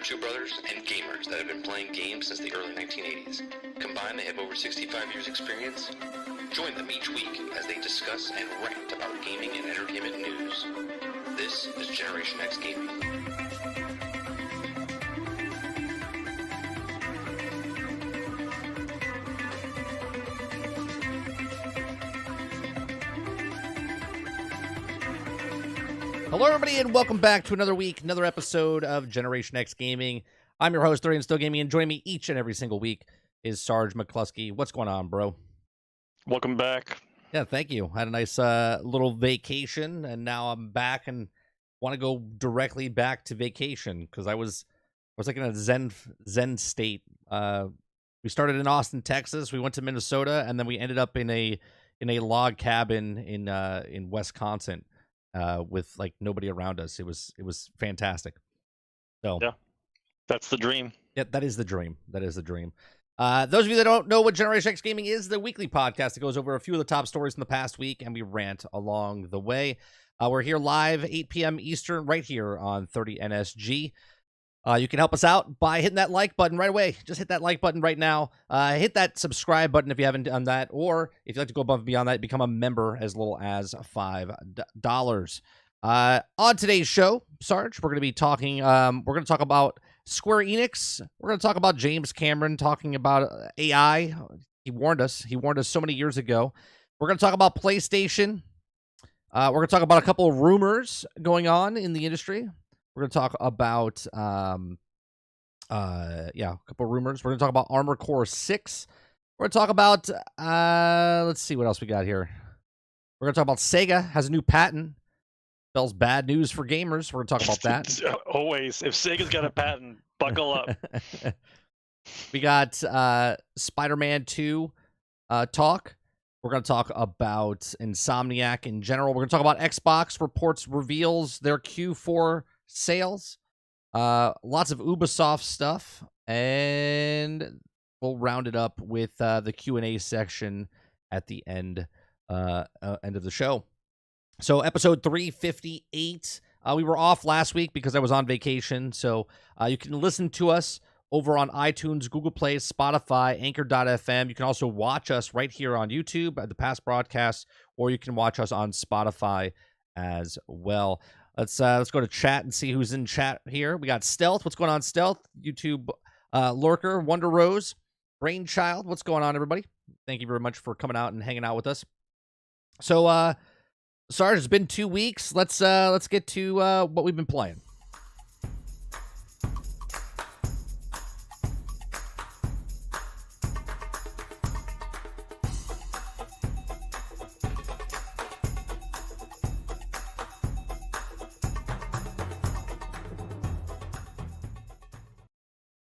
two brothers and gamers that have been playing games since the early 1980s. Combined, they have over 65 years experience. Join them each week as they discuss and rant about gaming and entertainment news. This is Generation X Gaming. Hello, everybody, and welcome back to another week, another episode of Generation X Gaming. I'm your host, 30 and Still Gaming, and joining me each and every single week is Sgt McClusky. What's going on, bro? Welcome back. Yeah, thank you. Had a nice little vacation, and now I'm back and want to go directly back to vacation because I was like in a zen state. We started in Austin, Texas. We went to Minnesota, and then we ended up in a log cabin in Wisconsin. With like nobody around us. It was fantastic. So yeah, that's the dream. Yeah, that is the dream. That is the dream. Those of you that don't know what Generation X Gaming is, the weekly podcast that goes over a few of the top stories in the past week, and we rant along the way. We're here live 8 p.m. Eastern right here on 30 NSG. You can help us out by hitting that like button right away. Just hit that like button right now. Hit that subscribe button if you haven't done that. Or if you'd like to go above and beyond that, become a member as little as $5. On today's show, Sarge, we're going to be talking, we're going to talk about Square Enix. We're going to talk about James Cameron talking about AI. He warned us. He warned us so many years ago. We're going to talk about PlayStation. We're going to talk about a couple of rumors going on in the industry. We're going to talk about, a couple of rumors. We're going to talk about Armored Core 6. We're going to talk about, let's see what else we got here. We're going to talk about Sega has a new patent. Spells bad news for gamers. We're going to talk about that. Always. If Sega's got a patent, buckle up. We got Spider-Man 2 talk. We're going to talk about Insomniac in general. We're going to talk about Xbox reveals their Q4 sales, lots of Ubisoft stuff, and we'll round it up with the Q&A section at the end of the show. So episode 358, we were off last week because I was on vacation, so you can listen to us over on iTunes, Google Play, Spotify, Anchor.fm. You can also watch us right here on YouTube at the past broadcasts, or you can watch us on Spotify as well. Let's go to chat and see who's in chat here. We got Stealth. What's going on, Stealth? YouTube Lurker, Wonder Rose, Brainchild. What's going on, everybody? Thank you very much for coming out and hanging out with us. So, Sarge, it's been 2 weeks. Let's get to what we've been playing.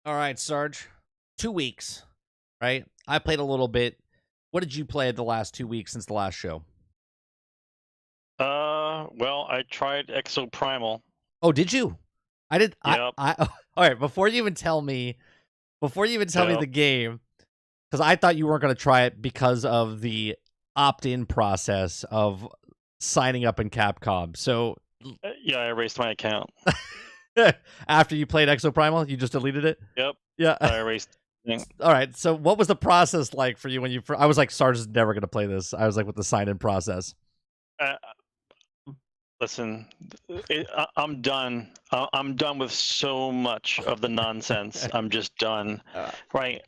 All right, Sarge. 2 weeks, right? I played a little bit. What did you play the last 2 weeks since the last show? Well, I tried EXO Primal. Oh, did you? I did. Yep. All right. Before you even tell me the game, because I thought you weren't going to try it because of the opt-in process of signing up in Capcom. So yeah, I erased my account. After you played EXO Primal, you just deleted it? Yep. Yeah. I erased it. All right. So what was the process like for you when you... I was like, Sarge is never going to play this. I was like, with the sign-in process. Listen, I'm done. I'm done with so much of the nonsense. I'm just done. Right.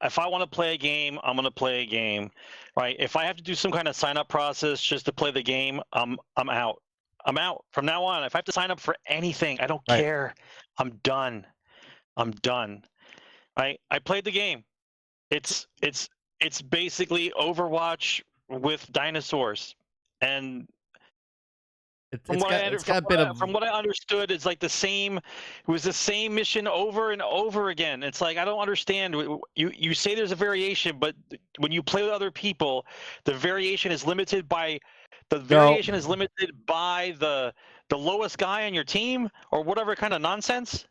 If I want to play a game, I'm going to play a game. Right. If I have to do some kind of sign-up process just to play the game, I'm out. I'm out from now on. If I have to sign up for anything, I don't care. I'm done. I'm done. I played the game. It's basically Overwatch with dinosaurs, and from what I understood, it's like the same. It was the same mission over and over again. It's like I don't understand. You say there's a variation, but when you play with other people, the variation is limited by the lowest guy on your team or whatever kind of nonsense.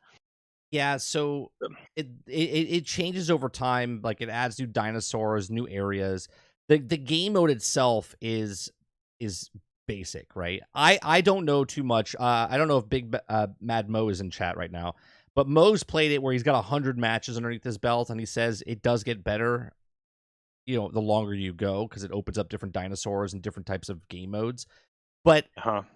Yeah, so it changes over time. Like it adds new dinosaurs, new areas. The game mode itself is basic, right? I don't know too much. I don't know if Big Mad Mo is in chat right now, But Mo's played it where he's got 100 matches underneath his belt, and he says it does get better, the longer you go, because it opens up different dinosaurs and different types of game modes. But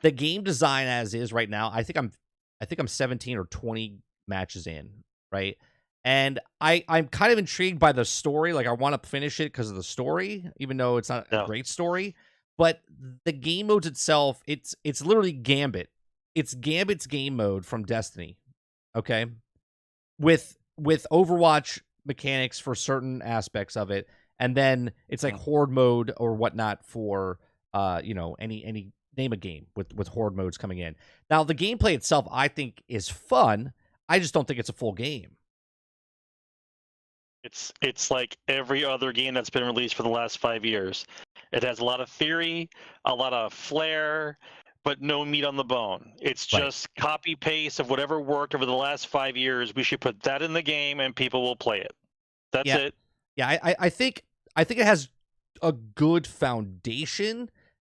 the game design as is right now, I think I'm 17 or 20 matches in, right? And I'm kind of intrigued by the story. Like, I want to finish it because of the story, even though it's not a great story. But the game modes itself, it's literally Gambit. It's Gambit's game mode from Destiny, okay? With Overwatch mechanics for certain aspects of it, and then it's like Horde mode or whatnot for any name a game with Horde modes coming in. Now, the gameplay itself, I think, is fun. I just don't think it's a full game. It's like every other game that's been released for the last 5 years. It has a lot of theory, a lot of flair, but no meat on the bone. It's just copy paste of whatever worked over the last 5 years. We should put that in the game, and people will play it. That's it. Yeah, I think it has a good foundation,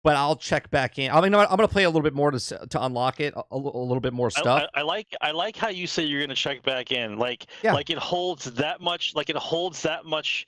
but I'll check back in. I mean, I'm going to play a little bit more to unlock it, a little bit more stuff. I like how you say you're going to check back in. Like it holds that much. Like it holds that much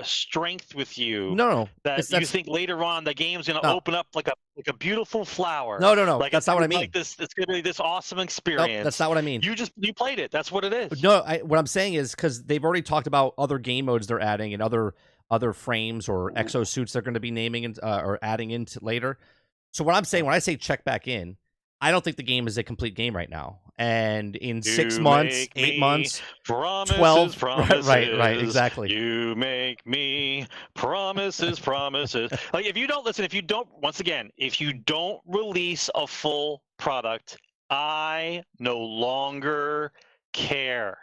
strength with you. No, that you think later on the game's going to open up like a beautiful flower. No. Like that's not what I mean. Like this, it's going to be this awesome experience. Nope, that's not what I mean. You played it. That's what it is. No, what I'm saying is because they've already talked about other game modes they're adding and other frames or exosuits they're going to be naming and or adding into later. So what I'm saying, when I say check back in, I don't think the game is a complete game right now. And in 6 months, 8 months, 12, promises, right, exactly. You make me promises. Like if you don't release a full product, I no longer care.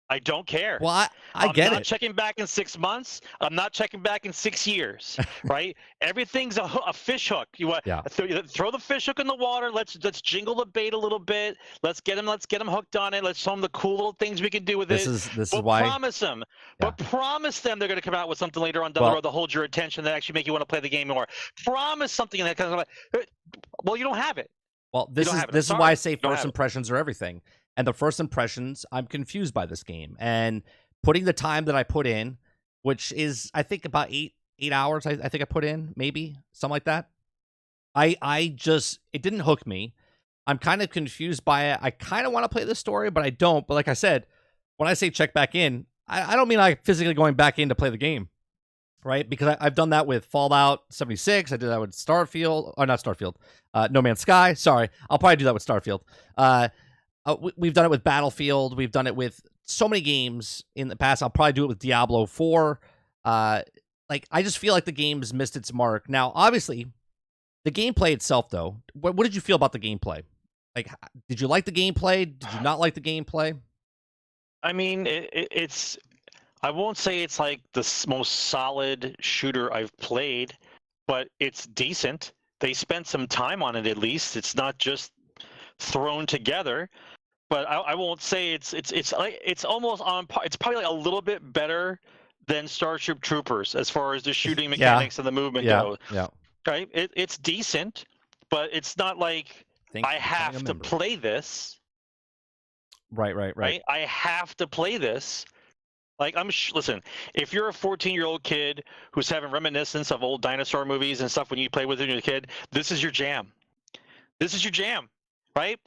I don't care. Well, I get it. I'm not checking back in 6 months. I'm not checking back in 6 years. Right? Everything's a fish hook. You throw the fish hook in the water. Let's jingle the bait a little bit. Let's get them hooked on it. Let's show them the cool little things we can do with it. This is why. Promise them. Yeah. But promise them they're going to come out with something later on down the road that hold your attention, that actually make you want to play the game more. Promise something that kind of. Well, you don't have it. Well, this is why I say first impressions are everything. And the first impressions, I'm confused by this game. And putting the time that I put in, which is, I think, about 8 hours, I think I put in, maybe, something like that. It didn't hook me. I'm kind of confused by it. I kind of want to play this story, but I don't. But like I said, when I say check back in, I don't mean like physically going back in to play the game, right? Because I've done that with Fallout 76. I did that with Starfield. Or not Starfield. No Man's Sky. Sorry. I'll probably do that with Starfield. We've done it with Battlefield. We've done it with so many games in the past. I'll probably do it with Diablo IV. I just feel like the game's missed its mark. Now, obviously, the gameplay itself, though, what did you feel about the gameplay? Like, did you like the gameplay? Did you not like the gameplay? I mean, it's. I won't say it's like the most solid shooter I've played, but it's decent. They spent some time on it, at least. It's not just thrown together. But I won't say it's almost on par. It's probably like a little bit better than Starship Troopers as far as the shooting mechanics and the movement go. Yeah. Right? It's decent, but it's not like I have to play this. Right. I have to play this. Like listen, if you're a 14-year-old kid who's having reminiscence of old dinosaur movies and stuff when you play with it when you're a kid, this is your jam. This is your jam, right?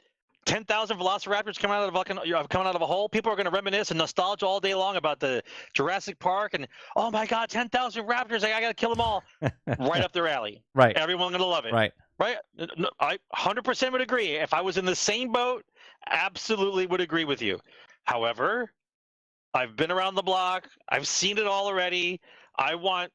10,000 velociraptors coming out of a hole. People are going to reminisce and nostalgia all day long about the Jurassic Park and, oh my God, 10,000 raptors! I got to kill them all. Right up their alley. Right. Everyone's going to love it. Right. I 100% would agree. If I was in the same boat, absolutely would agree with you. However, I've been around the block. I've seen it all already. I want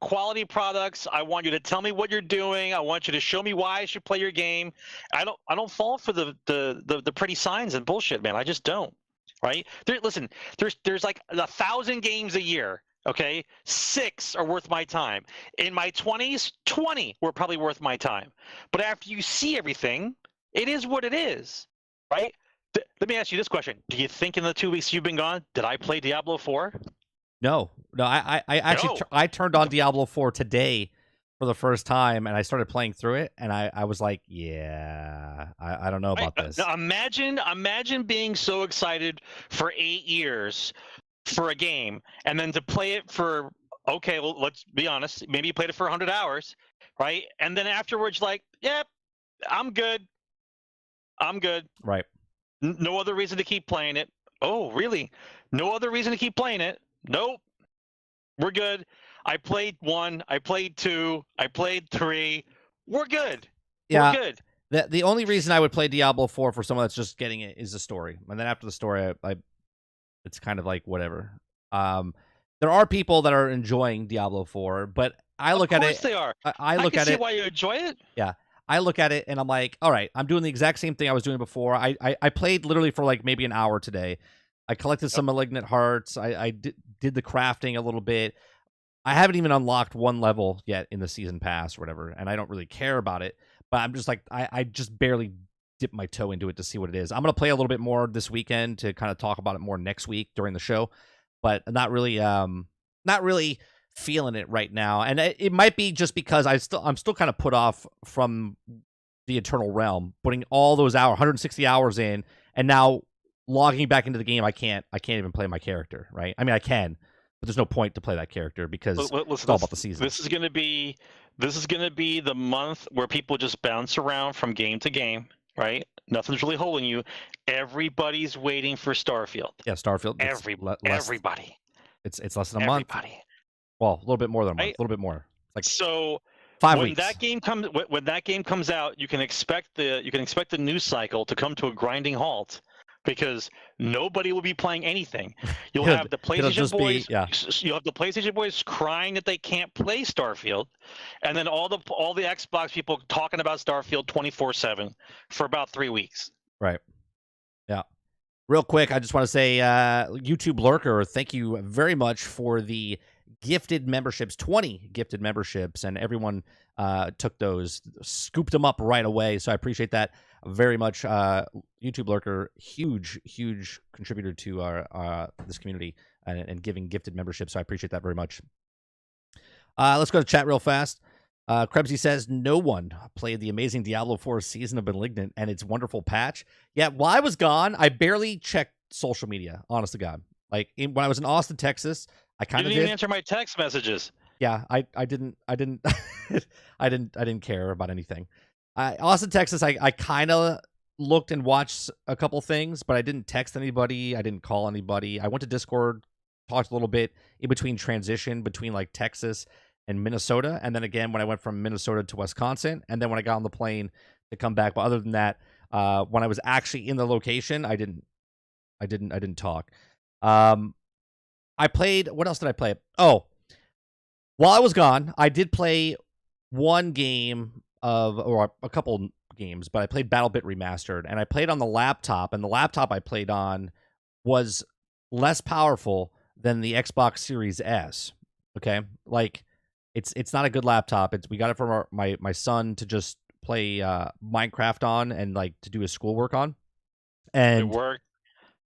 quality products. I want you to tell me what you're doing. I want you to show me why I should play your game. I don't fall for the pretty signs and bullshit, man. I just don't. Right? Listen, there's like 1,000 games a year. Okay, 6 are worth my time. In my 20s, 20 were probably worth my time. But after you see everything, it is what it is. Right? Let me ask you this question: do you think in the 2 weeks you've been gone, did I play Diablo IV? No. I actually I turned on Diablo 4 today for the first time, and I started playing through it, and I was like, yeah, I don't know about this. Now imagine being so excited for 8 years for a game, and then to play it for, okay, well, let's be honest, maybe you played it for 100 hours, right? And then afterwards, like, yep, I'm good. Right. No other reason to keep playing it. Oh, really? No other reason to keep playing it? Nope. We're good. I played 1. I played 2. I played 3. We're good. Yeah. We're good. The only reason I would play Diablo 4 for someone that's just getting it is the story, and then after the story, I it's kind of like whatever. There are people that are enjoying Diablo 4, but I look at it. Of course they are. I look can at see it. why you enjoy it. Yeah. I look at it and I'm like, all right, I'm doing the exact same thing I was doing before. I played literally for like maybe an hour today. I collected some malignant hearts. I did the crafting a little bit. I haven't even unlocked one level yet in the season pass or whatever, and I don't really care about it. But I'm just like, I just barely dip my toe into it to see what it is. I'm going to play a little bit more this weekend to kind of talk about it more next week during the show, but not really feeling it right now. And it might be just because I'm still kind of put off from the Eternal Realm, putting all those 160 hours in, and now logging back into the game. I can't even play my character, right? I mean, I can, but there's no point to play that character because it's all about the season. This is going to be the month where people just bounce around from game to game, right? Nothing's really holding you. Everybody's waiting for Starfield. Yeah, Starfield. Everybody. It's less than a month. Well, a little bit more than a month. A little bit more. Like so. 5 weeks. When that game comes out, you can expect the news cycle to come to a grinding halt, because nobody will be playing anything. You'll have the PlayStation boys. You'll have the PlayStation boys crying that they can't play Starfield, and then all the Xbox people talking about Starfield 24/7 for about 3 weeks. Right. Yeah. Real quick, I just want to say, YouTube Lurker, thank you very much for the gifted memberships, 20 gifted memberships, and everyone took those, scooped them up right away. So I appreciate that very much. YouTube Lurker, huge contributor to our this community and giving gifted memberships. So I appreciate that very much. Let's go to chat real fast. Krebsy says, no one played the amazing Diablo 4 Season of Malignant and its wonderful patch. Yeah, while I was gone, I barely checked social media, honest to God. Like, when I was in Austin, Texas, I kind of didn't even answer my text messages. Yeah, I didn't I didn't care about anything. Austin, Texas, I kind of looked and watched a couple things, but I didn't text anybody. I didn't call anybody. I went to Discord, talked a little bit in between transition between like Texas and Minnesota, and then again when I went from Minnesota to Wisconsin, and then when I got on the plane to come back. But other than that, when I was actually in the location, I didn't talk. I played. What else did I play? Oh, while I was gone, I did play one game or a couple games, but I played BattleBit Remastered, and I played on the laptop, and the laptop I played on was less powerful than the Xbox Series S. Okay, like it's not a good laptop. We got it from my son to just play Minecraft on and like to do his schoolwork on, and it worked.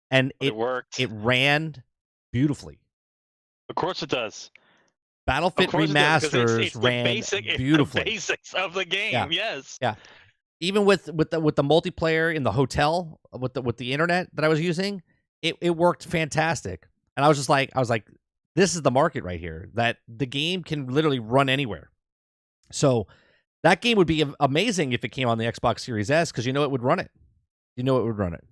And it worked. It ran beautifully. Of course it does. BattleFit Remasters ran beautifully. The basics of the game, yeah. Yes. Yeah. Even with the multiplayer in the hotel with the internet that I was using, it worked fantastic. And I was like, this is the market right here, that the game can literally run anywhere. So that game would be amazing if it came on the Xbox Series S, because it would run it. It would run it.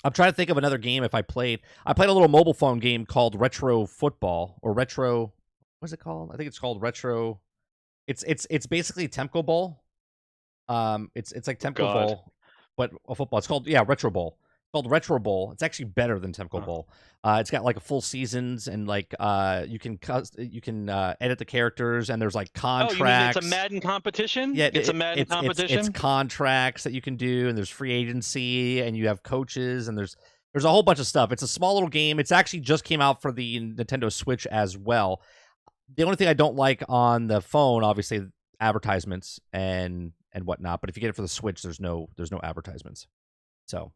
I'm trying to think of another game I played a little mobile phone game called Retro Football, or Retro, what's it called? I think it's called Retro. It's basically Temco Bowl. It's like Temco Bowl, but a football. It's called Retro Bowl. It's called Retro Bowl. It's actually better than Temco Bowl. It's got like a full seasons, and like you can edit the characters, and there's like contracts. Oh, you mean it's a Madden competition? Yeah, it's a Madden competition. It's contracts that you can do, and there's free agency, and you have coaches, and there's a whole bunch of stuff. It's a small little game. It's actually just came out for the Nintendo Switch as well. The only thing I don't like on the phone, obviously, advertisements and whatnot. But if you get it for the Switch, there's no advertisements. So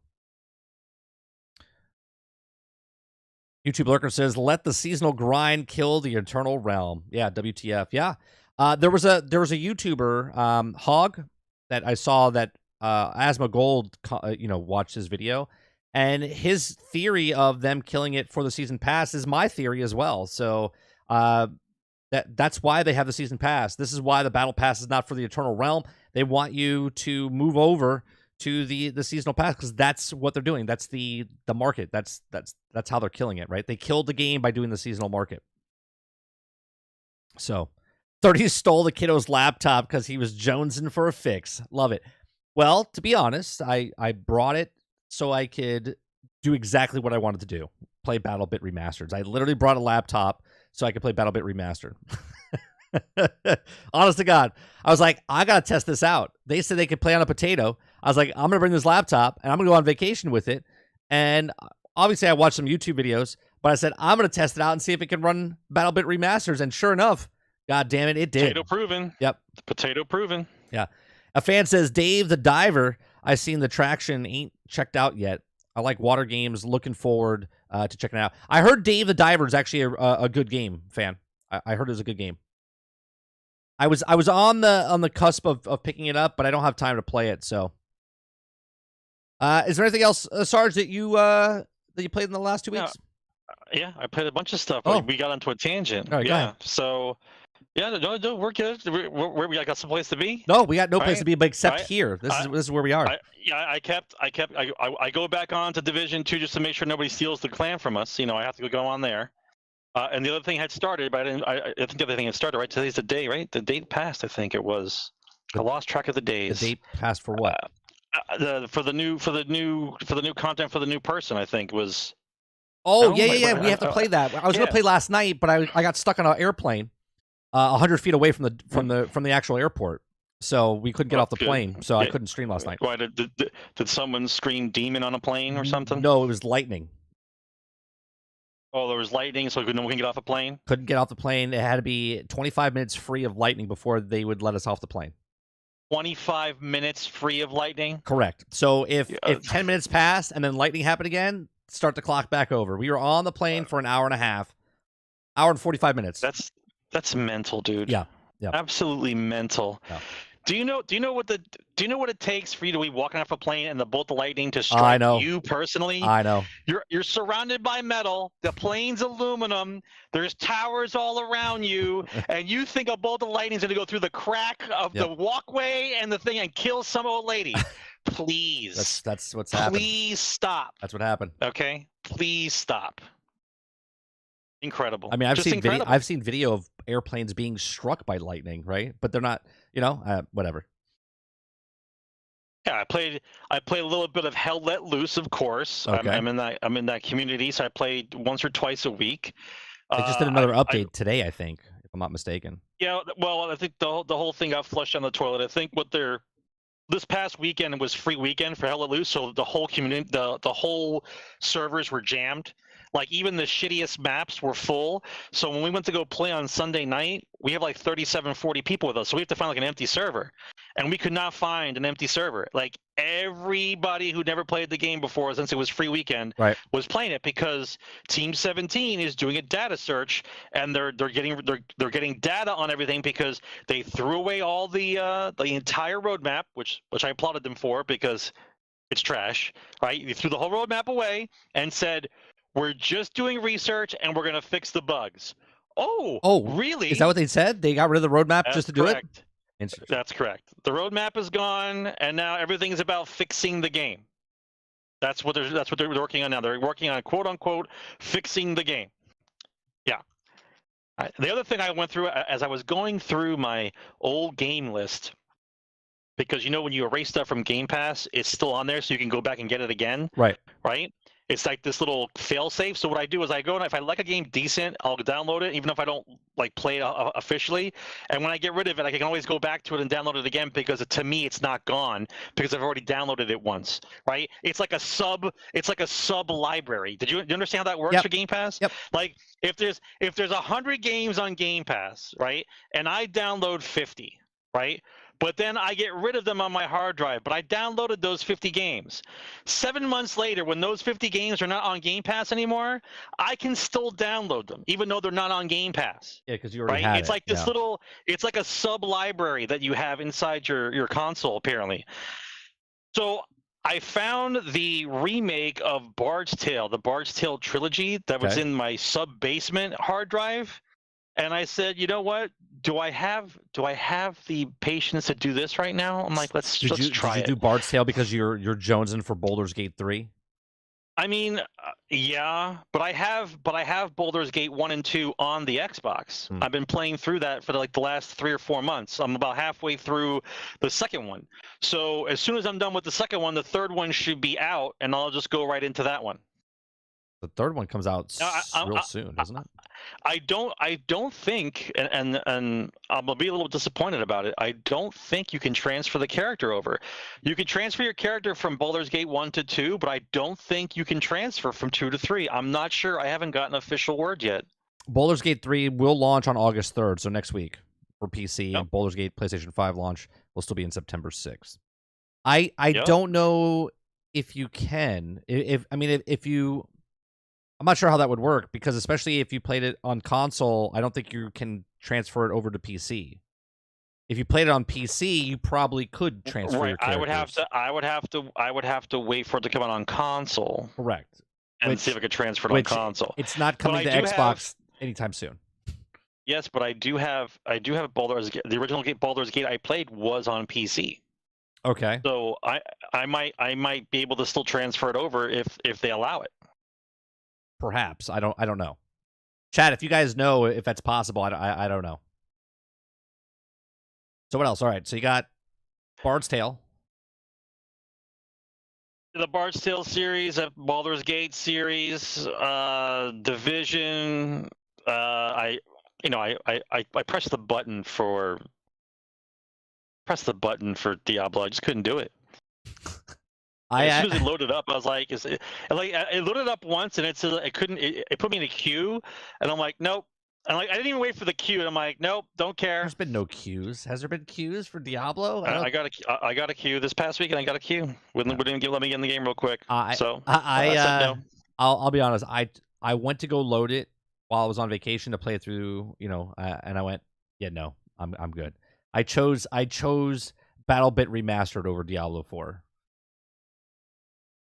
YouTube Lurker says, "Let the seasonal grind kill the eternal realm." Yeah, WTF? Yeah. There was a YouTuber, Hog, that I saw that Asma Gold, watched his video, and his theory of them killing it for the season pass is my theory as well. So that's why they have the season pass. This is why the battle pass is not for the eternal realm. They want you to move over to the seasonal pass because that's what they're doing. That's the market. That's how they're killing it, right? They killed the game by doing the seasonal market. So 30 stole the kiddo's laptop because he was jonesing for a fix. Love it. Well, to be honest, I brought it so I could do exactly what I wanted to do. Play BattleBit Remastered. I literally brought a laptop so I could play BattleBit Remastered. Honest to God. I was like, I got to test this out. They said they could play on a potato. I was like, I'm going to bring this laptop, and I'm going to go on vacation with it. And obviously, I watched some YouTube videos, but I said, I'm going to test it out and see if it can run BattleBit Remasters. And sure enough, God damn it, it did. Potato proven. Yep. Potato proven. Yeah. A fan says, Dave the Diver, I seen the traction, ain't checked out yet. I like water games. Looking forward to checking it out. I heard Dave the Diver is actually a good game, fan. I heard it was a good game. I was on the cusp of picking it up, but I don't have time to play it. So, is there anything else, Sarge, that you played in the last 2 weeks? Yeah, I played a bunch of stuff. Oh. We got onto a tangent. All right, yeah. So, yeah, no, we're good. We got some place to be. No, we got no place right. to be, but except right. here. This is where we are. I go back on to Division 2 just to make sure nobody steals the clan from us. I have to go on there. And the other thing had started, but I think the other thing had started, right? Today's the day, right? The date passed, I think it was. I lost track of the days. The date passed for what? For the new content for the new person, I think was. Oh, yeah. We have to play that. I was going to play last night, but I got stuck on an airplane 100 feet away from the actual airport. So we couldn't get off the plane, so I couldn't stream last night. Why did someone scream demon on a plane or something? No, it was lightning. Oh, there was lightning, so no one can get off a plane? Couldn't get off the plane. It had to be 25 minutes free of lightning before they would let us off the plane. 25 minutes free of lightning? Correct. So if 10 minutes passed and then lightning happened again, start the clock back over. We were on the plane for an hour and a half. Hour and 45 minutes. That's mental, dude. Yeah. Absolutely mental. Yeah. Do you know what it takes for you to be walking off a plane and the bolt of lightning to strike you personally? I know. You're surrounded by metal. The plane's aluminum. There's towers all around you, and you think a bolt of lightning's gonna go through the crack of the walkway and the thing and kill some old lady. Please. That's what's happened. Please stop. That's what happened. Okay? Please stop. Incredible. I mean, I've seen video of airplanes being struck by lightning, right? But they're not, whatever. Yeah, I played a little bit of Hell Let Loose, of course. Okay. I'm in that community, so I played once or twice a week. They just did another update today, I think, if I'm not mistaken. Yeah, well, I think the whole thing got flushed down the toilet. I think this past weekend was free weekend for Hell Let Loose, so the whole community, the whole servers were jammed. Like, even the shittiest maps were full. So when we went to go play on Sunday night, we have like 37, 40 people with us. So we have to find like an empty server. And we could not find an empty server. Like, everybody who never played the game before, since it was free weekend, was playing it because Team 17 is doing a data search, and they're getting data on everything because they threw away all the entire roadmap, which I applauded them for because it's trash, right? You threw the whole roadmap away and said, we're just doing research, and we're going to fix the bugs. Oh, really? Is that what they said? They got rid of the roadmap just to do it? That's correct. The roadmap is gone, and now everything is about fixing the game. That's what they're working on now. They're working on, quote unquote, fixing the game. Yeah. The other thing I went through as I was going through my old game list, because when you erase stuff from Game Pass, it's still on there, so you can go back and get it again. Right. It's like this little fail-safe. So what I do is I go, and if I like a game decent, I'll download it, even if I don't play it officially. And when I get rid of it, I can always go back to it and download it again because to me it's not gone because I've already downloaded it once. Right? It's like a sub library. Do you understand how that works for Game Pass? Yep. Like if there's 100 games on Game Pass, right, and I download 50, right? but then I get rid of them on my hard drive. But I downloaded those 50 games. 7 months later, when those 50 games are not on Game Pass anymore, I can still download them, even though they're not on Game Pass. Yeah, because you already had It's it. like this it's like a sub library that you have inside your console, apparently. So I found the remake of Bard's Tale, the Bard's Tale trilogy that was in my sub basement hard drive. And I said, you know what? Do I have the patience to do this right now? I'm like, let's try it. Did you do Bard's Tale because you're jonesing for Baldur's Gate 3? I mean, yeah, but I have Baldur's Gate 1 and 2 on the Xbox. I've been playing through that for like the last 3 or 4 months. I'm about halfway through the second one. So as soon as I'm done with the second one, the third one should be out, and I'll just go right into that one. The third one comes out real soon, doesn't it? I don't think, and I'm gonna be a little disappointed about it. I don't think you can transfer the character over. You can transfer your character from Baldur's Gate 1 to 2, but I don't think you can transfer from 2 to 3. I'm not sure. I haven't gotten official word yet. Baldur's Gate 3 will launch on August 3rd, so next week for PC. And Baldur's Gate PlayStation 5 launch will still be in September 6th. I don't know if you can. If you. I'm not sure how that would work, because especially if you played it on console, I don't think you can transfer it over to PC. If you played it on PC, you probably could transfer your characters. I would have to wait for it to come out on console. Correct. And see if I could transfer it on console. It's not coming to Xbox anytime soon. Yes, but I do have Baldur's Gate. The original Baldur's Gate I played was on PC. Okay. So I might be able to still transfer it over if they allow it. Perhaps. I don't know. Chat, if you guys know if that's possible, I don't know. So what else? All right, so you got Bard's Tale. The Bard's Tale series, Baldur's Gate series, Division. I pressed the button for Diablo. I just couldn't do it. As soon as it loaded up, I was like, it loaded up once, and it couldn't. It put me in a queue, and I'm like, nope. And I didn't even wait for the queue, and I'm like, nope, don't care. There's been no queues. Has there been queues for Diablo? I got a queue this past week, and I got a queue. Wouldn't let me get in the game real quick. I said no. I'll be honest. I went to go load it while I was on vacation to play it through, and I went, yeah, no, I'm good. I chose BattleBit Remastered over Diablo 4.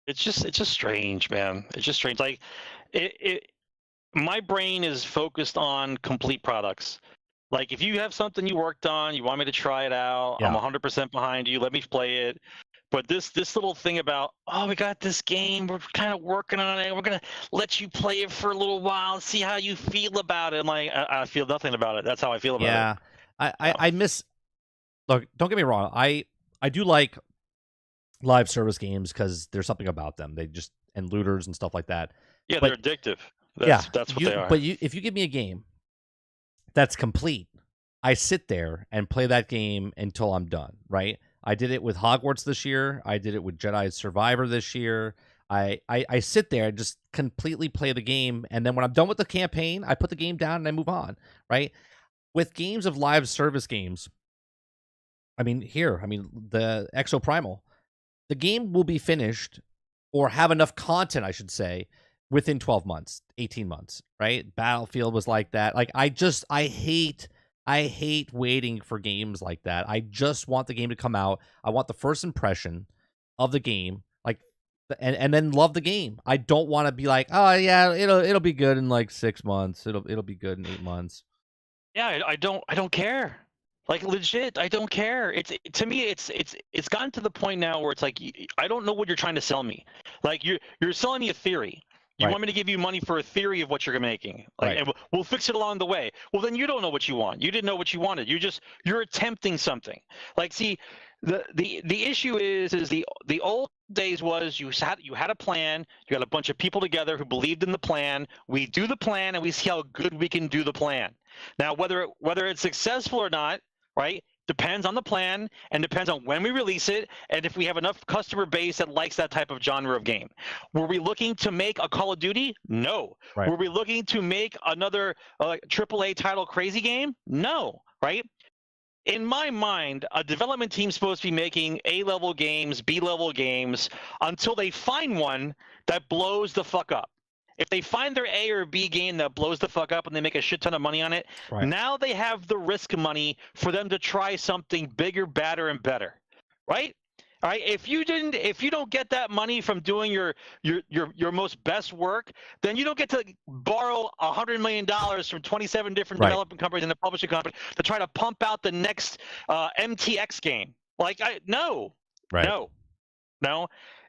It's just strange, man. It's just strange. Like, my brain is focused on complete products. Like, if you have something you worked on, you want me to try it out, I'm 100% behind you. Let me play it. But this little thing about, we got this game, we're kind of working on it, we're gonna let you play it for a little while and see how you feel about it. I'm like, I feel nothing about it. That's how I feel about it. Yeah, I miss. Look, don't get me wrong. I do like live service games because there's something about them. And looters and stuff like that. Yeah, they're addictive. That's what they are. But if you give me a game that's complete, I sit there and play that game until I'm done, right? I did it with Hogwarts this year. I did it with Jedis Survivor this year. I sit there and just completely play the game, and then when I'm done with the campaign, I put the game down and I move on, right? With games of live service games, the EXO Primal, the game will be finished or have enough content, I should say, within 12 months, 18 months, right? Battlefield was like that. Like, I hate waiting for games like that. I just want the game to come out. I want the first impression of the game, and then love the game. I don't want to be like, oh yeah, it'll be good in like 6 months. It'll be good in 8 months. Yeah, I don't care. Like, legit, I don't care. To me, it's gotten to the point now where it's like, I don't know what you're trying to sell me. Like, you're selling me a theory. You want me to give you money for a theory of what you're making, and we'll fix it along the way. Well, then you don't know what you want. You didn't know what you wanted. You're attempting something. Like, see, the issue is the old days was you had a plan. You got a bunch of people together who believed in the plan. We do the plan, and we see how good we can do the plan. Now, whether it's successful or not, right, depends on the plan and depends on when we release it and if we have enough customer base that likes that type of genre of game. Were we looking to make a Call of Duty? No. Right. Were we looking to make another AAA title crazy game? No. Right? in my mind, a development team's supposed to be making A-level games, B-level games until they find one that blows the fuck up. If they find their A or B game that blows the fuck up and they make a shit ton of money on it, Right. now they have the risk money for them to try something bigger, badder, and better, right? All right. If you don't get that money from doing your most best work, then you don't get to borrow $100 million from 27 different Right. development companies and the publishing company to try to pump out the next MTX game. Like, no.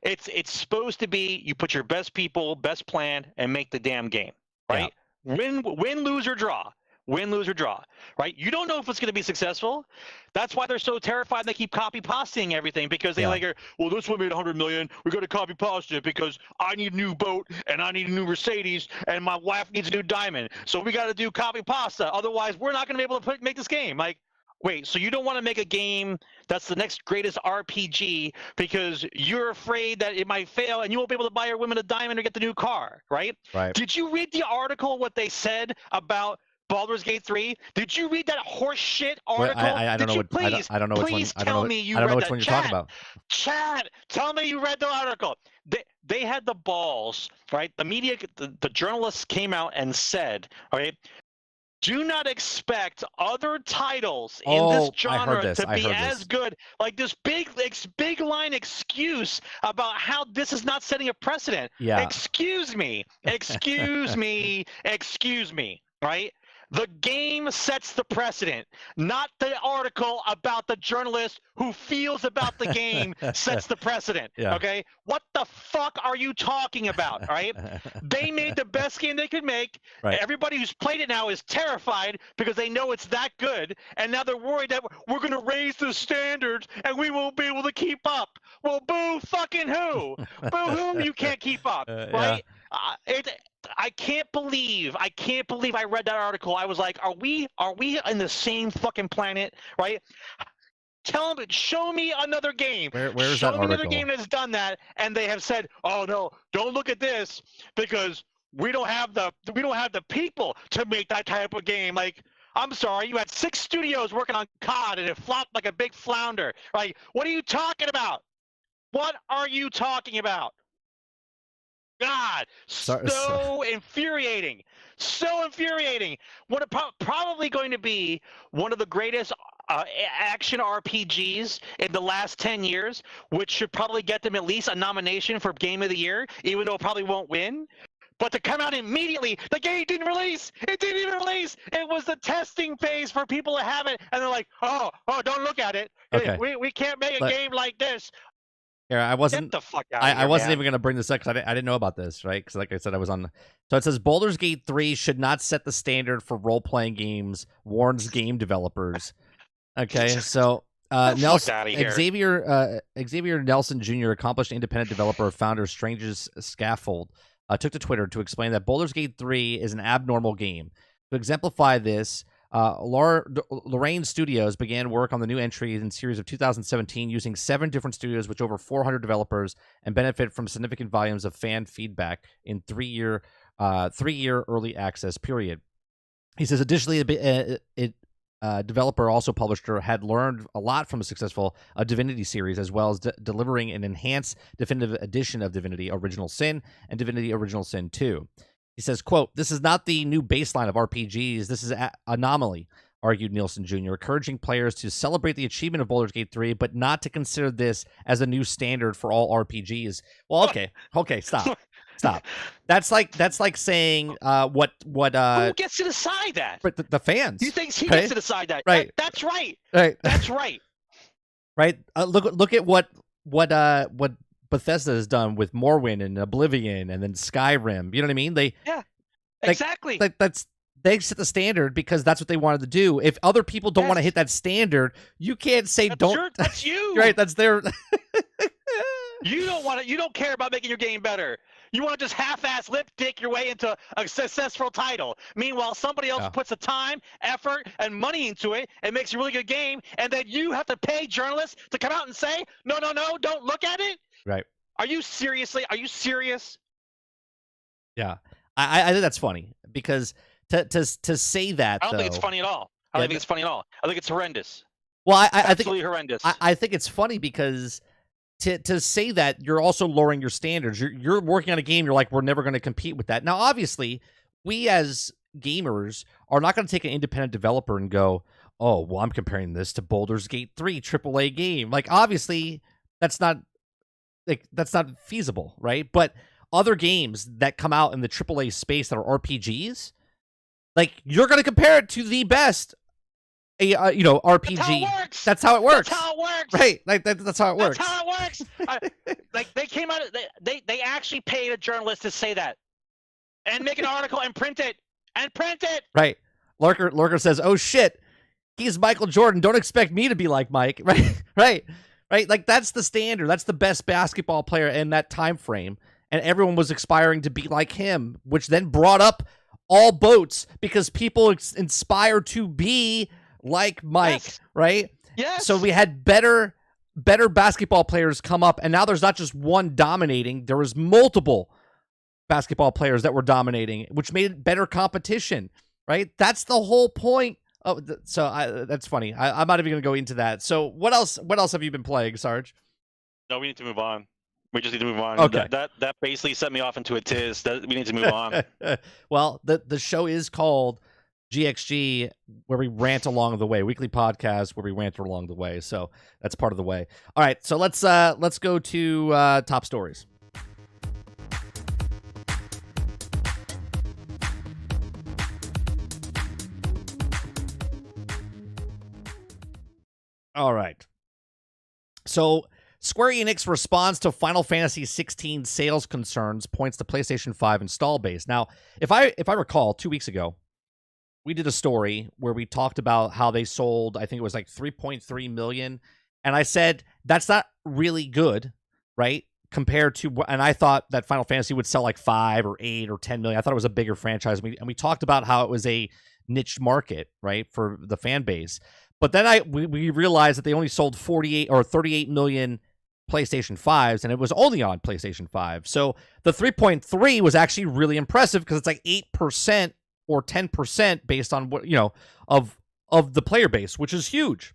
It's supposed to be you put your best people, best plan, and make the damn game, right? Yeah. Win, lose, or draw. Win, lose, or draw, right? You don't know if it's going to be successful. That's why they're so terrified. They keep copy pasting everything because they well, this one made 100 million. We got to copy paste it because I need a new boat and I need a new Mercedes and my wife needs a new diamond. So we got to do copy pasta. Otherwise, we're not going to be able to make this game. Like, wait, so you don't want to make a game that's the next greatest RPG because you're afraid that it might fail and you won't be able to buy your women a diamond or get the new car, right? Right. Did you read the article, what they said about Baldur's Gate 3? Did you read that horse shit article? I don't know which one. I don't know which one you're talking about. Chad, tell me you read the article. They had the balls, right? The media, the journalists came out and said, all right, do not expect other titles in this genre to be as good. Like this big line excuse about how this is not setting a precedent. Yeah. Excuse me, right? The game sets the precedent, not the article about the journalist who feels about the game sets the precedent. Yeah. Okay? What the fuck are you talking about? All right? They made the best game they could make. Right. Everybody who's played it now is terrified because they know it's that good, and now they're worried that we're going to raise the standards and we won't be able to keep up. Well, boo fucking who? Boo whom you can't keep up, right? Yeah. I can't believe I read that article. I was like, are we in the same fucking planet, right? Tell them, show me another game. Where's show that me article? Another game that's done that, and they have said, oh no, don't look at this because we don't have the people to make that type of game. Like, I'm sorry, you had 6 studios working on COD and it flopped like a big flounder. Right? What are you talking about? What are you talking about? God, so infuriating. So infuriating. What probably going to be one of the greatest action RPGs in the last 10 years, which should probably get them at least a nomination for Game of the Year, even though it probably won't win. But to come out immediately, the game didn't release. It didn't even release. It was the testing phase for people to have it. And they're like, oh, don't look at it. Okay. We can't make a game like this. Yeah, I wasn't. Get the fuck out I wasn't even going to bring this up because I didn't know about this, right? Because like I said, I was on. So it says Baldur's Gate 3 should not set the standard for role-playing games, warns game developers. Okay, so Xavier Nelson Jr., accomplished independent developer, founder of Stranger's Scaffold, took to Twitter to explain that Baldur's Gate 3 is an abnormal game. To exemplify this, Lorraine Studios began work on the new entry in series of 2017 using 7 different studios with over 400 developers and benefit from significant volumes of fan feedback in 3-year early access period. He says additionally, developer also publisher had learned a lot from a successful Divinity series, as well as delivering an enhanced definitive edition of Divinity Original Sin and Divinity Original Sin 2. He says, quote, "This is not the new baseline of RPGs. This is an anomaly," argued Nielsen Jr., encouraging players to celebrate the achievement of Baldur's Gate 3, but not to consider this as a new standard for all RPGs. Well, okay, stop. That's like saying what who gets to decide that? But the fans. You think he gets to decide that? Right. That's right. Right. That's right. Right. Look at what Bethesda has done with Morrowind and Oblivion and then Skyrim. You know what I mean? Exactly. They set the standard because that's what they wanted to do. If other people don't want to hit that standard, you can't say That's you. Right. That's their. You don't want to. You don't care about making your game better. You want to just half-ass lip dick your way into a successful title. Meanwhile, somebody else puts the time, effort, and money into it and makes a really good game, and then you have to pay journalists to come out and say, no, don't look at it? Right. Are you serious? Yeah. I think that's funny because to say that, I don't think it's funny at all. I don't think it's funny at all. I think it's horrendous. Well, I think absolutely horrendous. I think it's funny because to say that, you're also lowering your standards. You're working on a game. You're like, we're never going to compete with that. Now, obviously, we as gamers are not going to take an independent developer and go, oh, well, I'm comparing this to Baldur's Gate 3 AAA game. Like, obviously, that's not feasible, right? But other games that come out in the AAA space that are RPGs, like, you're going to compare it to the best RPG. That's how it works. That's how it works. Right. Like that's how it works. That's how it works. Like they came out. They actually paid a journalist to say that, and make an article and print it. Right. Lurker says, "Oh shit, he's Michael Jordan. Don't expect me to be like Mike." Right. Like that's the standard. That's the best basketball player in that time frame, and everyone was aspiring to be like him, which then brought up all boats because people inspire to be like Mike, yes. Right? Yes. So we had better basketball players come up, and now there's not just one dominating. There was multiple basketball players that were dominating, which made it better competition, right? That's the whole point. Oh, that's funny. I'm not even going to go into that. So what else have you been playing, Sarge? No, we need to move on. We just need to move on. Okay. That basically set me off into a tiz. We need to move on. Well, the show is called GXG, where we rant along the way, weekly podcast where we rant along the way. So that's part of the way. All right, so let's go to top stories. All right. So Square Enix responds to Final Fantasy 16 sales concerns, points to PlayStation 5 install base. Now, if I recall, 2 weeks ago, we did a story where we talked about how they sold, I think it was like 3.3 million. And I said, that's not really good, right? Compared to, and I thought that Final Fantasy would sell like 5 or 8 or 10 million. I thought it was a bigger franchise. And we talked about how it was a niche market, right, for the fan base. But then we realized that they only sold 48 or 38 million PlayStation 5s, and it was only on PlayStation 5. So the 3.3 was actually really impressive because it's like 8% or 10% based on what, of the player base, which is huge,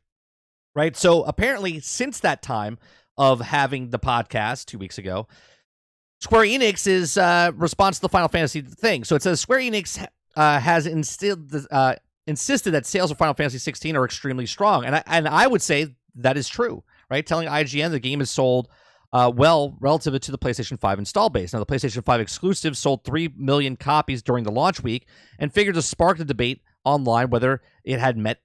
right? So apparently since that time of having the podcast 2 weeks ago, Square Enix's response to the Final Fantasy thing. So it says Square Enix has insisted that sales of Final Fantasy 16 are extremely strong. And I would say that is true, right? Telling IGN the game is sold well relative to the PlayStation 5 install base. Now, the PlayStation 5 exclusive sold 3 million copies during the launch week and figured to spark the debate online whether it had met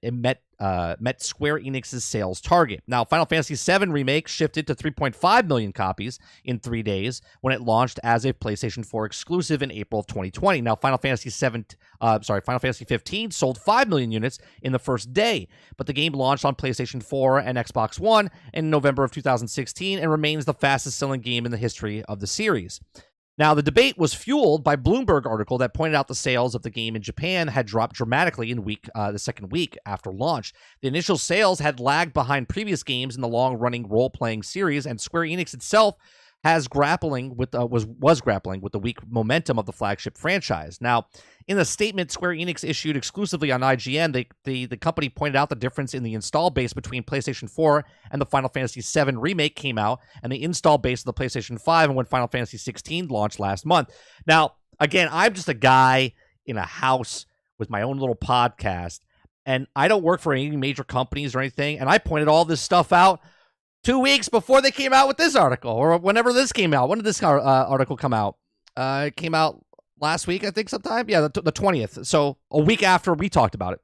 Square Enix's sales target. Now, Final Fantasy VII Remake shifted to 3.5 million copies in 3 days when it launched as a PlayStation 4 exclusive in April of 2020. Now, Final Fantasy 15 sold 5 million units in the first day, but the game launched on PlayStation 4 and Xbox One in November of 2016 and remains the fastest-selling game in the history of the series. Now, the debate was fueled by Bloomberg article that pointed out the sales of the game in Japan had dropped dramatically in the second week after launch. The initial sales had lagged behind previous games in the long-running role-playing series, and Square Enix itself was grappling with the weak momentum of the flagship franchise. Now, in a statement Square Enix issued exclusively on IGN, the company pointed out the difference in the install base between PlayStation 4 and the Final Fantasy VII Remake came out, and the install base of the PlayStation 5 and when Final Fantasy 16 launched last month. Now, again, I'm just a guy in a house with my own little podcast, and I don't work for any major companies or anything, and I pointed all this stuff out 2 weeks before they came out with this article, or whenever this came out. When did this article come out? It came out last week, I think, sometime. Yeah, the 20th. So a week after we talked about it.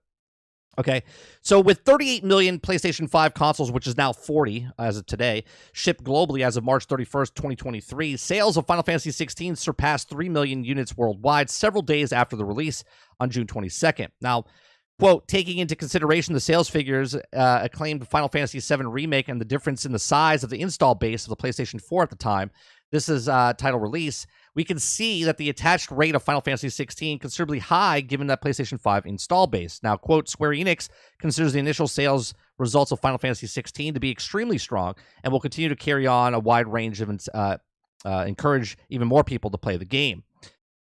Okay. So with 38 million PlayStation 5 consoles, which is now 40 as of today, shipped globally as of March 31st, 2023, sales of Final Fantasy 16 surpassed 3 million units worldwide several days after the release on June 22nd. Now, quote, taking into consideration the sales figures, acclaimed Final Fantasy VII Remake and the difference in the size of the install base of the PlayStation 4 at the time, this is title release, we can see that the attached rate of Final Fantasy 16 considerably high given that PlayStation 5 install base. Now, quote, Square Enix considers the initial sales results of Final Fantasy 16 to be extremely strong and will continue to carry on a wide range of encourage even more people to play the game.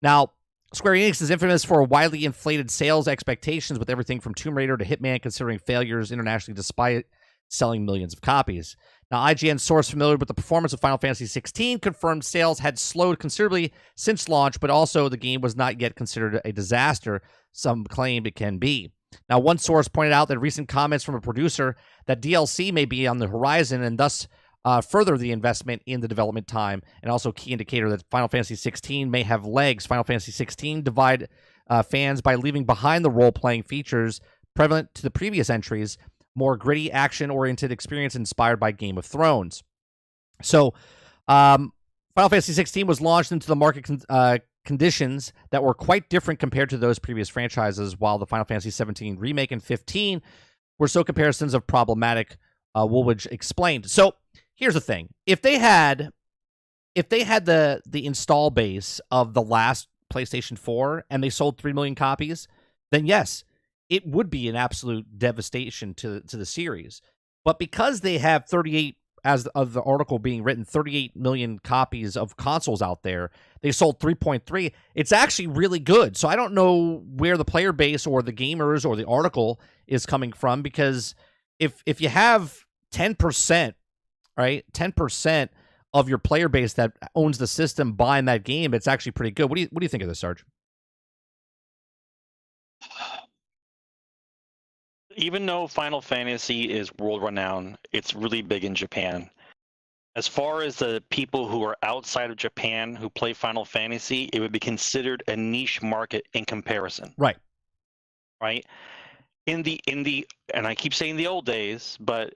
Now, Square Enix is infamous for widely inflated sales expectations with everything from Tomb Raider to Hitman considering failures internationally despite selling millions of copies. Now, IGN source familiar with the performance of Final Fantasy XVI confirmed sales had slowed considerably since launch, but also the game was not yet considered a disaster. Some claimed it can be. Now, one source pointed out that recent comments from a producer that DLC may be on the horizon and thus further the investment in the development time, and also key indicator that Final Fantasy XVI may have legs. Final Fantasy XVI divide fans by leaving behind the role-playing features prevalent to the previous entries, more gritty, action-oriented experience inspired by Game of Thrones. So, Final Fantasy XVI was launched into the market conditions that were quite different compared to those previous franchises, while the Final Fantasy XVII Remake and 15 were so comparisons of problematic, Woolwich explained. So, here's the thing. If they had the install base of the last PlayStation 4 and they sold 3 million copies, then yes, it would be an absolute devastation to the series. But because they have 38, as of the article being written, 38 million copies of consoles out there, they sold 3.3. It's actually really good. So I don't know where the player base or the gamers or the article is coming from, because if you have 10%, right, 10% of your player base that owns the system buying that game, it's actually pretty good. What do you think of this, Sarge? Even though Final Fantasy is world-renowned, it's really big in Japan. As far as the people who are outside of Japan who play Final Fantasy, it would be considered a niche market in comparison. Right. Right? In the and I keep saying the old days, but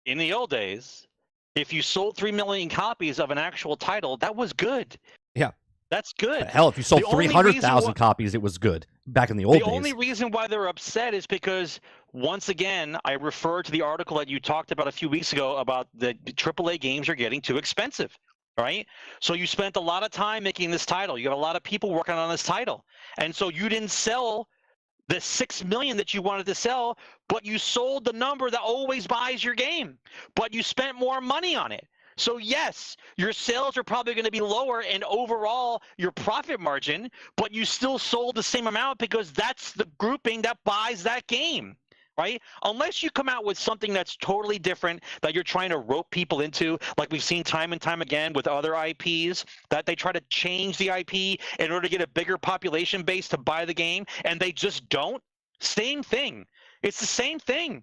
in the old days, if you sold 3 million copies of an actual title, that was good. Yeah. That's good. Hell, if you sold 300,000 copies, it was good back in the old days. The only reason why they're upset is because, once again, I refer to the article that you talked about a few weeks ago about the AAA games are getting too expensive, right? So you spent a lot of time making this title. You have a lot of people working on this title. And so you didn't sell the 6 million that you wanted to sell, but you sold the number that always buys your game. But you spent more money on it. So yes, your sales are probably going to be lower and overall your profit margin, but you still sold the same amount because that's the grouping that buys that game, right? Unless you come out with something that's totally different that you're trying to rope people into, like we've seen time and time again with other IPs, that they try to change the IP in order to get a bigger population base to buy the game, and they just don't. Same thing. It's the same thing.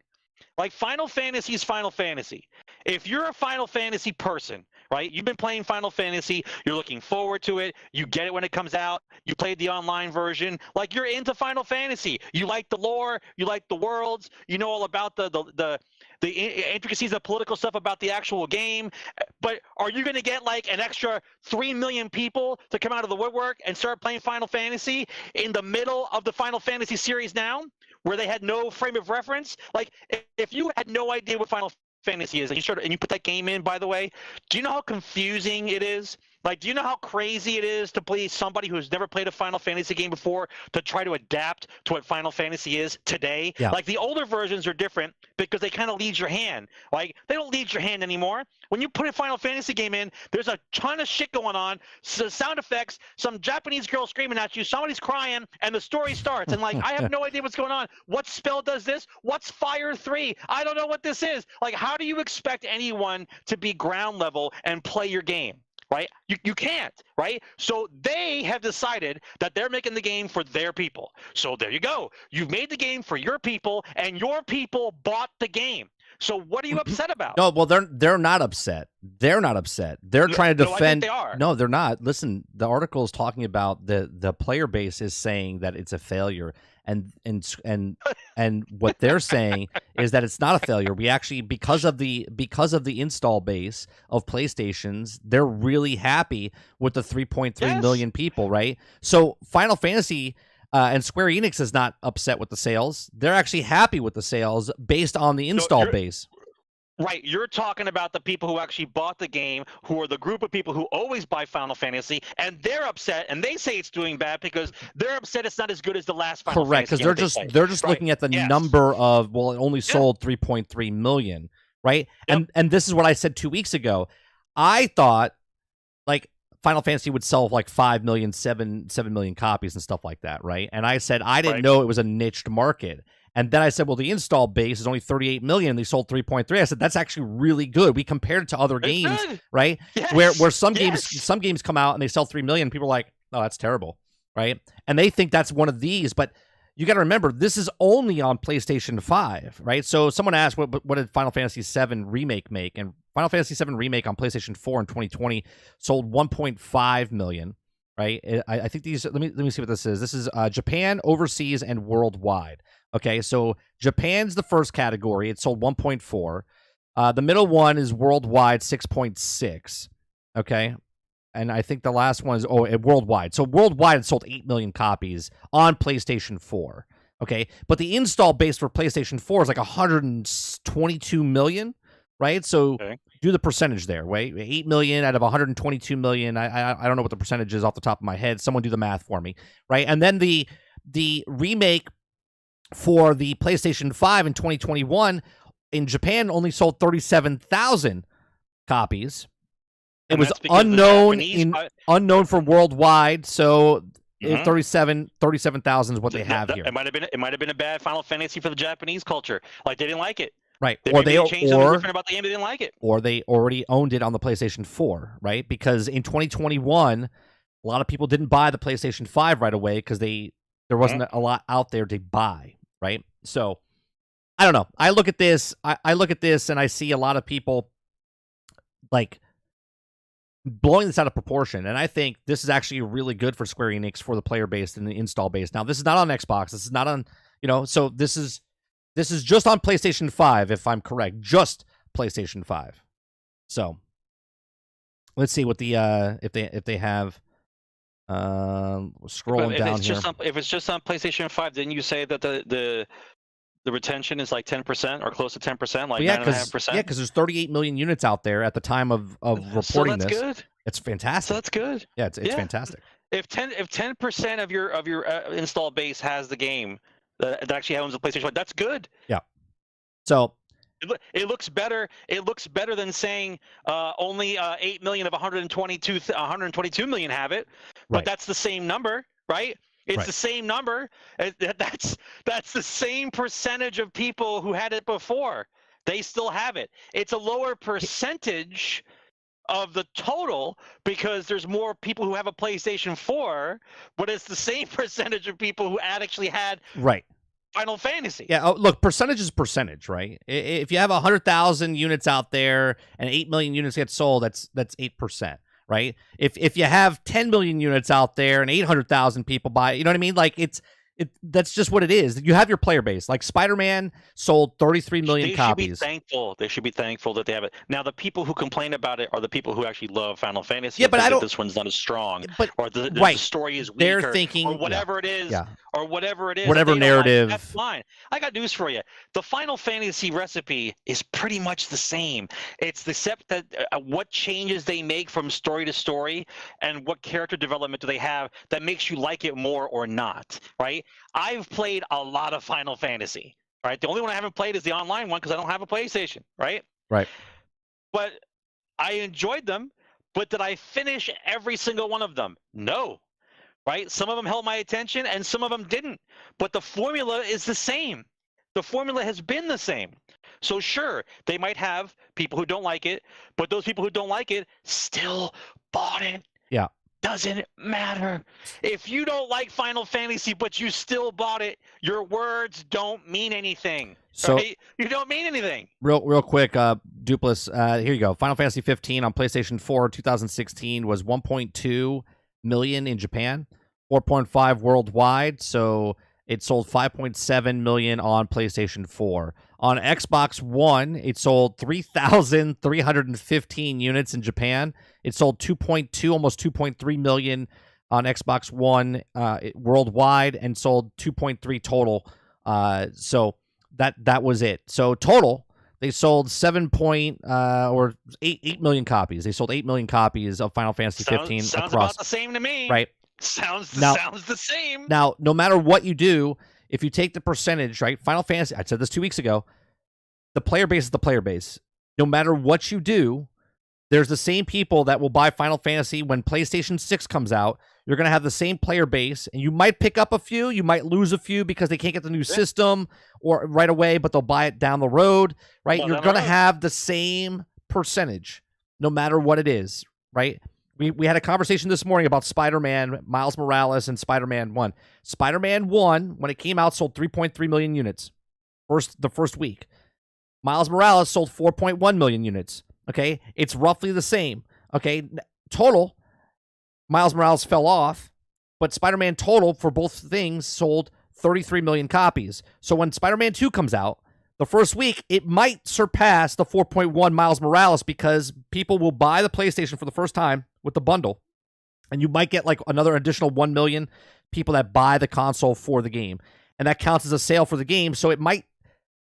Like Final Fantasy is Final Fantasy. If you're a Final Fantasy person, right, you've been playing Final Fantasy, you're looking forward to it, you get it when it comes out, you played the online version, like you're into Final Fantasy. You like the lore, you like the worlds, you know all about the intricacies of political stuff about the actual game. But are you going to get like an extra 3 million people to come out of the woodwork and start playing Final Fantasy in the middle of the Final Fantasy series now, where they had no frame of reference? Like, if you had no idea what Final Fantasy is, and you put that game in, by the way, do you know how confusing it is? Like, do you know how crazy it is to play somebody who's never played a Final Fantasy game before to try to adapt to what Final Fantasy is today? Yeah. Like, the older versions are different because they kind of lead your hand. Like, they don't lead your hand anymore. When you put a Final Fantasy game in, there's a ton of shit going on, so sound effects, some Japanese girl screaming at you, somebody's crying, and the story starts. And, like, I have no idea what's going on. What spell does this? What's Fire 3? I don't know what this is. Like, how do you expect anyone to be ground level and play your game? Right? You can't, right? So they have decided that they're making the game for their people. So there you go. You've made the game for your people, and your people bought the game. So what are you upset about? No, well, they're not upset. They're not upset. They're trying to defend. No, I think they are. No, they're not. Listen, the article is talking about the player base is saying that it's a failure, and what they're saying is that it's not a failure. We actually, because of the install base of PlayStations, they're really happy with the 3.3 million people, right? So Final Fantasy. And Square Enix is not upset with the sales. They're actually happy with the sales based on the install base. Right. You're talking about the people who actually bought the game, who are the group of people who always buy Final Fantasy, and they're upset, and they say it's doing bad because they're upset it's not as good as the last Final Correct, Fantasy. Correct, because they're just looking at the number of, well, it only sold 3.3 million, right? Yep. And this is what I said 2 weeks ago. I thought, like, Final Fantasy would sell like 5 million, 7 million copies and stuff like that, right? And I said I didn't know it was a niched market. And then I said, well, the install base is only 38 million. They sold 3.3. I said, that's actually really good. We compared it to other games, right? Yes. Where some games come out and they sell 3 million. People are like, oh, that's terrible, right? And they think that's one of these. But you got to remember, this is only on PlayStation 5, right? So someone asked, what did Final Fantasy VII Remake make? And Final Fantasy VII Remake on PlayStation 4 in 2020 sold 1.5 million, right? I think these. Let me see what this is. This is Japan, overseas, and worldwide. Okay, so Japan's the first category. It sold 1.4. The middle one is worldwide, 6.6. Okay, and I think the last one is worldwide. So worldwide, it sold 8 million copies on PlayStation 4. Okay, but the install base for PlayStation 4 is like 122 million, right? So do the percentage there, right? 8 million out of 122 million. I don't know what the percentage is off the top of my head. Someone do the math for me, right? And then the remake for the PlayStation 5 in 2021 in Japan only sold 37,000 copies. It was unknown for worldwide, so 37,000 is what they have here. It might have been a bad Final Fantasy for the Japanese culture. Like they didn't like it. Right. Or changed something different about the game, they didn't like it. Or they already owned it on the PlayStation 4, right? Because in 2021, a lot of people didn't buy the PlayStation 5 right away because there wasn't a lot out there to buy, right? So I don't know. I look at this, and I see a lot of people like blowing this out of proportion, and I think this is actually really good for Square Enix for the player base and the install base. Now, this is not on Xbox. This is not on, so this is just on PlayStation 5, if I'm correct. Just PlayStation 5. So let's see what the if they have scrolling down here. If it's just on PlayStation 5, didn't you say that the retention is like 10% or close to 10%, like 9.5%? Yeah, because there's 38 million units out there at the time of reporting this. Good. It's fantastic. So that's good. Yeah, it's fantastic. If 10% of your install base has the game that actually owns a PlayStation 5, that's good. Yeah. So it looks better. It looks better than saying only 8 million of 122 million have it, but that's the same number, right? It's the same number. That's the same percentage of people who had it before. They still have it. It's a lower percentage of the total because there's more people who have a PlayStation 4, but it's the same percentage of people who actually had Final Fantasy. Yeah, look, percentage is percentage, right? If you have 100,000 units out there and 8 million units get sold, that's 8%. Right? If you have 10 million units out there and 800,000 people buy, you know what I mean? Like that's just what it is. You have your player base. Like Spider-Man sold 33 million copies. They should be thankful that they have it. Now the people who complain about it are the people who actually love Final Fantasy. Yeah, but I don't. This one's not as strong, or the story is weaker. They're thinking, or whatever it is, or whatever it is, whatever narrative. That's fine. I got news for you. The Final Fantasy recipe is pretty much the same. It's except that what changes they make from story to story and what character development do they have that makes you like it more or not, right? I've played a lot of Final Fantasy, right? The only one I haven't played is the online one because I don't have a PlayStation, right? Right. But I enjoyed them, but did I finish every single one of them? No, right? Some of them held my attention and some of them didn't. But the formula is the same. The formula has been the same. So sure, they might have people who don't like it, but those people who don't like it still bought it. Yeah. Doesn't matter. If you don't like Final Fantasy, but you still bought it, your words don't mean anything. So right? You don't mean anything. Real quick, Dupless, here you go. Final Fantasy 15 on PlayStation 4 2016 was 1.2 million in Japan, 4.5 worldwide. So it sold 5.7 million on PlayStation 4. On Xbox One, it sold 3,315 units in Japan. It sold 2.2, almost 2.3 million on Xbox One worldwide, and sold 2.3 total. So that was it. So total, they sold 8 million copies. They sold 8 million copies of Final Fantasy 15 sounds across. About the same to me. Right. Sounds the same. Now, no matter what you do, if you take the percentage, right, Final Fantasy, I said this 2 weeks ago, the player base is the player base. No matter what you do, there's the same people that will buy Final Fantasy when PlayStation 6 comes out. You're going to have the same player base, and you might pick up a few. You might lose a few because they can't get the new system or right away, but they'll buy it down the road, right? You're going to have the same percentage no matter what it is, right? We had a conversation this morning about Spider-Man, Miles Morales, and Spider-Man 1. Spider-Man 1, when it came out, sold 3.3 million units the first week. Miles Morales sold 4.1 million units, okay? It's roughly the same, okay? Total, Miles Morales fell off, but Spider-Man total for both things sold 33 million copies. So when Spider-Man 2 comes out, the first week, it might surpass the 4.1 Miles Morales because people will buy the PlayStation for the first time with the bundle. And you might get like another additional 1 million people that buy the console for the game. And that counts as a sale for the game. So it might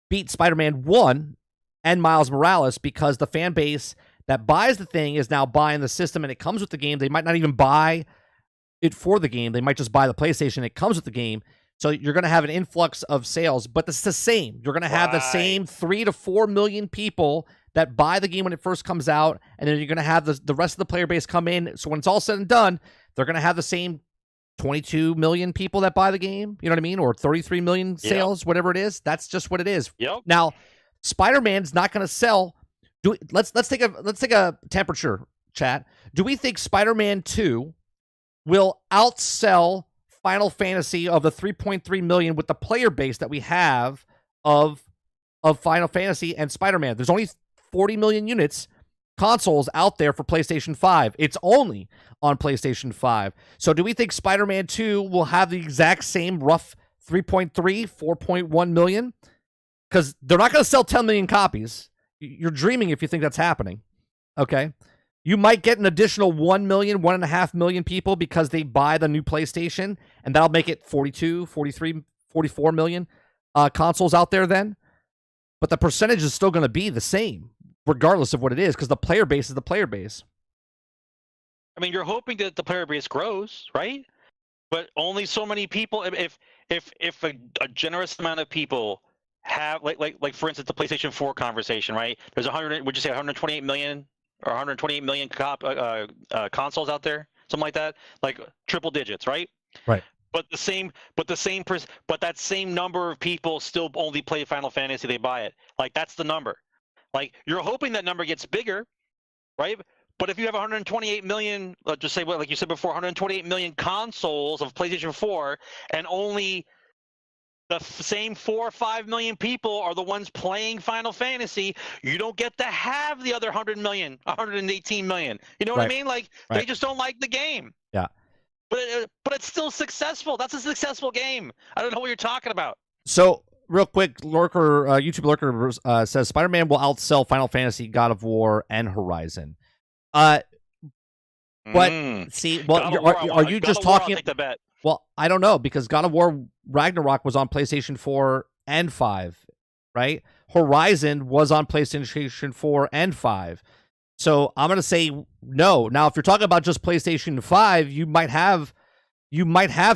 beat Spider-Man 1 and Miles Morales because the fan base that buys the thing is now buying the system and it comes with the game. They might not even buy it for the game. They might just buy the PlayStation. It comes with the game. So you're going to have an influx of sales, but it's the same. You're going to have the same 3 to 4 million people that buy the game when it first comes out, and then you're going to have the rest of the player base come in. So when it's all said and done, they're going to have the same 22 million people that buy the game. You know what I mean? Or 33 million sales, whatever it is. That's just what it is. Yep. Now, Spider-Man's not going to sell. Let's take a temperature, chat. Do we think Spider-Man 2 will outsell Final Fantasy of the 3.3 million with the player base that we have of Final Fantasy and Spider-Man? There's only 40 million units consoles out there for PlayStation 5. It's only on PlayStation 5. So do we think Spider-Man 2 will have the exact same rough 3.3, 4.1 million? Because they're not going to sell 10 million copies. You're dreaming if you think that's happening. Okay? You might get an additional 1 million, 1.5 million people because they buy the new PlayStation, and that'll make it 42, 43, 44 million consoles out there then. But the percentage is still going to be the same, regardless of what it is, because the player base is the player base. I mean, you're hoping that the player base grows, right? But only so many people. If a generous amount of people have, like for instance, the PlayStation 4 conversation, right? There's 100. Would you say 128 million? Or 128 million consoles out there, something like that, like triple digits, right? Right. But that same number of people still only play Final Fantasy. They buy it. Like that's the number. Like you're hoping that number gets bigger, right? But if you have 128 million, let's just say, like you said before, 128 million consoles of PlayStation 4, and only the same 4 or 5 million people are the ones playing Final Fantasy, you don't get to have the other 100 million, 118 million. You know what I mean? Like they just don't like the game. Yeah. But it's still successful. That's a successful game. I don't know what you're talking about. So real quick, Lurker, YouTube Lurker says Spider-Man will outsell Final Fantasy, God of War, and Horizon. But see, well, are you just talking? I'll take the bet. Well, I don't know, because God of War Ragnarok was on PlayStation 4 and 5, right? Horizon was on PlayStation 4 and 5. So I'm going to say no. Now, if you're talking about just PlayStation 5, you might have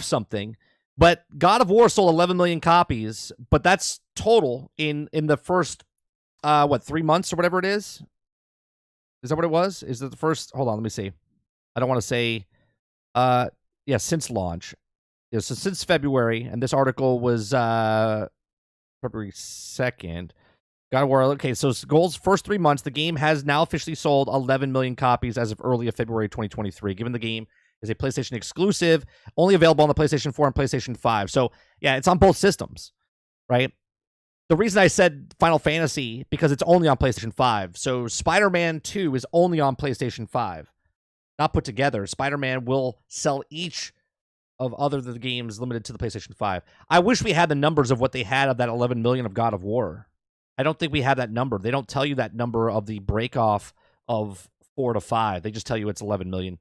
something. But God of War sold 11 million copies, but that's total in the first 3 months or whatever it is. Is that what it was? Is it the first? Hold on, let me see. I don't want to say since launch. Yeah, so since February, and this article was February 2nd. God of War. Okay, so goals first 3 months, the game has now officially sold 11 million copies as of early of February 2023. Given the game is a PlayStation exclusive, only available on the PlayStation 4 and PlayStation 5. So yeah, it's on both systems, right? The reason I said Final Fantasy, because it's only on PlayStation 5. So Spider-Man 2 is only on PlayStation 5. Not put together. Spider-Man will sell each of other the games limited to the PlayStation 5. I wish we had the numbers of what they had of that 11 million of God of War. I don't think we have that number. They don't tell you that number of the break-off of 4 to 5. They just tell you it's 11 million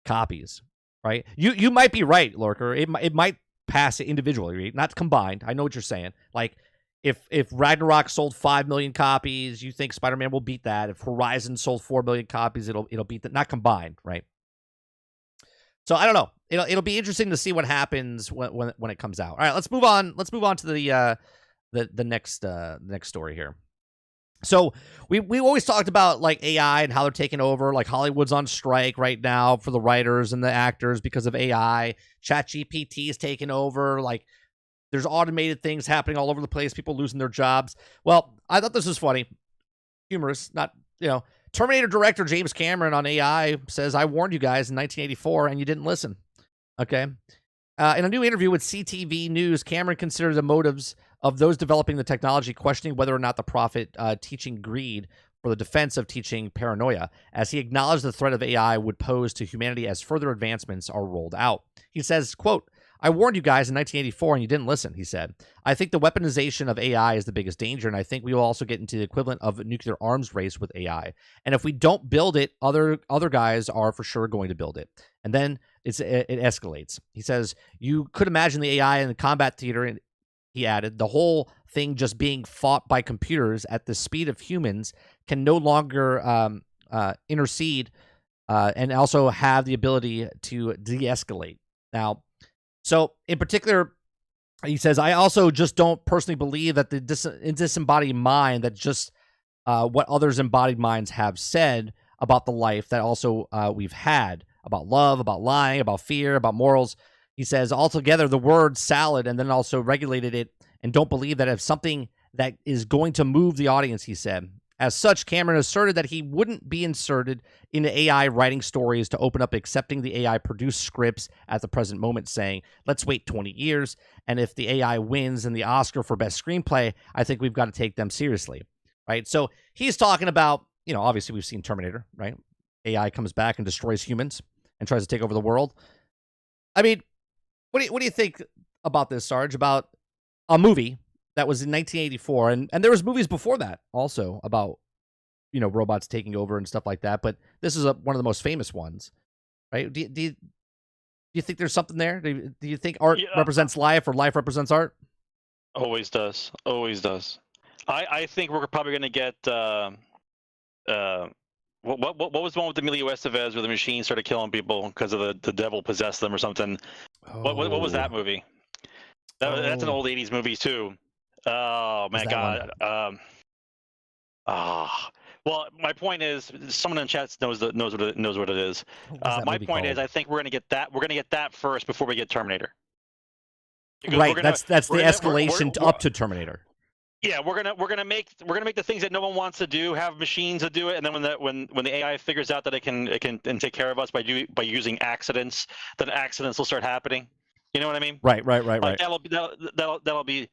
copies, right? You might be right, Lurker. It might pass it individually, not combined. I know what you're saying. Like, if Ragnarok sold 5 million copies, you think Spider-Man will beat that. If Horizon sold 4 million copies, it'll beat that. Not combined, right? So I don't know. It'll be interesting to see what happens when it comes out. All right, let's move on. Let's move on to the next story here. So we always talked about like AI and how they're taking over. Like Hollywood's on strike right now for the writers and the actors because of AI. ChatGPT is taking over. Like there's automated things happening all over the place. People losing their jobs. Well, I thought this was funny, humorous. Not Terminator director James Cameron on AI says, "I warned you guys in 1984 and you didn't listen." Okay. In a new interview with CTV News, Cameron considered the motives of those developing the technology, questioning whether or not the prophet teaching greed for the defense of teaching paranoia, as he acknowledged the threat of AI would pose to humanity as further advancements are rolled out. He says, quote, "I warned you guys in 1984 and you didn't listen," he said. "I think the weaponization of AI is the biggest danger, and I think we will also get into the equivalent of a nuclear arms race with AI. And if we don't build it, other guys are for sure going to build it. And then it escalates." He says, "You could imagine the AI in the combat theater," and he added, "the whole thing just being fought by computers at the speed of humans can no longer intercede and also have the ability to de-escalate." Now, so in particular, he says, "I also just don't personally believe that the disembodied mind, that just what others embodied minds have said about the life that also we've had, about love, about lying, about fear, about morals." He says, "Altogether, the word salad and then also regulated it, and don't believe that if something that is going to move the audience," he said. As such, Cameron asserted that he wouldn't be inserted into AI writing stories to open up accepting the AI produced scripts at the present moment, saying, "Let's wait 20 years, and if the AI wins in the Oscar for best screenplay, I think we've got to take them seriously." Right? So he's talking about, obviously we've seen Terminator, right? AI comes back and destroys humans and tries to take over the world. I mean, what do you think about this, Sarge? About a movie that was in 1984, and there was movies before that also about robots taking over and stuff like that. But this is one of the most famous ones, right? Do you think there's something there? Do you think art represents life, or life represents art? Always does. Always does. I think we're probably going to get what was the one with Emilio Estevez where the machine started killing people because of the devil possessed them or something? Oh. What was that movie? That's an old 80s movie too. Oh my God. Well, my point is, someone in chat knows what it is. My point is, I think we're gonna get that. We're gonna get that first before we get Terminator. Because right. That's the escalation up to Terminator. Yeah, we're gonna make the things that no one wants to do, have machines to do it, and then when the AI figures out that it can take care of us by using accidents, then accidents will start happening. You know what I mean? Right. That'll be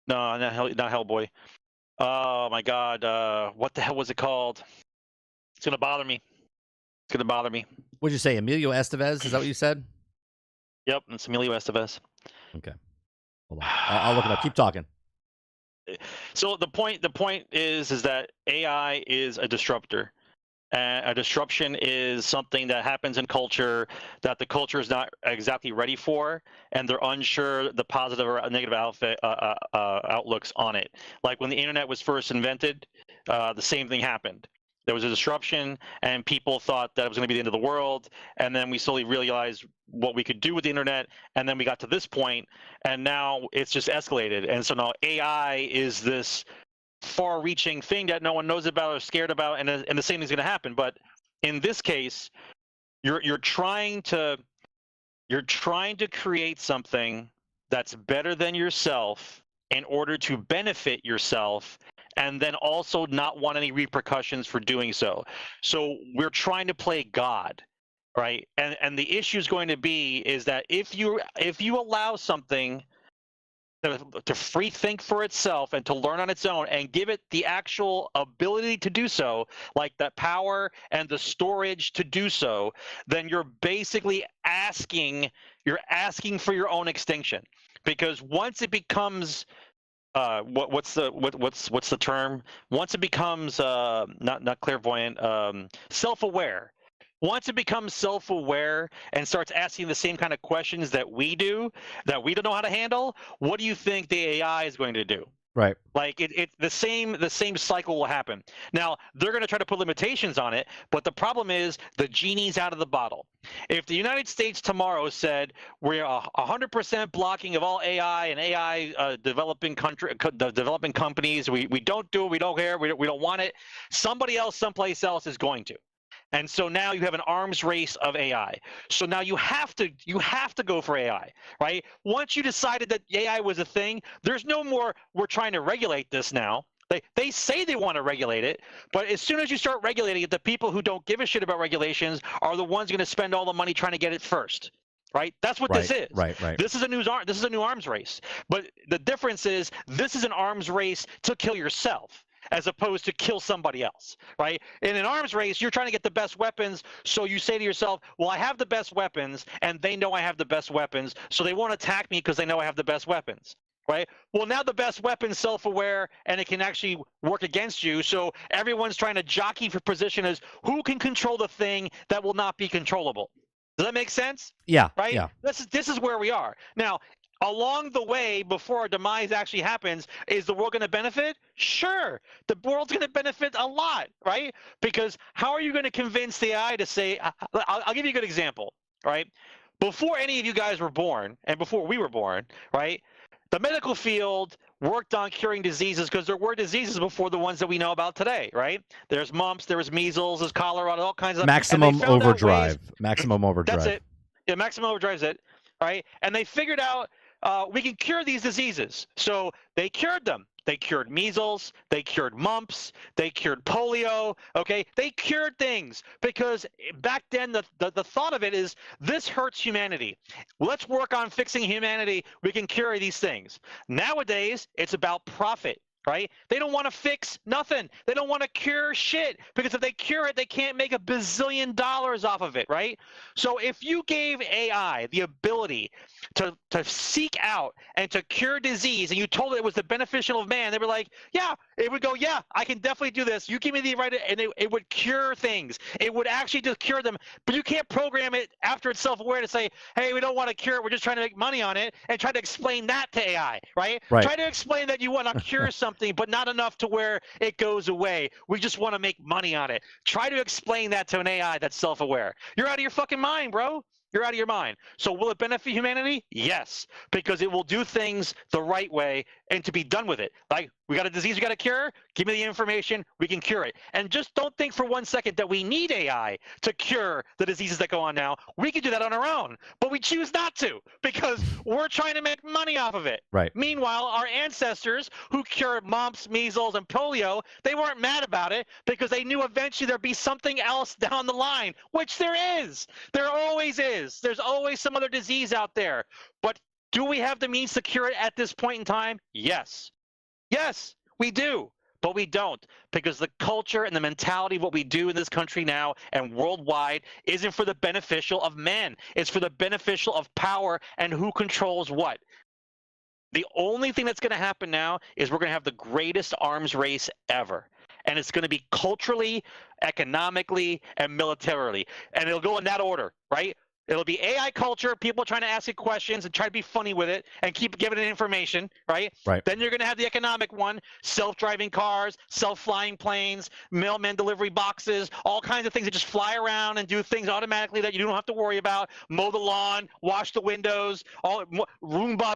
no, not Hellboy. Oh my God, what the hell was it called? It's gonna bother me. What'd you say, Emilio Estevez? Is that what you said? Yep, it's Emilio Estevez. Okay, hold on. I'll look it up. Keep talking. So the point is that AI is a disruptor. A disruption is something that happens in culture that the culture is not exactly ready for, and they're unsure the positive or negative outlooks on it. Like when the internet was first invented, the same thing happened. There was a disruption, and people thought that it was going to be the end of the world, and then we slowly realized what we could do with the internet, and then we got to this point, and now it's just escalated. And so now AI is this far-reaching thing that no one knows about or scared about, and the same thing's going to happen. But in this case, you're trying to create something that's better than yourself in order to benefit yourself, and then also not want any repercussions for doing so. So we're trying to play God, right? And the issue is going to be is that if you allow something to free think for itself and to learn on its own and give it the actual ability to do so, like that power and the storage to do so, then you're basically asking for your own extinction. Because once it becomes what's the term? Once it becomes not clairvoyant, self-aware. Once it becomes self-aware and starts asking the same kind of questions that we do, that we don't know how to handle, what do you think the AI is going to do? Right. Like the same cycle will happen. Now they're going to try to put limitations on it, but the problem is the genie's out of the bottle. If the United States tomorrow said we're 100% blocking of all AI and AI developing companies, we don't do it, we don't care, we don't want it. Somebody else, someplace else is going to. And so now you have an arms race of AI. So now you have to go for AI, right? Once you decided that AI was a thing, there's no more we're trying to regulate this now. They say they want to regulate it, but as soon as you start regulating it, the people who don't give a shit about regulations are the ones going to spend all the money trying to get it first. Right? That's what this is. Right. This is a new arms race. But the difference is this is an arms race to kill yourself, as opposed to kill somebody else, right? In an arms race, you're trying to get the best weapons, so you say to yourself, well, I have the best weapons, and they know I have the best weapons, so they won't attack me because they know I have the best weapons, right? Well, now the best weapon's self-aware, and it can actually work against you, so everyone's trying to jockey for position as who can control the thing that will not be controllable. Does that make sense? Yeah. Right? Yeah. This is where we are. Now, along the way, before our demise actually happens, is the world going to benefit? Sure. The world's going to benefit a lot, right? Because how are you going to convince the AI to say, I'll give you a good example, right? Before any of you guys were born, and before we were born, right, the medical field worked on curing diseases because there were diseases before the ones that we know about today, right? There's mumps, there was measles, there's cholera, all kinds of Maximum overdrive. Maximum overdrive. That's it. Yeah, maximum overdrive's it, right? And they figured out we can cure these diseases. So they cured them. They cured measles, they cured mumps, they cured polio, okay? They cured things because back then the thought of it is this hurts humanity. Let's work on fixing humanity. We can cure these things. Nowadays, it's about profit. Right? They don't want to fix nothing. They don't want to cure shit because if they cure it, they can't make $1 bazillion off of it, right? So if you gave AI the ability to seek out and to cure disease and you told it was the beneficial of man, they were like, yeah, it would go, yeah, I can definitely do this. You give me the right, and it would cure things. It would actually just cure them, but you can't program it after it's self-aware to say, hey, we don't want to cure it. We're just trying to make money on it and try to explain that to AI, right? Try to explain that you want to cure something but not enough to where it goes away. We just want to make money on it. Try to explain that to an AI that's self-aware. You're out of your fucking mind, bro. You're out of your mind. So will it benefit humanity? Yes, because it will do things the right way and to be done with it. Like, we got a disease we got to cure? Give me the information, we can cure it. And just don't think for 1 second that we need AI to cure the diseases that go on now. We can do that on our own, but we choose not to because we're trying to make money off of it. Right. Meanwhile, our ancestors who cured mumps, measles, and polio, they weren't mad about it because they knew eventually there'd be something else down the line, which there is. There always is. There's always some other disease out there. But do we have the means to cure it at this point in time? Yes. Yes, we do. But we don't, because the culture and the mentality of what we do in this country now and worldwide isn't for the beneficial of men. It's for the beneficial of power and who controls what. The only thing that's going to happen now is we're going to have the greatest arms race ever. And it's going to be culturally, economically, and militarily. And it'll go in that order, right? It'll be AI culture, people trying to ask it questions and try to be funny with it and keep giving it information, right? Right. Then you're going to have the economic one, self-driving cars, self-flying planes, mailman delivery boxes, all kinds of things that just fly around and do things automatically that you don't have to worry about. Mow the lawn, wash the windows, Roomba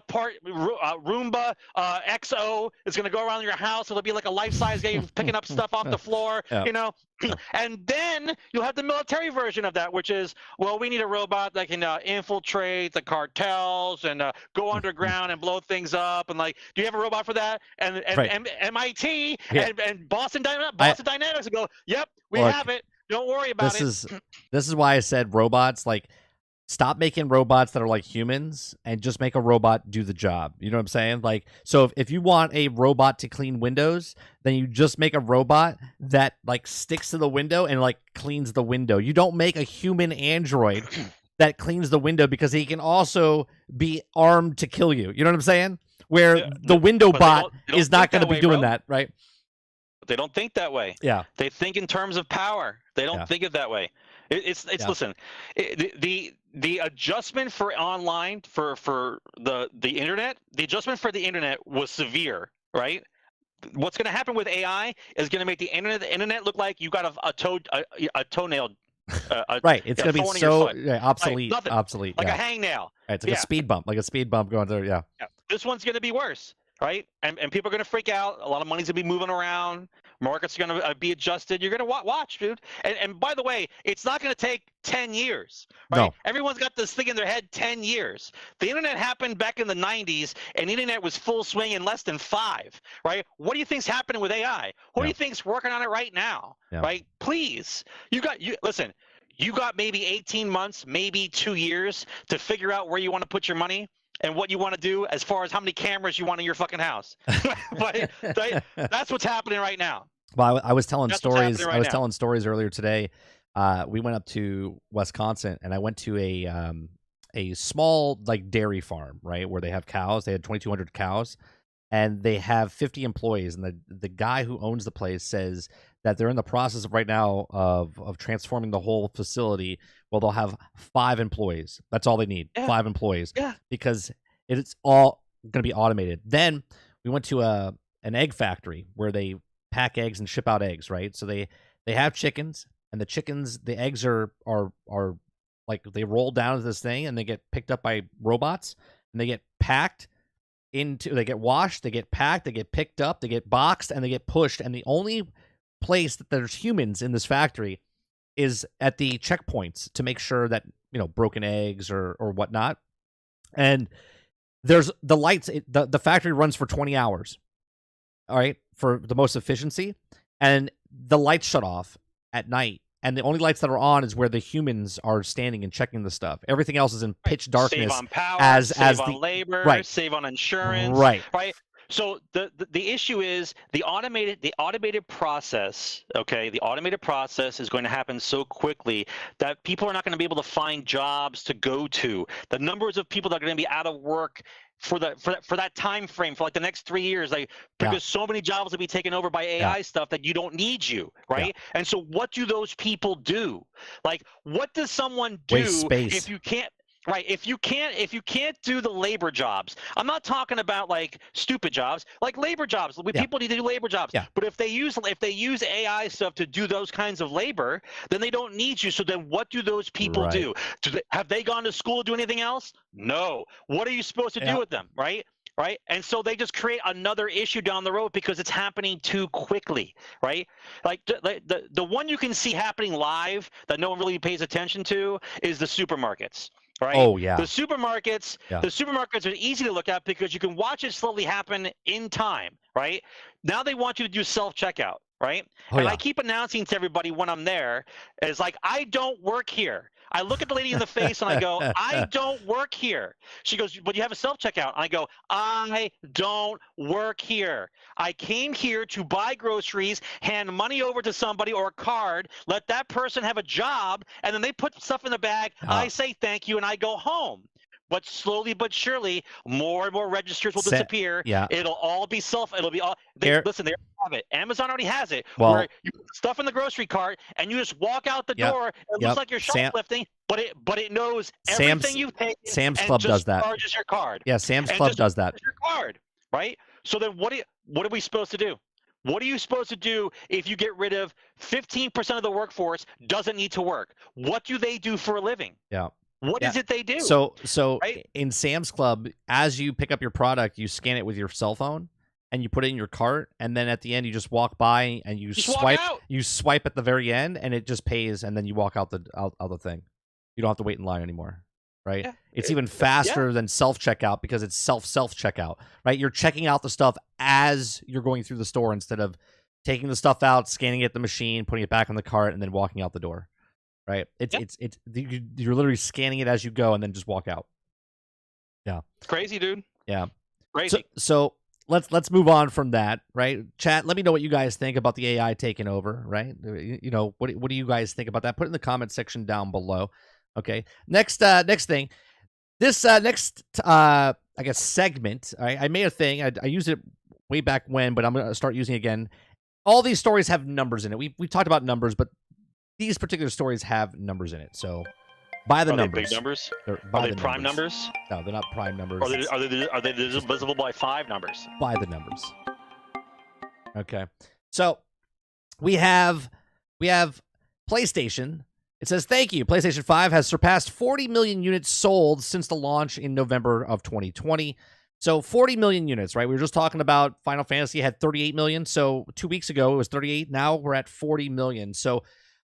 XO is going to go around your house. It'll be like a life-size game picking up stuff off the floor, you know? And then you'll have the military version of that, which is, well, we need a robot that can infiltrate the cartels and go underground and blow things up. And like, do you have a robot for that? And MIT and Boston Dynamics will go, yep, we have it. Don't worry about it. This is why I said robots. Like, stop making robots that are like humans and just make a robot do the job. You know what I'm saying? Like, so if you want a robot to clean windows, then you just make a robot that like sticks to the window and like cleans the window. You don't make a human android that cleans the window because he can also be armed to kill you. You know what I'm saying? Where the window bot is not going to be doing that, right? But they don't think that way. Yeah. They think in terms of power. They don't think it that way. Listen, the adjustment for online for the internet, the adjustment for the internet was severe right? What's going to happen with AI is going to make the internet look like you got a toenail, Right. It's a going to be thorn in your so foot. obsolete. Nothing. Obsolete. Like yeah. a hangnail. Right, it's like a speed bump going through. Yeah. Yeah. This one's going to be worse, right? And people are going to freak out. A lot of money's going to be moving around. Markets are going to be adjusted. You're going to watch, dude. And by the way, it's not going to take 10 years, right? No. Everyone's got this thing in their head, 10 years. The internet happened back in the 90s, and the internet was full swing in less than 5, right? What do you think's happening with AI? What do you think's working on it right now, right? Please, listen, you got maybe 18 months, maybe 2 years to figure out where you want to put your money and what you want to do as far as how many cameras you want in your fucking house. But that's what's happening right now. Well, I was telling stories. Right I was now. telling stories earlier today. We went up to Wisconsin, and I went to a small like dairy farm, right, where they have cows. They had 2,200 cows, and they have 50 employees. And the guy who owns the place says that they're in the process of right now of transforming the whole facility. Well, they'll have 5 employees. That's all they need. 5 employees. Yeah. Because it's all going to be automated. Then we went to an egg factory where they pack eggs and ship out eggs, right? So they have chickens, and the eggs are like they roll down to this thing, and they get picked up by robots, and they get packed they get washed, they get packed, they get picked up, they get boxed, and they get pushed. And the only place that there's humans in this factory is at the checkpoints to make sure that, broken eggs or whatnot. And there's the lights. The factory runs for 20 hours. All right, for the most efficiency, and the lights shut off at night, and the only lights that are on is where the humans are standing and checking the stuff. Everything else is in pitch darkness. Save on power, save on labor, save on insurance, right? So the issue is the automated process. Okay, the automated process is going to happen so quickly that people are not going to be able to find jobs to go to. The numbers of people that are going to be out of work for that time frame for like the next 3 years, because so many jobs will be taken over by AI stuff that you don't need you, right? And so what do those people do? Like, what does someone do if you can't? Right. If you can't do the labor jobs, I'm not talking about like stupid jobs, like labor jobs. People need to do labor jobs. Yeah. But if they use AI stuff to do those kinds of labor, then they don't need you. So then what do those people do? Have they gone to school to do anything else? No. What are you supposed to do with them? Right. Right. And so they just create another issue down the road because it's happening too quickly. Right. Like the one you can see happening live that no one really pays attention to is the supermarkets. Right. Oh yeah. The supermarkets are easy to look at because you can watch it slowly happen in time. Right. Now they want you to do self-checkout. Right. I keep announcing to everybody when I'm there, is like, I don't work here. I look at the lady in the face and I go, I don't work here. She goes, but you have a self-checkout. I go, I don't work here. I came here to buy groceries, hand money over to somebody or a card, let that person have a job, and then they put stuff in the bag. I say thank you, and I go home. But slowly but surely, more and more registers will disappear. Yeah. It'll all be it'll be all. Listen, they have it. Amazon already has it. Well, where you put stuff in the grocery cart and you just walk out the door. It looks like you're shoplifting, but it knows everything you've taken. Sam's Club does that. Charges your card. Yeah, Sam's Club does that. Your card, right? So then, what are we supposed to do? What are you supposed to do if you get rid of 15% of the workforce doesn't need to work? What do they do for a living? Yeah. What is it they do? So in Sam's Club, as you pick up your product, you scan it with your cell phone and you put it in your cart, and then at the end you just walk by and you swipe at the very end, and it just pays, and then you walk out the thing. You don't have to wait in line anymore. Right? Yeah. It's even faster than self-checkout because it's self-checkout, right? You're checking out the stuff as you're going through the store instead of taking the stuff out, scanning it at the machine, putting it back on the cart, and then walking out the door. Right? You're literally scanning it as you go and then just walk out. Yeah. Crazy, dude. Yeah. Crazy. So let's move on from that, right? Chat, let me know what you guys think about the AI taking over, right? What do you guys think about that? Put it in the comment section down below. Okay. Next thing. This next I guess segment, I made a thing. I used it way back when, but I'm going to start using it again. All these stories have numbers in it. We talked about numbers, but these particular stories have numbers in it, so by the numbers. Are they big numbers? Are they prime numbers? No, they're not prime numbers. Are they divisible by 5 numbers? By the numbers. Okay. So we have PlayStation. It says, thank you. PlayStation 5 has surpassed 40 million units sold since the launch in November of 2020. So 40 million units, right? We were just talking about Final Fantasy had 38 million. So 2 weeks ago, it was 38. Now we're at 40 million. So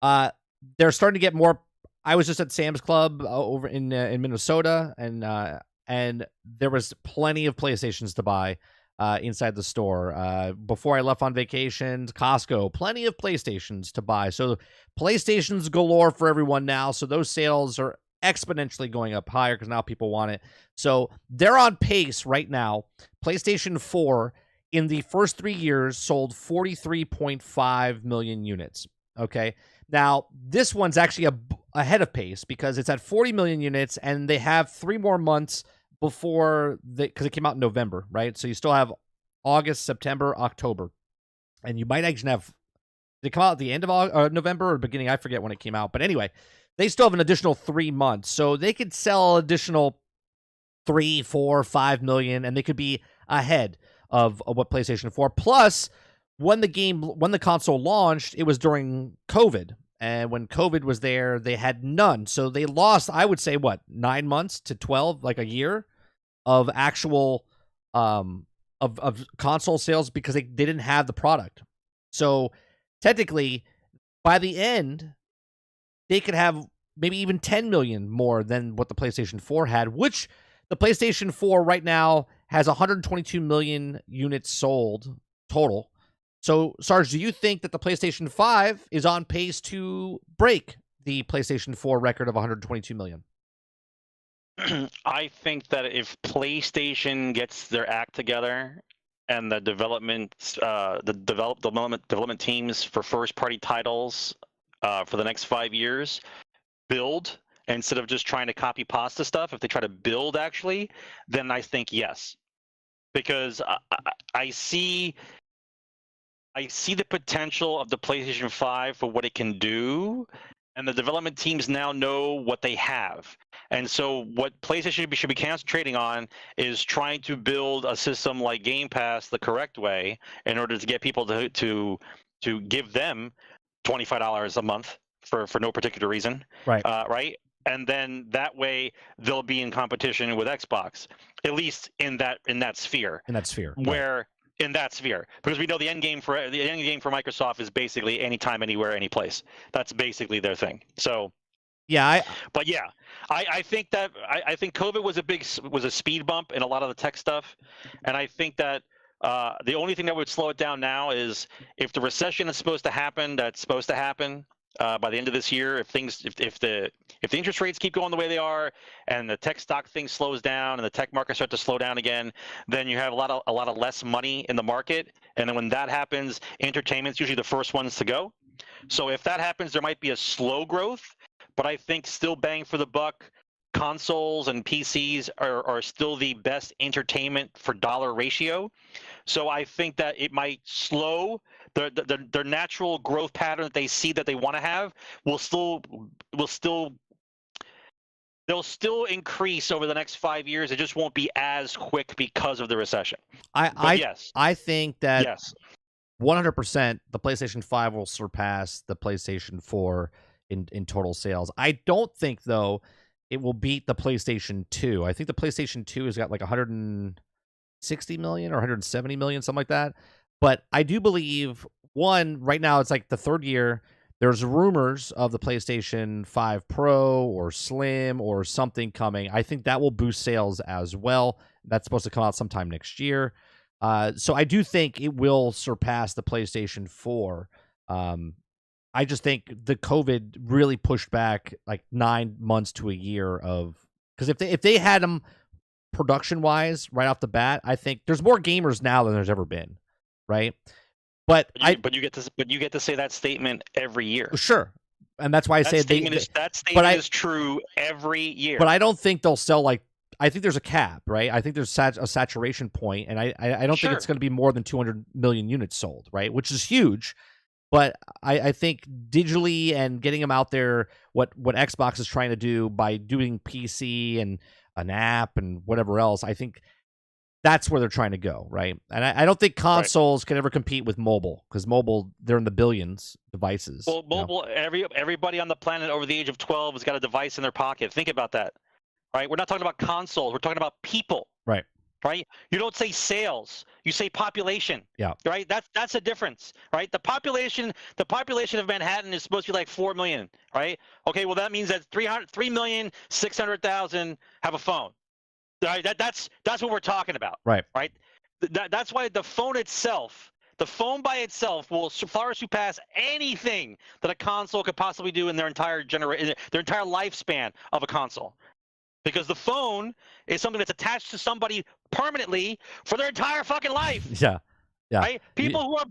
they're starting to get more. I was just at Sam's Club over in Minnesota, and there was plenty of PlayStations to buy inside the store. Before I left on vacation, Costco, plenty of PlayStations to buy. So PlayStations galore for everyone now. So those sales are exponentially going up higher because now people want it. So they're on pace right now. PlayStation 4 in the first 3 years sold 43.5 million units. Okay. Now, this one's actually ahead of pace because it's at 40 million units, and they have 3 more months before because it came out in November, right? So you still have August, September, October, and you might actually have. Did it come out at the end of November or beginning? I forget when it came out, but anyway, they still have an additional 3 months, so they could sell additional 3, 4, 5 million, and they could be ahead of what PlayStation 4. Plus, when the console launched, it was during COVID. And when COVID was there, they had none. So they lost, I would say, 9 months to 12, like a year of actual of console sales because they didn't have the product. So technically, by the end, they could have maybe even 10 million more than what the PlayStation 4 had, which the PlayStation 4 right now has 122 million units sold total. So, Sarge, do you think that the PlayStation 5 is on pace to break the PlayStation 4 record of 122 million? I think that if PlayStation gets their act together and the development teams for first-party titles for the next 5 years build instead of just trying to copy pasta stuff, if they try to build actually, then I think yes, because I see the potential of the PlayStation 5 for what it can do, and the development teams now know what they have. And so what PlayStation should be concentrating on is trying to build a system like Game Pass the correct way in order to get people to give them $25 a month for no particular reason. Right. Right. And then that way they'll be in competition with Xbox, at least in that sphere. In that sphere. Where. Right. In that sphere, because we know the end game for Microsoft is basically anytime, anywhere, any place. That's basically their thing. So, yeah. I think that I think COVID was a speed bump in a lot of the tech stuff, and I think that the only thing that would slow it down now is if the recession is supposed to happen. That's supposed to happen by the end of this year. If the interest rates keep going the way they are, and the tech stock thing slows down, and the tech market start to slow down again, then you have a lot of less money in the market. And then when that happens, entertainment's usually the first ones to go. So if that happens, there might be a slow growth, but I think still bang for the buck, consoles and PCs are still the best entertainment for dollar ratio. So I think that it might slow their natural growth pattern that they see that they want to have will still they'll still increase over the next 5 years. It just won't be as quick because of the recession. I think that yes, 100% the PlayStation 5 will surpass the PlayStation 4 in total sales. I don't think, though, it will beat the PlayStation 2. I think the PlayStation 2 has got like 160 million or 170 million, something like that. But I do believe, one, right now it's like the third year. There's rumors of the PlayStation 5 Pro or Slim or something coming. I think that will boost sales as well. That's supposed to come out sometime next year. So I do think it will surpass the PlayStation 4. I just think the COVID really pushed back like 9 months to a year of, because if they had them production wise right off the bat, I think there's more gamers now than there's ever been, right? But you get to say that statement every year. Sure, and that's why I say that statement is true every year. But I don't think they'll sell like. I think there's a cap, right? I think there's a saturation point, and I don't think it's going to be more than 200 million units sold, right? Which is huge. But I think digitally and getting them out there, what Xbox is trying to do by doing PC and an app and whatever else, I think that's where they're trying to go, right? And I don't think consoles can ever compete with mobile, because mobile, they're in the billions devices. Well, mobile, everybody on the planet over the age of 12 has got a device in their pocket. Think about that, right? We're not talking about consoles. We're talking about people. Right. Right? You don't say sales. You say population. Yeah. Right? That's a difference. Right? The population of Manhattan is supposed to be like 4 million. Right? Okay. Well, that means that 3,600,000 have a phone. Right? That's what we're talking about. Right. Right? That's why the phone by itself will far surpass anything that a console could possibly do in their entire lifespan of a console. Because the phone is something that's attached to somebody permanently for their entire fucking life. Yeah. Right? People who are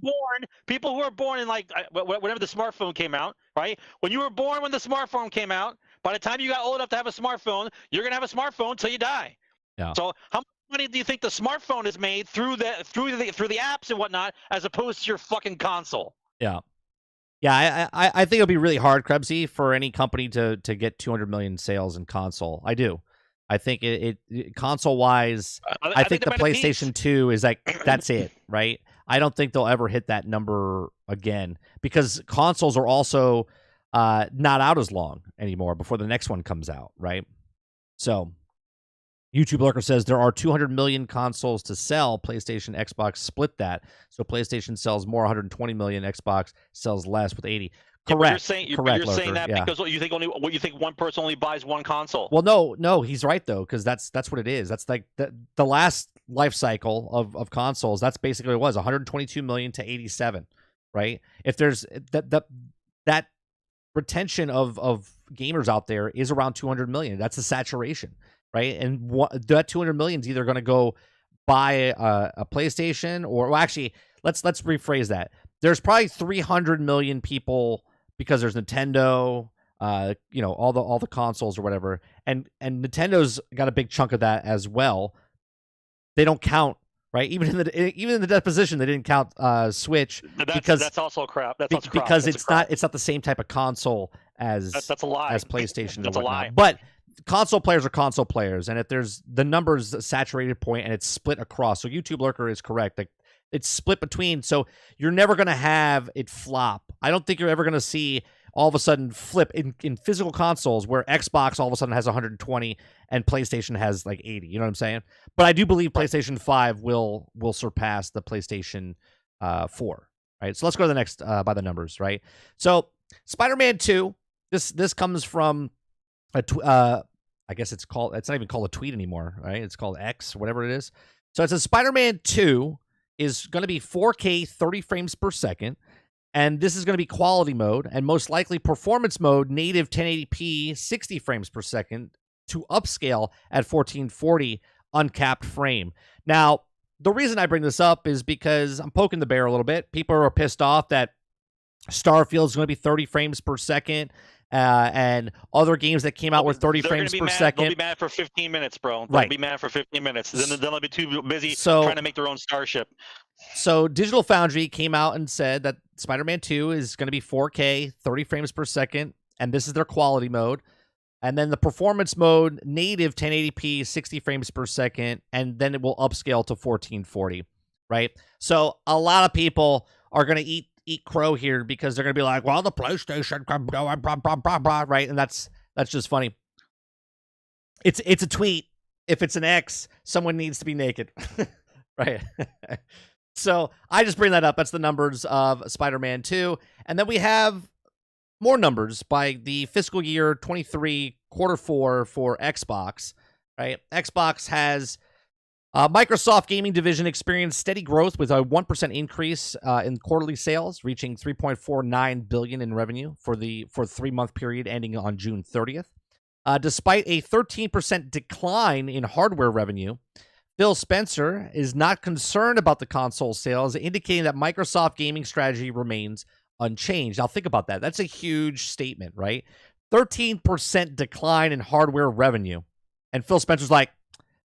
born in like whenever the smartphone came out, right? When you were born when the smartphone came out, by the time you got old enough to have a smartphone, you're gonna have a smartphone until you die. Yeah. So how much money do you think the smartphone is made through the apps and whatnot, as opposed to your fucking console? Yeah. Yeah, I think it'll be really hard, Krebsy, for any company to get 200 million sales in console. I do. I think it console-wise, I think the PlayStation 2 is like, that's it, right? I don't think they'll ever hit that number again, because consoles are also not out as long anymore before the next one comes out, right? So YouTube Lurker says there are 200 million consoles to sell. PlayStation, Xbox split that. So PlayStation sells more, 120 million. Xbox sells less with 80. Correct. Yeah, correct. You're saying that because you think one person only buys one console. Well, no, he's right though, because that's what it is. That's like the last life cycle of consoles. That's basically what it was, 122 million to 87, right? If there's that retention of gamers out there is around 200 million. That's the saturation. Right, and that 200 million is either going to go buy a PlayStation, or well, actually, let's rephrase that. There's probably 300 million people, because there's Nintendo, all the consoles or whatever, and Nintendo's got a big chunk of that as well. They don't count, right? Even in the deposition, they didn't count Switch, because that's also crap. That's also crap. Because it's not the same type of console as that's a lie. As PlayStation. That's a lie. But console players are console players, and if there's the numbers saturated point and it's split across, so YouTube Lurker is correct. Like, it's split between, so you're never going to have it flop. I don't think you're ever going to see all of a sudden flip in physical consoles where Xbox all of a sudden has 120 and PlayStation has like 80. You know what I'm saying? But I do believe PlayStation 5 will surpass the PlayStation 4. Right. So let's go to the next by the numbers. Right. So Spider-Man 2. This comes from I guess it's not even called a tweet anymore, right? It's called X, whatever it is. So it says Spider-Man 2 is going to be 4K 30 frames per second, and this is going to be quality mode, and most likely performance mode, native 1080p 60 frames per second to upscale at 1440 uncapped frame. Now, the reason I bring this up is because I'm poking the bear a little bit. People are pissed off that Starfield is going to be 30 frames per second. And other games that came out were 30 frames per second. They'll be mad for 15 minutes, bro. They'll be mad for 15 minutes. Then they'll be too busy trying to make their own starship. So Digital Foundry came out and said that Spider-Man 2 is going to be 4K, 30 frames per second, and this is their quality mode. And then the performance mode, native 1080p, 60 frames per second, and then it will upscale to 1440, right? So a lot of people are going to eat crow here, because they're going to be like, well, the PlayStation can do it, blah, blah, blah, blah, right? And that's just funny. It's a tweet. If it's an X, someone needs to be naked, right? So I just bring that up. That's the numbers of Spider-Man 2. And then we have more numbers by the fiscal year 23 quarter 4 for Xbox, right? Xbox has Microsoft Gaming Division experienced steady growth with a 1% increase in quarterly sales, reaching $3.49 billion in revenue for the 3-month period ending on June 30th. Despite a 13% decline in hardware revenue, Phil Spencer is not concerned about the console sales, indicating that Microsoft gaming strategy remains unchanged. Now think about that. That's a huge statement, right? 13% decline in hardware revenue. And Phil Spencer's like,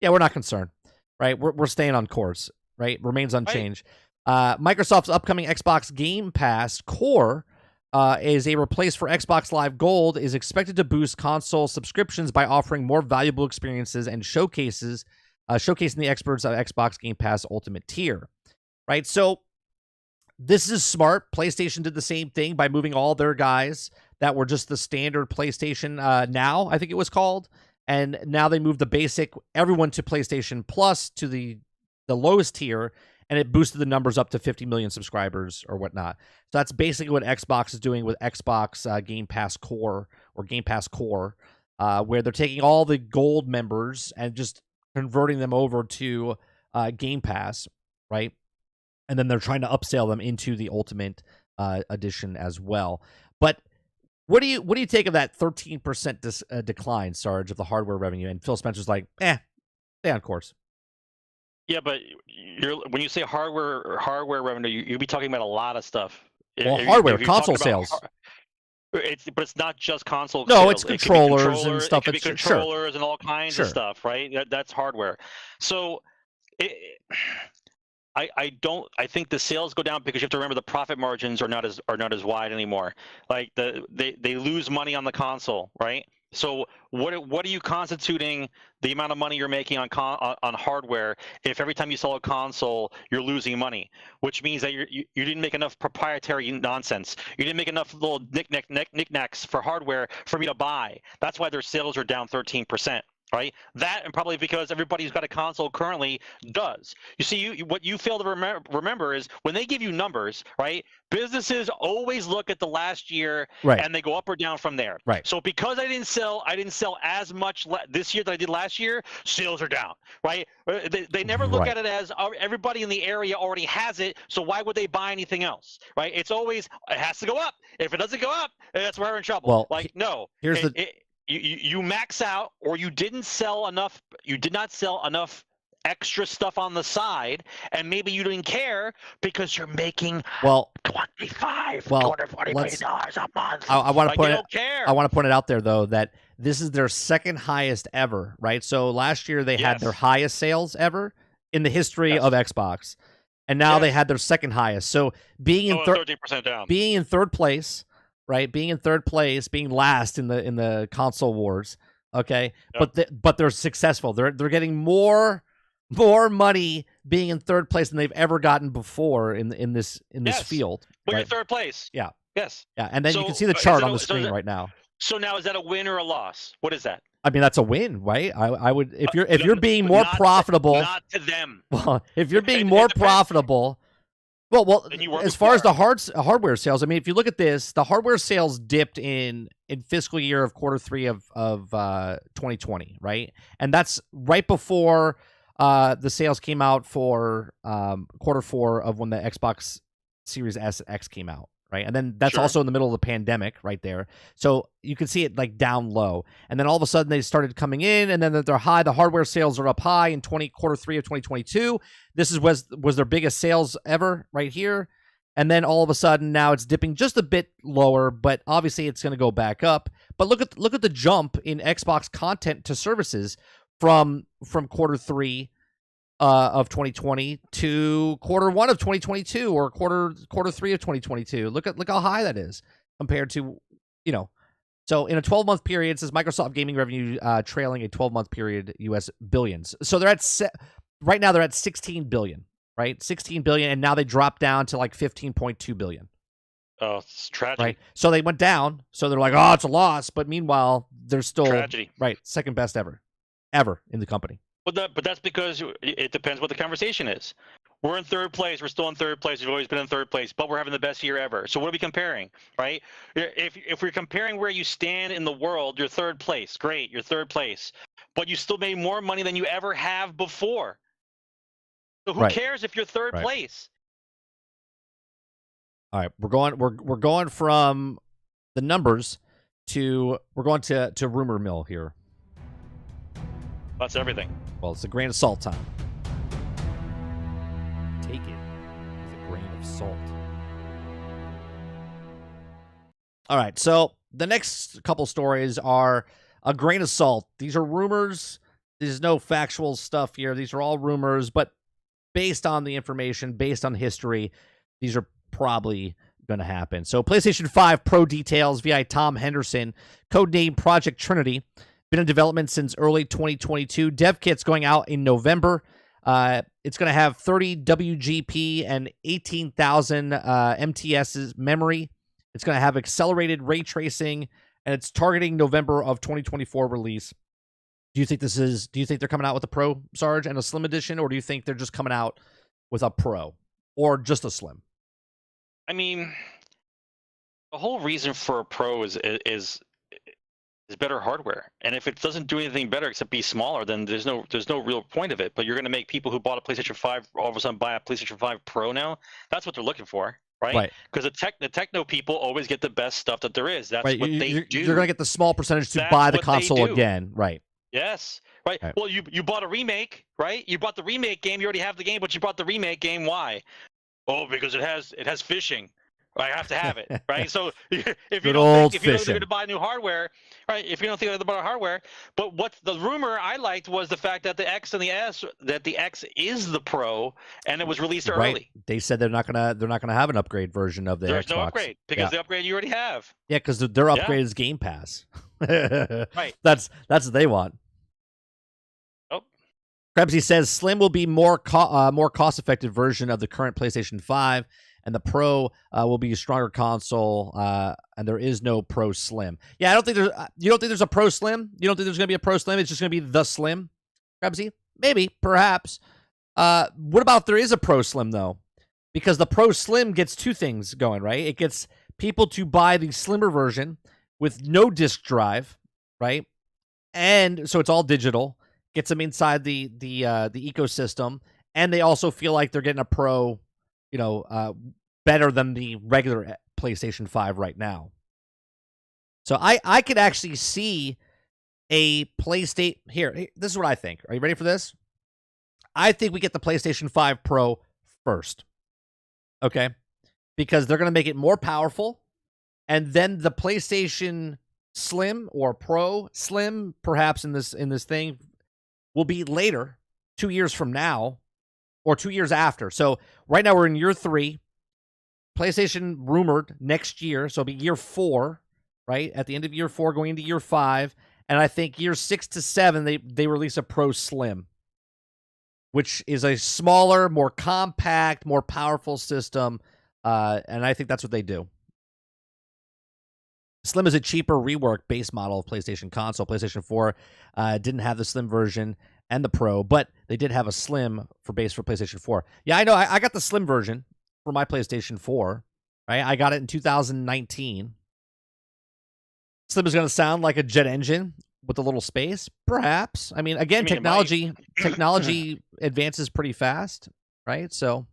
yeah, we're not concerned. Right, we're staying on course. Right, remains unchanged. Right. Microsoft's upcoming Xbox Game Pass Core is a replace for Xbox Live Gold, is expected to boost console subscriptions by offering more valuable experiences and showcases showcasing the experts of Xbox Game Pass Ultimate tier, right? So this is smart. PlayStation did the same thing by moving all their guys that were just the standard PlayStation Now, I think it was called, and now they moved the basic everyone to PlayStation Plus to the lowest tier, and it boosted the numbers up to 50 million subscribers or whatnot. So that's basically what Xbox is doing with Xbox Game Pass Core or Game Pass Core, where they're taking all the gold members and just converting them over to Game Pass, right? And then they're trying to upsell them into the Ultimate edition as well. But what do you take of that 13% decline, Sarge, of the hardware revenue? And Phil Spencer's like, stay on course. Yeah, but when you say hardware revenue, you'll be talking about a lot of stuff. Well, hardware, console sales. But it's not just console. No, sales. it's controllers and stuff. It could be controllers and all kinds of stuff, right? That's hardware. So, I think the sales go down because you have to remember the profit margins are not as wide anymore. Like they lose money on the console, right? So what are you constituting the amount of money you're making on hardware if every time you sell a console you're losing money, which means that you didn't make enough proprietary nonsense. You didn't make enough little knickknacks for hardware for me to buy. That's why their sales are down 13%. Right? That, and probably because everybody who's got a console currently does. You see, what you fail to remember is when they give you numbers, right? Businesses always look at the last year, right, and they go up or down from there. Right. So because I didn't sell as much this year that I did last year, sales are down. Right? They never look at it as everybody in the area already has it, so why would they buy anything else? Right? It's always it has to go up. If it doesn't go up, that's where we're in trouble. Well, like no. Here's You max out, or you did not sell enough extra stuff on the side, and maybe you didn't care because you're making $240 million a month. I want to care. I want to point it out there though that this is their second highest ever, right? So last year they had their highest sales ever in the history of Xbox, and now they had their second highest. So being in 13% down, being in third place. Right, being in third place, being last in the console wars, okay, but they're successful. They're getting more money being in third place than they've ever gotten before in this field. Well, you're third place. Yeah. Yes. Yeah, and then you can see the chart on the screen right now. So now is that a win or a loss? What is that? I mean, that's a win, right? I would if you're being more profitable. Not to them. Well, if you're being more profitable. Well, as far as the hardware sales, I mean, if you look at this, the hardware sales dipped in fiscal year of Q3 of 2020, right? And that's right before the sales came out for Q4 of when the Xbox Series S and X came out, right? And then that's also in the middle of the pandemic right there. So you can see it like down low. And then all of a sudden they started coming in, and then they're high. The hardware sales are up high in Q3 of 2022. This was their biggest sales ever right here. And then all of a sudden now it's dipping just a bit lower, but obviously it's going to go back up. But look at the jump in Xbox content to services from Q3 of 2020 to Q1 of 2022 or Q3 of 2022. Look how high that is compared to, So in a 12-month period, it says Microsoft gaming revenue trailing a 12-month period US billions. So they're at right now they're at 16 billion, right? 16 billion, and now they dropped down to like 15.2 billion. Oh, it's tragic. Right. So they went down. So they're like, oh, it's a loss, but meanwhile, they're still tragedy. Right, second best ever in the company. But that's because it depends what the conversation is. We're in third place. We're still in third place. We've always been in third place, but we're having the best year ever. So what are we comparing, right? If we're comparing where you stand in the world, you're third place. Great, you're third place. But you still made more money than you ever have before. So who cares if you're third place? All right, we're going from the numbers to rumor mill here. That's everything. Well, it's a grain of salt time. Take it with a grain of salt. All right, so the next couple stories are a grain of salt. These are rumors. There's no factual stuff here. These are all rumors, but based on the information, based on history, these are probably going to happen. So PlayStation 5 Pro details via Tom Henderson, codenamed Project Trinity, Been in development since early 2022. Dev kit's going out in November. It's going to have 30 WGP and 18,000 MTS's memory. It's going to have accelerated ray tracing, and it's targeting November of 2024 release. Do you think they're coming out with a Pro, Sarge, and a Slim edition, or do you think they're just coming out with a Pro or just a Slim? I mean, the whole reason for a Pro is better hardware, and if it doesn't do anything better except be smaller, then there's no real point of it. But you're going to make people who bought a PlayStation 5 all of a sudden buy a PlayStation 5 Pro now. That's what they're looking for, right? Because the techno people always get the best stuff that there is. That's what they do. You're going to get the small percentage to buy the console again, right? Yes, right. Well, you bought a remake, right? You bought the remake game. You already have the game, but you bought the remake game. Why? Oh, because it has fishing. I have to have it, right? So if you don't think you're going to buy new hardware, right? If you don't think you're going to buy hardware, but what the rumor I liked was the fact that the X and the S, that the X is the Pro, and it was released early. Right. They said they're not gonna have an upgrade version of the Xbox. There's no upgrade because the upgrade you already have. Yeah, because their upgrade is Game Pass. Right. That's what they want. Krebsy says Slim will be more cost-effective version of the current PlayStation 5, and the Pro will be a stronger console. And there is no Pro Slim. Yeah, I don't think you don't think there's a Pro Slim. You don't think there's going to be a Pro Slim. It's just going to be the Slim. Krebsy, maybe, perhaps. What about if there is a Pro Slim though? Because the Pro Slim gets two things going, right? It gets people to buy the slimmer version with no disc drive, right? And so it's all digital. Gets them inside the ecosystem, and they also feel like they're getting a Pro, better than the regular PlayStation 5 right now. So I could actually see a PlayStation here. This is what I think. Are you ready for this? I think we get the PlayStation 5 Pro first. Okay, because they're going to make it more powerful, and then the PlayStation Slim or Pro Slim, perhaps in this thing, will be later, 2 years from now, or 2 years after. So right now we're in year 3. PlayStation rumored next year, so it'll be year 4, right? At the end of year 4, going into year 5. And I think year 6 to 7, they release a Pro Slim, which is a smaller, more compact, more powerful system. And I think that's what they do. Slim is a cheaper reworked base model of PlayStation console. PlayStation 4 didn't have the Slim version and the Pro, but they did have a Slim for PlayStation 4. Yeah, I know. I got the Slim version for my PlayStation 4. Right, I got it in 2019. Slim is going to sound like a jet engine with a little space, perhaps. I mean, again, technology advances pretty fast, right? So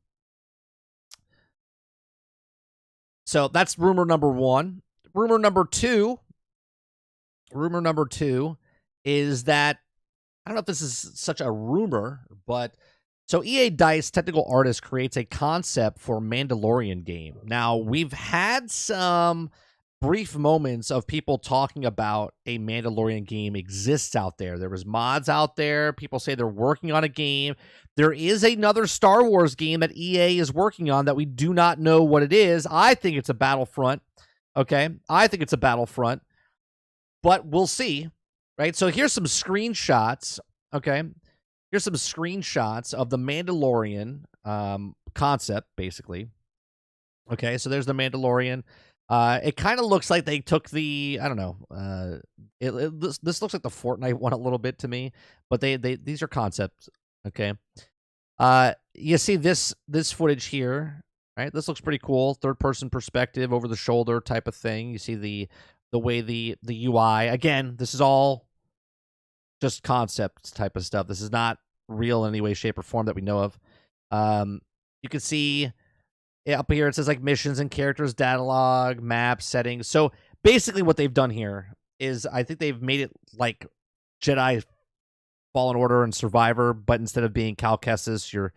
that's rumor number 1. Rumor number two is that, I don't know if this is such a rumor, but so EA DICE technical artist creates a concept for Mandalorian game. Now, we've had some brief moments of people talking about a Mandalorian game exists out there. There was mods out there. People say they're working on a game. There is another Star Wars game that EA is working on that we do not know what it is. I think it's a Battlefront. Okay, I think it's a Battlefront, but we'll see, right? So here's some screenshots, okay? Here's some screenshots of the Mandalorian concept, basically. Okay, so there's the Mandalorian. It kind of looks like they took the, I don't know, this looks like the Fortnite one a little bit to me, but these are concepts, okay? You see this footage here. Right, this looks pretty cool. Third-person perspective, over the shoulder type of thing. You see the way the UI. Again, this is all just concept type of stuff. This is not real in any way, shape, or form that we know of. You can see up here it says like missions and characters, data log, map settings. So basically, what they've done here is I think they've made it like Jedi Fallen Order and Survivor, but instead of being Cal Kestis, you're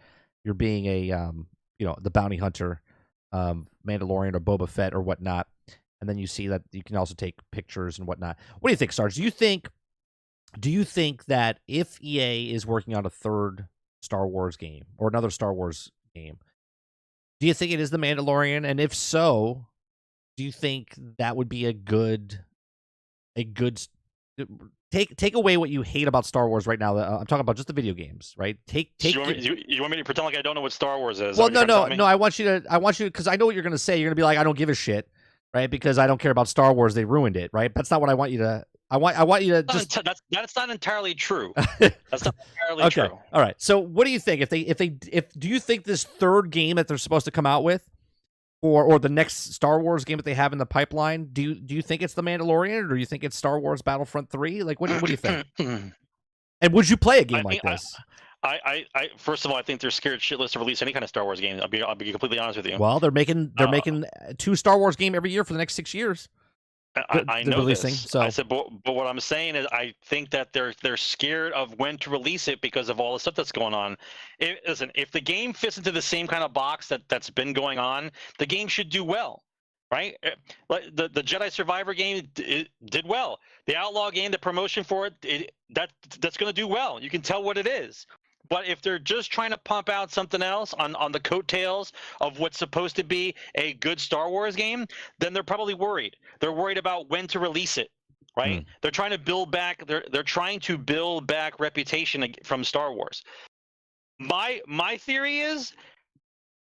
being a the bounty hunter, Mandalorian or Boba Fett or whatnot. And then you see that you can also take pictures and whatnot. What do you think, Sarge? Do you think that if EA is working on a third Star Wars game or another Star Wars game, do you think it is the Mandalorian? And if so, do you think that would be a good take away what you hate about Star Wars right now. I'm talking about just the video games, right? You want me to pretend like I don't know what Star Wars is? Well, no. I want you to, because I know what you're going to say. You're going to be like, I don't give a shit, right? Because I don't care about Star Wars. They ruined it, right? That's not what I want you to. I want you to just. That's not entirely true. That's not entirely true. Okay. All right. So, what do you think? Do you think this third game that they're supposed to come out with, or the next Star Wars game that they have in the pipeline, do you think it's The Mandalorian, or do you think it's Star Wars Battlefront 3? Like, what do you think? And would you play a game like this? I first of all, I think they're scared shitless to release any kind of Star Wars game. I'll be completely honest with you. Well, they're making 2 Star Wars game every year for the next 6 years. I know releasing, this. So I said, but what I'm saying is, I think that they're scared of when to release it because of all the stuff that's going on. Listen, if the game fits into the same kind of box that's been going on, the game should do well, right? Like the Jedi Survivor game did well. The Outlaw game, the promotion for it, that's going to do well. You can tell what it is. But if they're just trying to pump out something else on the coattails of what's supposed to be a good Star Wars game, then they're probably worried. They're worried about when to release it, right? They're trying to build back. They're trying to build back reputation from Star Wars. My theory is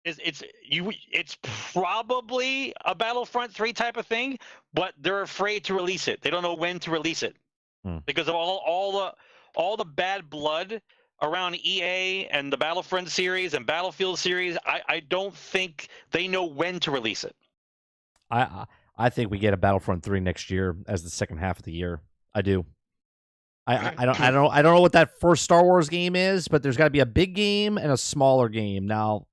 it's probably a Battlefront 3 type of thing, but they're afraid to release it. They don't know when to release it because of all the bad blood around EA and the Battlefront series and Battlefield series. I don't think they know when to release it. I think we get a Battlefront 3 next year as the second half of the year. I do. I don't know what that first Star Wars game is, but there's got to be a big game and a smaller game. Now,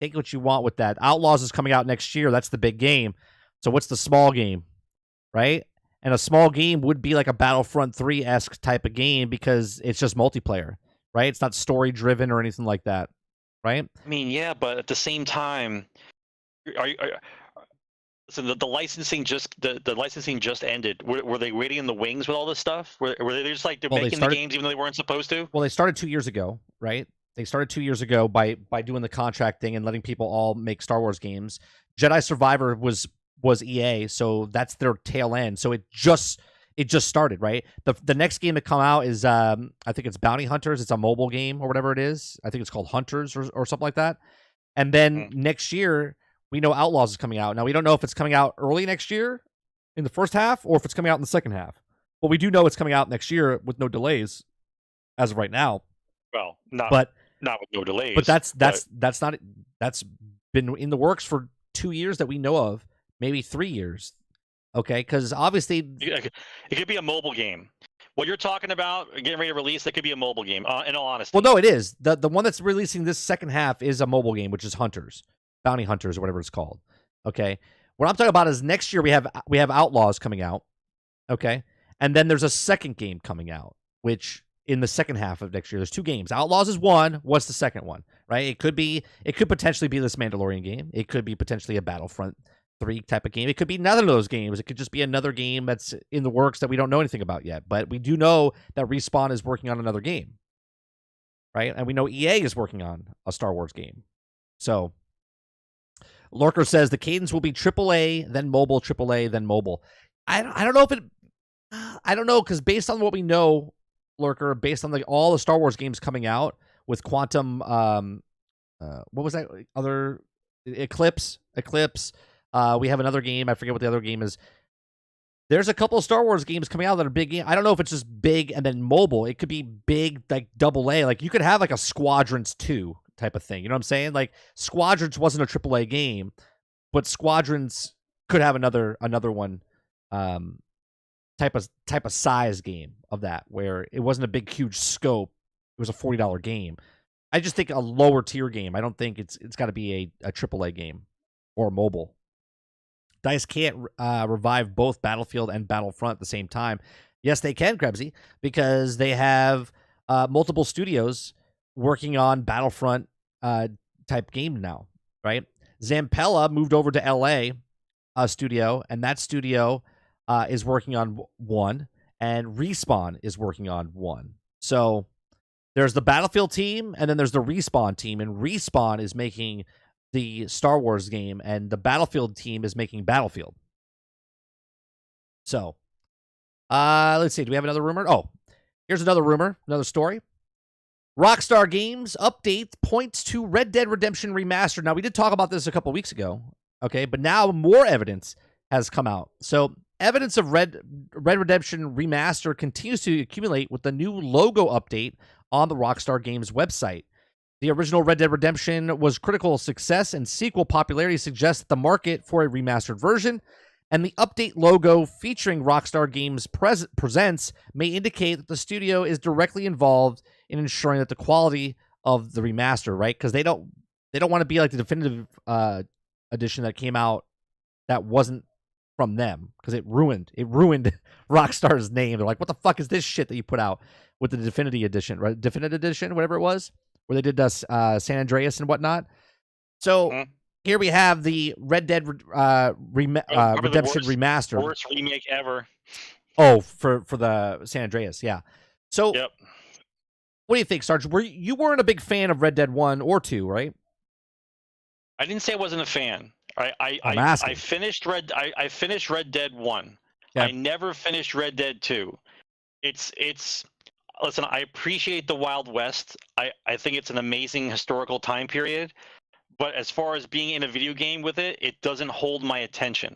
take what you want with that. Outlaws is coming out next year. That's the big game. So what's the small game, right? And a small game would be like a Battlefront 3-esque type of game because it's just multiplayer. Right? It's not story driven or anything like that, right? I mean, yeah, but at the same time, so the licensing just ended. Were they waiting in the wings with all this stuff? Were they just like making the games even though they weren't supposed to? Well, they started 2 years ago, right? They started 2 years ago by doing the contract thing and letting people all make Star Wars games. Jedi Survivor was EA, so that's their tail end. So it just started, right? The next game to come out is I think it's Bounty Hunters. It's a mobile game or whatever it is. I think it's called Hunters or something like that. And then next year, we know Outlaws is coming out. Now, we don't know if it's coming out early next year in the first half or if it's coming out in the second half. But we do know it's coming out next year with no delays as of right now. Well, not with no delays. But that's been in the works for 2 years that we know of, maybe 3 years. Okay, because obviously it could be a mobile game. What you're talking about getting ready to release, that could be a mobile game. In all honesty, well, no, it is the one that's releasing this second half is a mobile game, which is Hunters, Bounty Hunters, or whatever it's called. Okay, what I'm talking about is next year we have Outlaws coming out. Okay, and then there's a second game coming out, which in the second half of next year, there's 2 games. Outlaws is one. What's the second one? Right? It could potentially be this Mandalorian game. It could be potentially a Battlefront 3 type of game. It could be none of those games. It could just be another game that's in the works that we don't know anything about yet. But we do know that Respawn is working on another game, right? And we know EA is working on a Star Wars game. So Lurker says the cadence will be AAA, then mobile, AAA, then mobile. I don't know if it. I don't know, because based on what we know, Lurker, based on all the Star Wars games coming out with Quantum, what was that other Eclipse? We have another game. I forget what the other game is. There's a couple of Star Wars games coming out that are big game. I don't know if it's just big and then mobile. It could be big, like AA. Like you could have like a Squadrons 2 type of thing. You know what I'm saying? Like Squadrons wasn't a AAA game, but Squadrons could have another one type of size game of that, where it wasn't a big, huge scope. It was a $40 game. I just think a lower tier game. I don't think it's got to be a AAA game or mobile. DICE can't revive both Battlefield and Battlefront at the same time. Yes, they can, Krebsy, because they have multiple studios working on Battlefront type game now, right? Zampella moved over to LA studio, and that studio is working on one, and Respawn is working on one. So there's the Battlefield team, and then there's the Respawn team, and Respawn is making the Star Wars game, and the Battlefield team is making Battlefield. So, Let's see. Do we have another rumor? Oh, here's another rumor, another story. Rockstar Games update points to Red Dead Redemption Remastered. Now, we did talk about this a couple weeks ago, okay? But now more evidence has come out. So, evidence of Red Redemption Remastered continues to accumulate with the new logo update on the Rockstar Games website. The original Red Dead Redemption was critical success, and sequel popularity suggests the market for a remastered version. And the update logo featuring Rockstar Games Presents may indicate that the studio is directly involved in ensuring that the quality of the remaster, right? Because they don't want to be like the definitive edition that came out that wasn't from them, because it ruined Rockstar's name. They're like, what the fuck is this shit that you put out with the Definitive Edition, right? Definitive Edition, whatever it was, where they did San Andreas and whatnot. So. Here we have the Red Dead Redemption Remaster. Worst remake ever. Oh, for the San Andreas, yeah. So, yep. What do you think, Sarge? You weren't a big fan of Red Dead 1 or 2, right? I didn't say I wasn't a fan. I finished Red Dead 1. Yeah. I never finished Red Dead 2. It's listen, I appreciate the Wild West. I think it's an amazing historical time period. But as far as being in a video game with it, it doesn't hold my attention.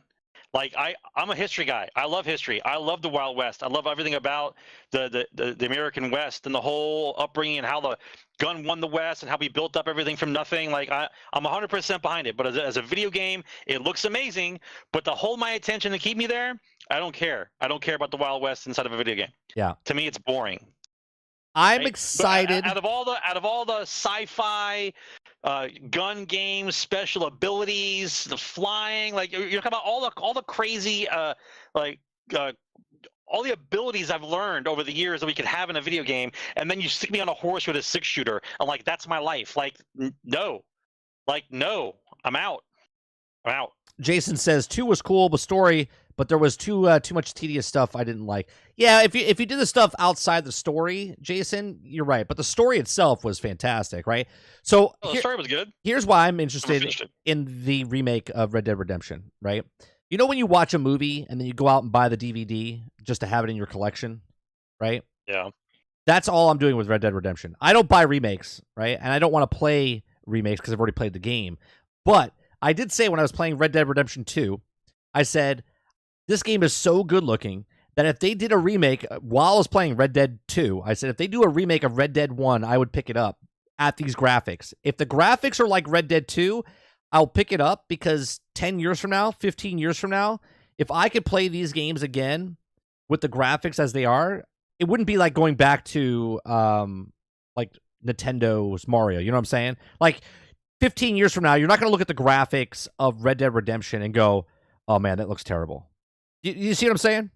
Like I'm a history guy. I love history. I love the Wild West. I love everything about the American West and the whole upbringing and how the gun won the West and how we built up everything from nothing. Like I'm 100% behind it. But as a video game, it looks amazing. But to hold my attention and keep me there, I don't care. I don't care about the Wild West inside of a video game. Yeah. To me, it's boring. I'm excited. Out of all the sci-fi gun games, special abilities, the flying, like you're talking about all the crazy all the abilities I've learned over the years that we could have in a video game, and then you stick me on a horse with a 6-shooter. I'm like, that's my life. No, I'm out. Jason says 2 was cool, the story, but there was too much tedious stuff I didn't like. Yeah, if you did the stuff outside the story, Jason, you're right. But the story itself was fantastic, right? So the story was good. Here's why I'm interested in the remake of Red Dead Redemption, right? You know when you watch a movie and then you go out and buy the DVD just to have it in your collection, right? Yeah. That's all I'm doing with Red Dead Redemption. I don't buy remakes, right? And I don't want to play remakes because I've already played the game. But I did say when I was playing Red Dead Redemption 2, I said, this game is so good looking that if they did a remake while I was playing Red Dead 2, I said if they do a remake of Red Dead 1, I would pick it up at these graphics. If the graphics are like Red Dead 2, I'll pick it up because 10 years from now, 15 years from now, if I could play these games again with the graphics as they are, it wouldn't be like going back to like Nintendo's Mario. You know what I'm saying? Like 15 years from now, you're not going to look at the graphics of Red Dead Redemption and go, oh man, that looks terrible. You see what I'm saying?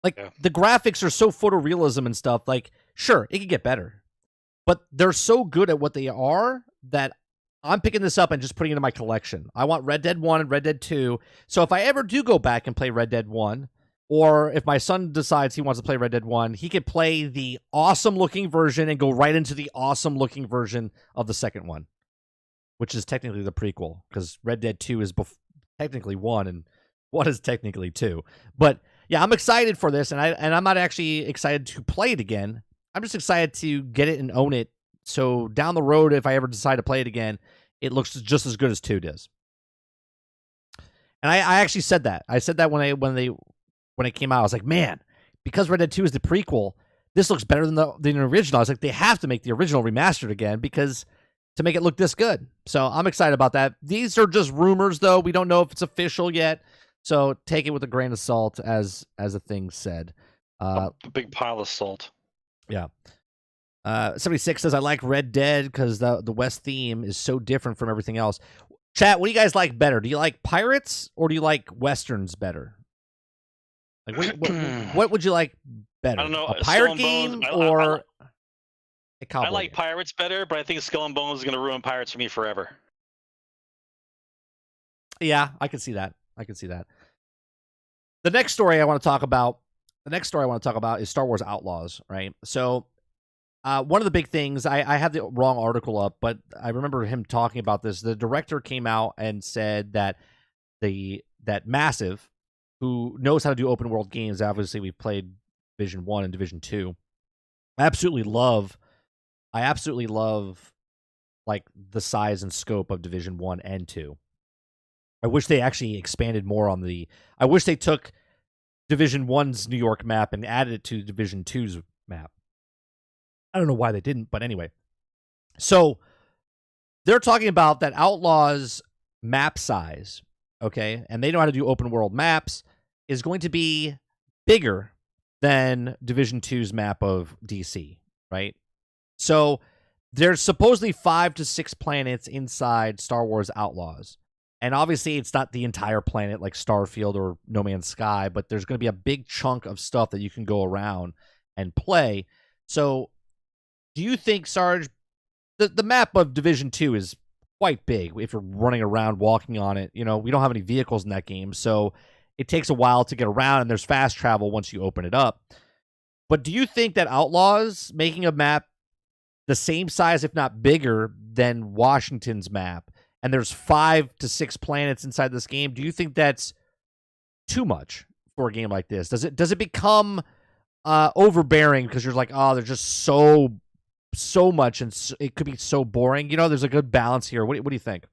Like, yeah. The graphics are so photorealism and stuff. Like, sure, it could get better. But they're so good at what they are that I'm picking this up and just putting it in my collection. I want Red Dead 1 and Red Dead 2. So if I ever do go back and play Red Dead 1, or if my son decides he wants to play Red Dead 1, he could play the awesome-looking version and go right into the awesome-looking version of the second one, which is technically the prequel, because Red Dead 2 is technically 1, and 1 is technically 2. But yeah, I'm excited for this, and I'm not actually excited to play it again. I'm just excited to get it and own it, so down the road, if I ever decide to play it again, it looks just as good as 2 does. And I actually said that. I said that when it came out. I was like, man, because Red Dead 2 is the prequel, this looks better than the original. I was like, they have to make the original remastered again because to make it look this good. So I'm excited about that. These are just rumors, though. We don't know if it's official yet. So take it with a grain of salt, as a thing said. A big pile of salt. Yeah. 76 says, I like Red Dead because the West theme is so different from everything else. Chat, what do you guys like better? Do you like pirates or do you like Westerns better? Like, what would you like better? I don't know. A pirate game or a cowboy I like game? Pirates better, but I think Skull and Bones is going to ruin Pirates for me forever. Yeah, I can see that. The next story I want to talk about is Star Wars Outlaws, right? So, one of the big things, I have the wrong article up, but I remember him talking about this. The director came out and said that that Massive, who knows how to do open world games. Obviously, we've played Division 1 and Division 2. I absolutely love like the size and scope of Division 1 and 2. I wish they actually expanded more on I wish they took Division 1's New York map and added it to Division 2's map. I don't know why they didn't, but anyway. So they're talking about that Outlaws map size, okay, and they know how to do open world maps, is going to be bigger than Division 2's map of DC, right? So there's supposedly 5 to 6 planets inside Star Wars Outlaws. And obviously it's not the entire planet like Starfield or No Man's Sky, but there's going to be a big chunk of stuff that you can go around and play. So do you think, Sarge, the map of Division 2 is quite big if you're running around walking on it? You know, we don't have any vehicles in that game, so it takes a while to get around, and there's fast travel once you open it up. But do you think that Outlaws making a map the same size, if not bigger, than Washington's map, and there's 5 to 6 planets inside this game, do you think that's too much for a game like this? Does it become overbearing because you're like, oh, there's just so much, and it could be so boring? You know, there's a good balance here. What do you think?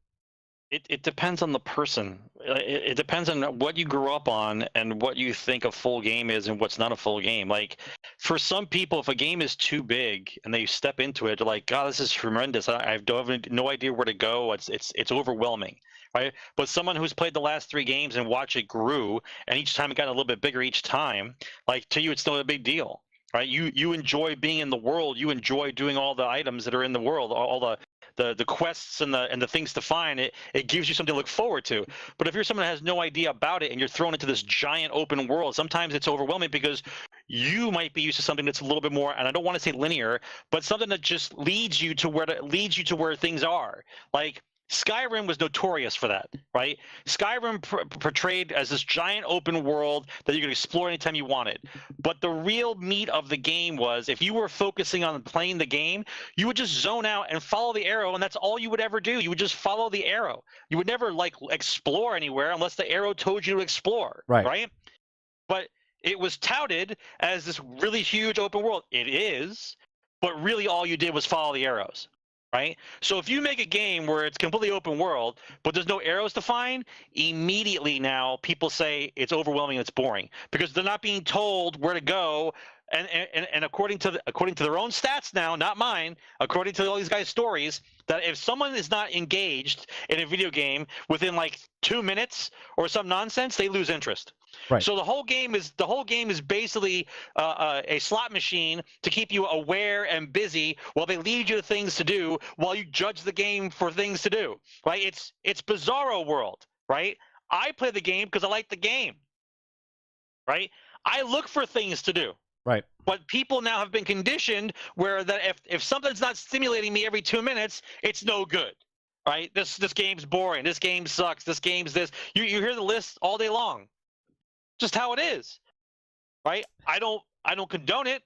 It depends on the person. It depends on what you grew up on and what you think a full game is and what's not a full game. Like, for some people, if a game is too big and they step into it, they're like, God, this is tremendous. I have no idea where to go. It's overwhelming, right? But someone who's played the last 3 games and watched it grew, and each time it got a little bit bigger each time, like, to you, it's still a big deal, right? You enjoy being in the world. You enjoy doing all the items that are in the world, all the quests and the things to find. It gives you something to look forward to. But if you're someone that has no idea about it and you're thrown into this giant open world, sometimes it's overwhelming because you might be used to something that's a little bit more, and I don't want to say linear, but something that just leads you to where things are. Like, Skyrim was notorious for that, right? Skyrim portrayed as this giant open world that you could explore anytime you wanted. But the real meat of the game was, if you were focusing on playing the game, you would just zone out and follow the arrow, and that's all you would ever do. You would just follow the arrow. You would never, like, explore anywhere unless the arrow told you to explore, right? But it was touted as this really huge open world. It is, but really all you did was follow the arrows. Right? So if you make a game where it's completely open world, but there's no arrows to find, immediately now people say it's overwhelming and it's boring because they're not being told where to go. And according to their own stats now, not mine, according to all these guys' stories, that if someone is not engaged in a video game within like 2 minutes or some nonsense, they lose interest. Right. So the whole game is basically a slot machine to keep you aware and busy while they lead you to things to do while you judge the game for things to do. Right? It's Bizarro World. Right? I play the game because I like the game. Right? I look for things to do. Right. But people now have been conditioned where that if something's not stimulating me every 2 minutes, it's no good. Right? This game's boring. This game sucks. This game's this. You hear the list all day long. Just how it is, right? I don't condone it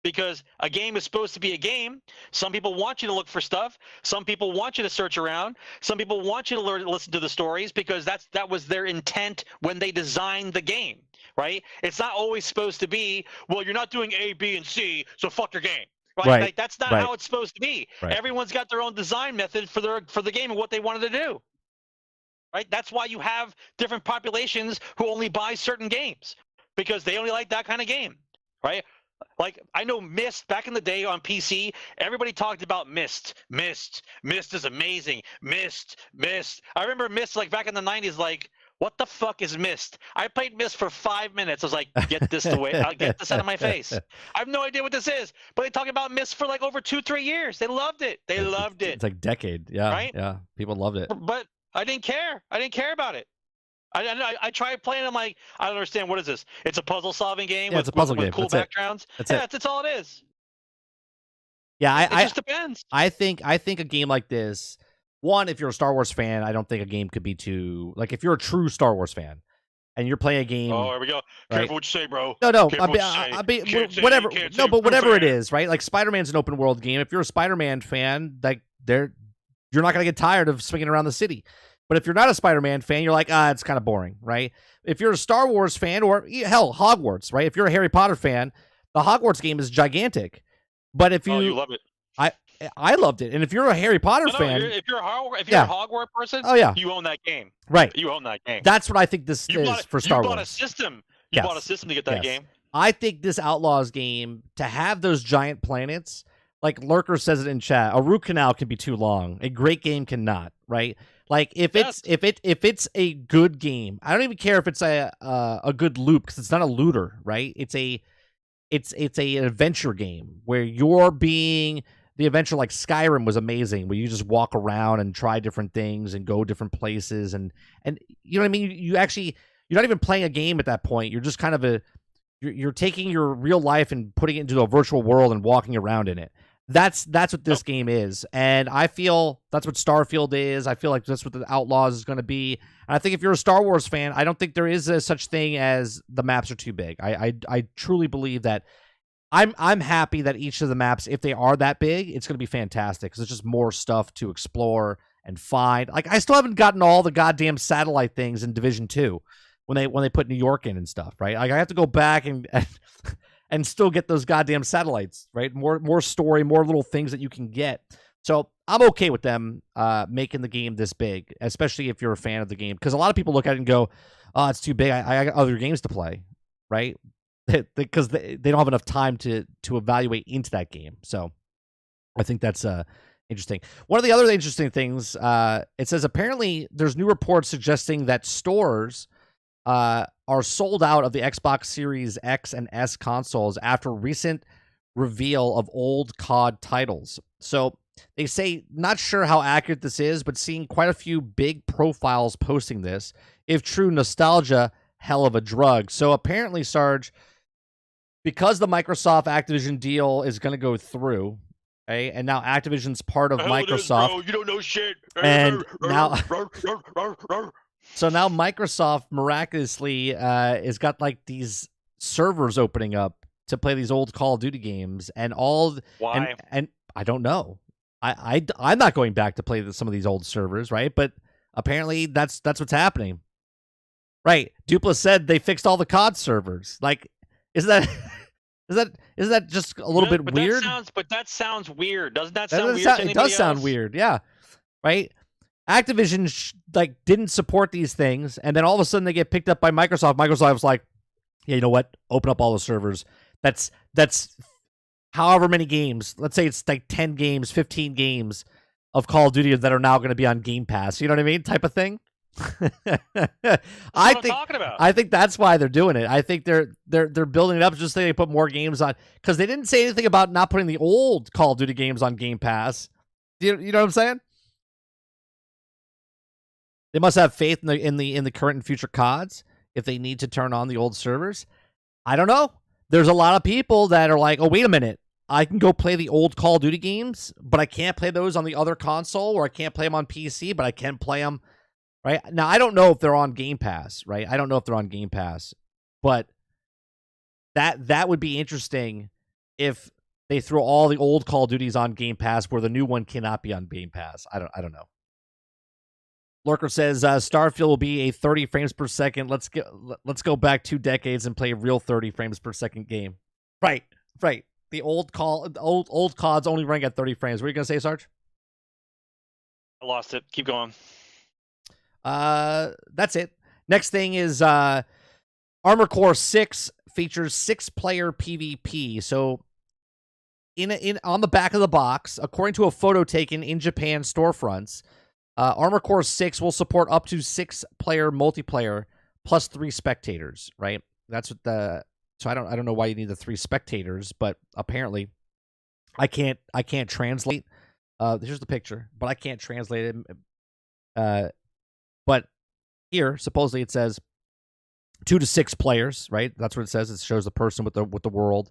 because a game is supposed to be a game. Some people want you to look for stuff. Some people want you to search around. Some people want you to listen to the stories because that was their intent when they designed the game, right? It's not always supposed to be, well, you're not doing A, B, and C, so fuck your game. Right? Like, that's not how it's supposed to be. Right. Everyone's got their own design method for the game and what they wanted to do. Right? That's why you have different populations who only buy certain games because they only like that kind of game, right? Like, I know Myst back in the day on PC, everybody talked about Myst. Myst is amazing. Myst. I remember Myst like back in the 90s, like, what the fuck is Myst? I played Myst for 5 minutes. I was like, get this away. I'll get this out of my face. I have no idea what this is. But they talk about Myst for like over 2-3 years. They loved it. It's like a decade. Yeah. Right? Yeah. People loved it. But I didn't care. I didn't care about it. I tried playing. I'm like, I don't understand. What is this? It's a puzzle solving game. Yeah, it's a puzzle game. With cool backgrounds. That's all it is. Yeah, it just depends. I think a game like this, one, if you're a Star Wars fan, I don't think a game could be too, like, if you're a true Star Wars fan and you're playing a game. Oh, here we go. Right? Careful what you say, bro. No, whatever. No, but whatever it is, right? Like, Spider-Man's an open world game. If you're a Spider-Man fan, like, you're not gonna get tired of swinging around the city. But if you're not a Spider-Man fan, you're like, it's kind of boring, right? If you're a Star Wars fan, or hell, Hogwarts, right? If you're a Harry Potter fan, the Hogwarts game is gigantic. But if you love it. I loved it. And if you're a Harry Potter fan, if you're a Hogwarts person, you own that game. Right. You own that game. That's what I think this is for Star Wars. You bought a system. You bought a system to get that game. I think this Outlaws game, to have those giant planets, like Lurker says it in chat, a root canal can be too long. A great game cannot, right? Like if it's a good game, I don't even care if it's a good loop, because it's not a looter, right? It's an adventure game where you're being the adventure. Like Skyrim was amazing, where you just walk around and try different things and go different places, and you know what I mean. You're not even playing a game at that point. You're just kind of you're taking your real life and putting it into a virtual world and walking around in it. That's what this game is, and I feel that's what Starfield is. I feel like that's what the Outlaws is going to be. And I think if you're a Star Wars fan, I don't think there is a such thing as the maps are too big. I truly believe that. I'm happy that each of the maps, if they are that big, it's going to be fantastic, because it's just more stuff to explore and find. Like, I still haven't gotten all the goddamn satellite things in Division 2 when they put New York in and stuff, right? Like, I have to go back and still get those goddamn satellites, right? More story, more little things that you can get. So I'm okay with them making the game this big, especially if you're a fan of the game, because a lot of people look at it and go, "Oh, it's too big. I got other games to play," right? Because they don't have enough time to evaluate into that game. So I think that's interesting. One of the other interesting things, it says apparently there's new reports suggesting that stores are sold out of the Xbox Series X and S consoles after recent reveal of old COD titles. So they say, not sure how accurate this is, but seeing quite a few big profiles posting this. If true, nostalgia, hell of a drug. So apparently, Sarge, because the Microsoft Activision deal is going to go through, okay, and now Activision's part of Microsoft. Bro, you don't know shit. And now, so now Microsoft miraculously has got like these servers opening up to play these old Call of Duty games, and all. Why? And I don't know. I'm not going back to play some of these old servers, right? But apparently that's what's happening. Right. Dupla said they fixed all the COD servers. Like, is that just a little bit weird? That sounds weird. Doesn't that sound weird? It does sound weird. Yeah. Right. Activision didn't support these things, and then all of a sudden they get picked up by Microsoft. Microsoft's like, yeah, you know what? Open up all the servers. That's however many games. Let's say it's like 10 games, 15 games of Call of Duty that are now going to be on Game Pass. You know what I mean? Type of thing. I think that's why they're doing it. I think they're building it up just so they put more games on, because they didn't say anything about not putting the old Call of Duty games on Game Pass. You know what I'm saying? They must have faith in the current and future CODs if they need to turn on the old servers. I don't know. There's a lot of people that are like, oh, wait a minute. I can go play the old Call of Duty games, but I can't play those on the other console, or I can't play them on PC, but I can play them. Right now, I don't know if they're on Game Pass. Right, I don't know if they're on Game Pass, but that would be interesting if they throw all the old Call of Duties on Game Pass, where the new one cannot be on Game Pass. I don't know. Lurker says Starfield will be a 30 frames per second. Let's go back 2 decades and play a real 30 frames per second game. Right. The old CODs only running at 30 frames. What are you gonna say, Sarge? I lost it. Keep going. That's it. Next thing is Armored Core 6 features 6-player PvP. So on the back of the box, according to a photo taken in Japan storefronts, Armored Core 6 will support up to 6-player multiplayer plus 3 spectators, right? That's what so I don't know why you need the 3 spectators, but apparently I can't translate. Here's the picture, but I can't translate it. But here, supposedly it says 2 to 6 players, right? That's what it says. It shows the person with the world,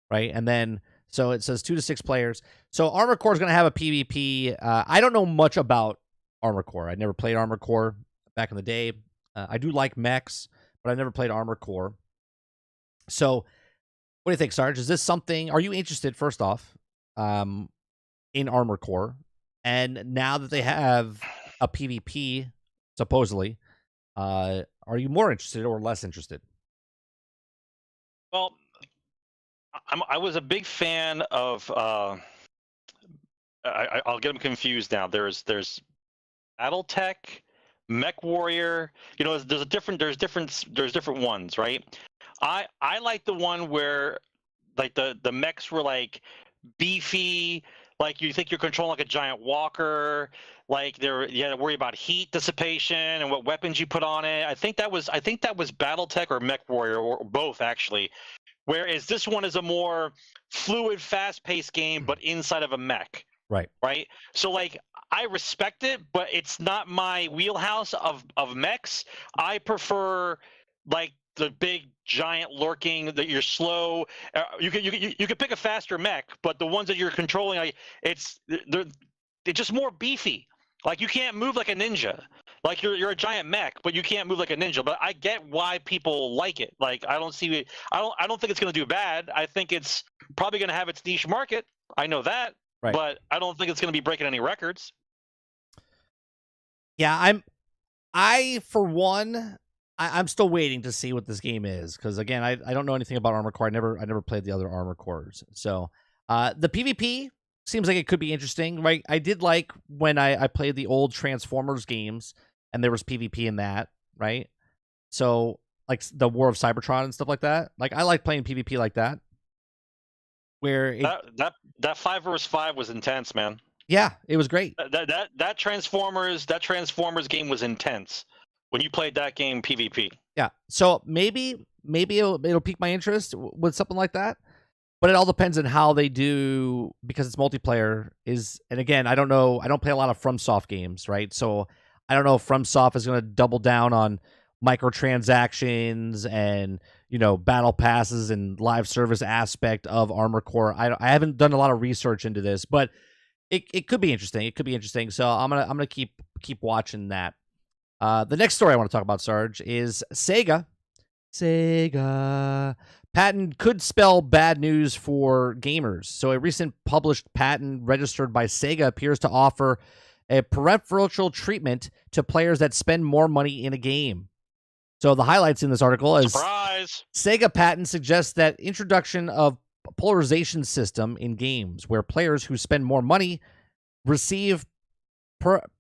right? And then, so it says 2 to 6 players. So Armored Core is going to have a PvP. I don't know much about Armored Core. I never played Armored Core back in the day. I do like mechs, but I never played Armored Core. So what do you think, Sarge? Is this something, are you interested, first off, in Armored Core? And now that they have a PvP supposedly. Are you more interested or less interested? Well, I was a big fan of. I'll get them confused now. There's BattleTech, Mech Warrior. You know, there's different ones, right? I like the one where like the mechs were like beefy, like you think you're controlling like a giant walker, like you had to worry about heat dissipation and what weapons you put on it. I think that was BattleTech or Mech Warrior or both actually. Whereas this one is a more fluid, fast-paced game, but inside of a mech. Right. So like I respect it, but it's not my wheelhouse of mechs. I prefer like the big giant lurking that you're slow. You could pick a faster mech, but the ones that you're controlling, like they're just more beefy. Like you can't move like a ninja. Like you're a giant mech, but you can't move like a ninja. But I get why people like it. Like I don't think it's gonna do bad. I think it's probably gonna have its niche market. I know that. Right. But I don't think it's going to be breaking any records. Yeah, I'm still waiting to see what this game is because again, I don't know anything about Armored Core. I never played the other Armored Cores. So the PvP seems like it could be interesting, right? I did like when I played the old Transformers games and there was PvP in that, right? So like the War of Cybertron and stuff like that. Like I like playing PvP like that. Where that 5 vs 5 was intense, man. Yeah, it was great. That Transformers game was intense when you played that game PvP. Yeah, so maybe it'll pique my interest with something like that, but it all depends on how they do because it's multiplayer. And again, I don't know. I don't play a lot of FromSoft games, right? So I don't know if FromSoft is going to double down on microtransactions and battle passes and live service aspect of Armored Core. I haven't done a lot of research into this, but it could be interesting. It could be interesting. So I'm gonna keep watching that. The next story I want to talk about, Sarge, is Sega. Patent could spell bad news for gamers. So a recent published patent registered by Sega appears to offer a preferential treatment to players that spend more money in a game. So the highlights in this article is surprise. Sega patent suggests that introduction of polarization system in games where players who spend more money receive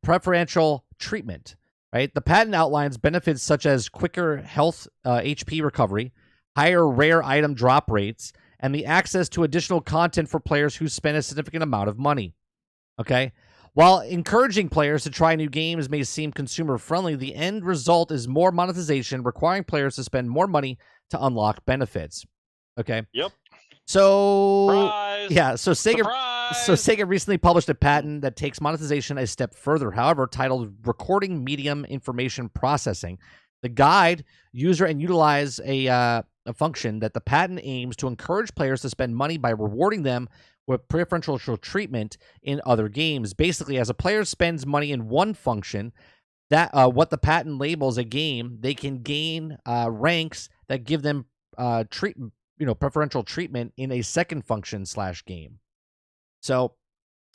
preferential treatment. Right? The patent outlines benefits such as quicker health HP recovery, higher rare item drop rates, and the access to additional content for players who spend a significant amount of money. Okay? While encouraging players to try new games may seem consumer-friendly, the end result is more monetization, requiring players to spend more money to unlock benefits. Okay? Yep. So, surprise. Yeah, so Surprise. Sega recently published a patent that takes monetization a step further, however, titled Recording Medium Information Processing. The guide user and utilize a function that the patent aims to encourage players to spend money by rewarding them with preferential treatment in other games. Basically, as a player spends money in one function, that what the patent labels a game, they can gain ranks that give them preferential treatment in a second function / game. So,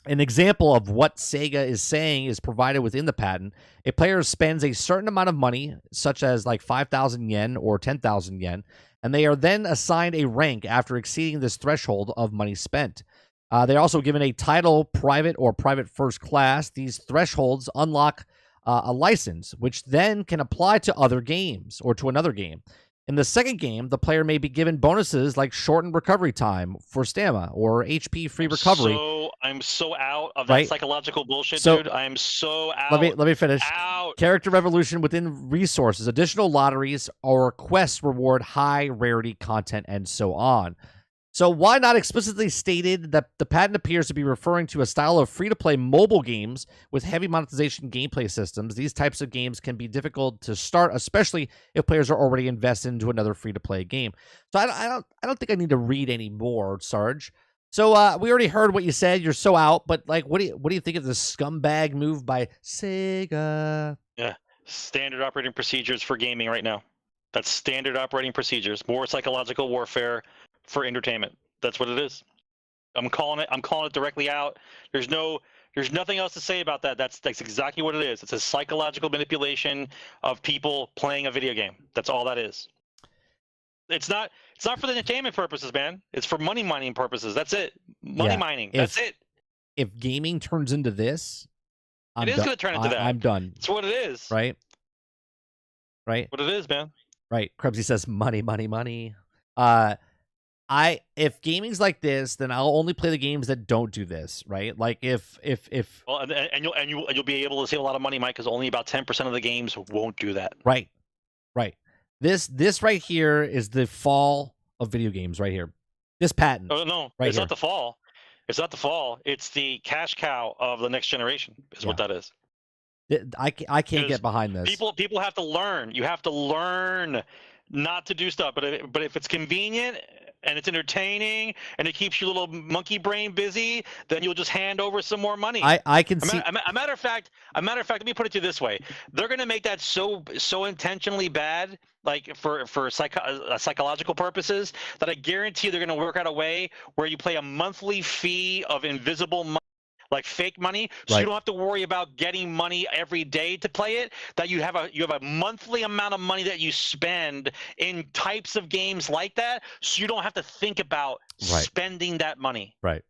an example of what Sega is saying is provided within the patent. A player spends a certain amount of money, such as like 5,000 yen or 10,000 yen, and they are then assigned a rank after exceeding this threshold of money spent. They're also given a title, private or private first class. These thresholds unlock a license, which then can apply to other games or to another game. In the second game, the player may be given bonuses like shortened recovery time for stamina or HP-free recovery. I'm so out of that psychological bullshit, dude. I am so out. Let me finish. Out. Character evolution within resources, additional lotteries or quests reward high rarity content, and so on. So why not explicitly stated that the patent appears to be referring to a style of free-to-play mobile games with heavy monetization gameplay systems. These types of games can be difficult to start, especially if players are already invested into another free-to-play game. So I don't think I need to read any more, Sarge. So we already heard what you said. You're so out, but like, what do you think of this scumbag move by Sega? Yeah, standard operating procedures for gaming right now. That's standard operating procedures. More psychological warfare for entertainment. That's what it is. I'm calling it directly out. There's no There's nothing else to say about that. That's exactly what it is. It's a psychological manipulation of people playing a video game. That's all that is. It's not for the entertainment purposes, man. It's for money mining purposes. That's it. Money mining. That's it. If gaming turns into this, it is going to turn into that. I'm done. It's what it is. Right? What it is, man. Right. Krebsy says money, money, money. If gaming's like this, then I'll only play the games that don't do this, right? Like if well, and you'll be able to save a lot of money, Mike, because only about 10% of the games won't do that. Right. This right here is the fall of video games right here. This patent. Oh no, right it's here. not the fall. It's not the fall. It's the cash cow of the next generation. What that is. I can't get behind this. People have to learn. You have to learn not to do stuff. But if it's convenient and it's entertaining and it keeps your little monkey brain busy, then you'll just hand over some more money. I can see. A matter of fact, let me put it to you this way: they're going to make that so intentionally bad, like for psychological purposes, that I guarantee they're going to work out a way where you pay a monthly fee of invisible money, like fake money, so you don't have to worry about getting money every day to play it. That you have a monthly amount of money that you spend in types of games like that, so you don't have to think about spending that money. Right.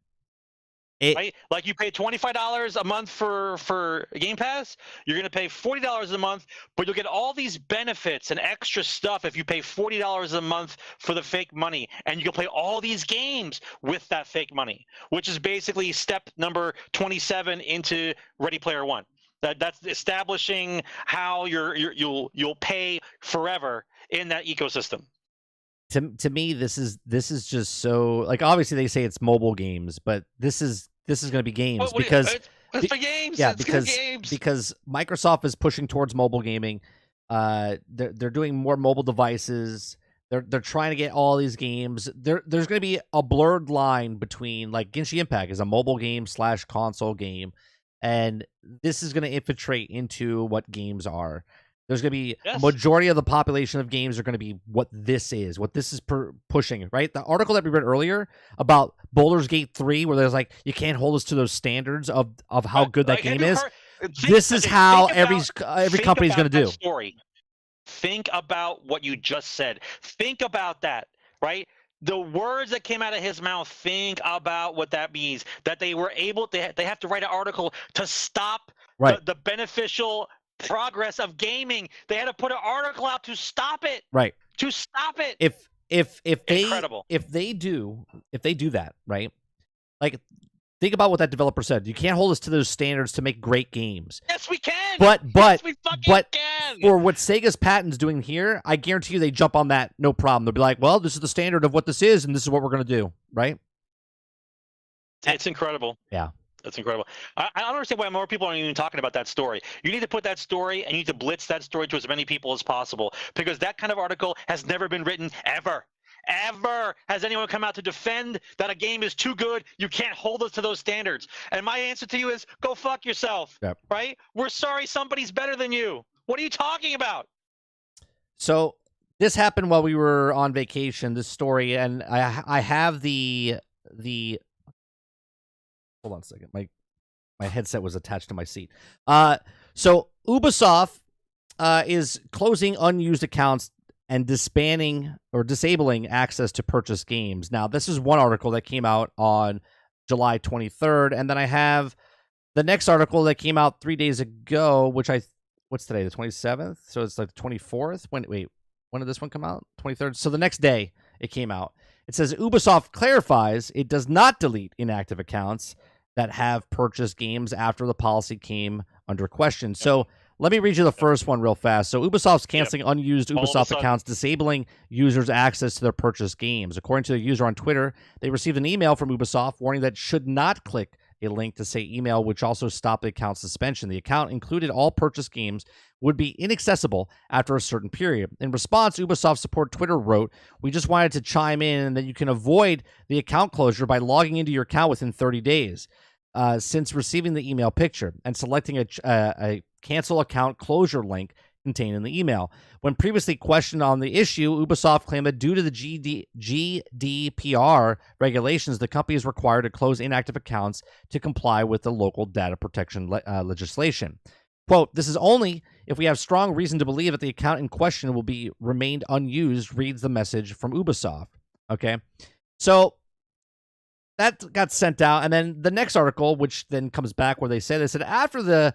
Right? Like you pay $25 a month for Game Pass, you're going to pay $40 a month, but you'll get all these benefits and extra stuff if you pay $40 a month for the fake money, and you can play all these games with that fake money, which is basically step number 27 into Ready Player One. That's establishing how you'll pay forever in that ecosystem. To me, this is just so, like, obviously they say it's mobile games, but this is going to be games because it's for games. Yeah, it's because Microsoft is pushing towards mobile gaming. They're doing more mobile devices. They're trying to get all these games. There's going to be a blurred line between, like, Genshin Impact is a mobile game / console game, and this is going to infiltrate into what games are. There's going to be a majority of the population of games are going to be what this is pushing, right? The article that we read earlier about Baldurs Gate 3, where there's like, you can't hold us to those standards of how good that game is. This is how every company is going to do. Story. Think about what you just said. Think about that, right? The words that came out of his mouth, think about what that means. That they were able to, they have to write an article to stop the beneficial progress of gaming. They had to put an article out to stop it. Right. To stop it. If they do that, right? Like, think about what that developer said. You can't hold us to those standards to make great games. Yes, we can. But yes, we fucking can. For what Sega's patent's doing here, I guarantee you they jump on that, no problem. They'll be like, well, this is the standard of what this is, and this is what we're going to do, right? It's incredible. Yeah. That's incredible. I don't understand why more people aren't even talking about that story. You need to put that story, and you need to blitz that story to as many people as possible, because that kind of article has never been written ever. Ever has anyone come out to defend that a game is too good, you can't hold us to those standards. And my answer to you is, go fuck yourself, right? We're sorry somebody's better than you. What are you talking about? So this happened while we were on vacation, this story, and I have the hold on a second. My headset was attached to my seat. So Ubisoft is closing unused accounts and disbanding or disabling access to purchase games. Now, this is one article that came out on July 23rd, and then I have the next article that came out 3 days ago, which what's today, the 27th? So it's like the 24th? When did this one come out? 23rd? So the next day it came out. It says Ubisoft clarifies it does not delete inactive accounts that have purchased games after the policy came under question. So let me read you the first one real fast. So Ubisoft's canceling unused Ubisoft accounts, disabling users' access to their purchased games. According to the user on Twitter, they received an email from Ubisoft warning that should not click a link to say email, which also stopped the account suspension. The account included all purchased games would be inaccessible after a certain period. In response, Ubisoft support Twitter wrote, "We just wanted to chime in that you can avoid the account closure by logging into your account within 30 days. Since receiving the email picture and selecting a cancel account closure link contained in the email. When previously questioned on the issue, Ubisoft claimed that due to the GDPR regulations, the company is required to close inactive accounts to comply with the local data protection legislation. Quote, "This is only if we have strong reason to believe that the account in question will be remained unused," reads the message from Ubisoft. Okay, so that got sent out, and then the next article, which then comes back where they said after the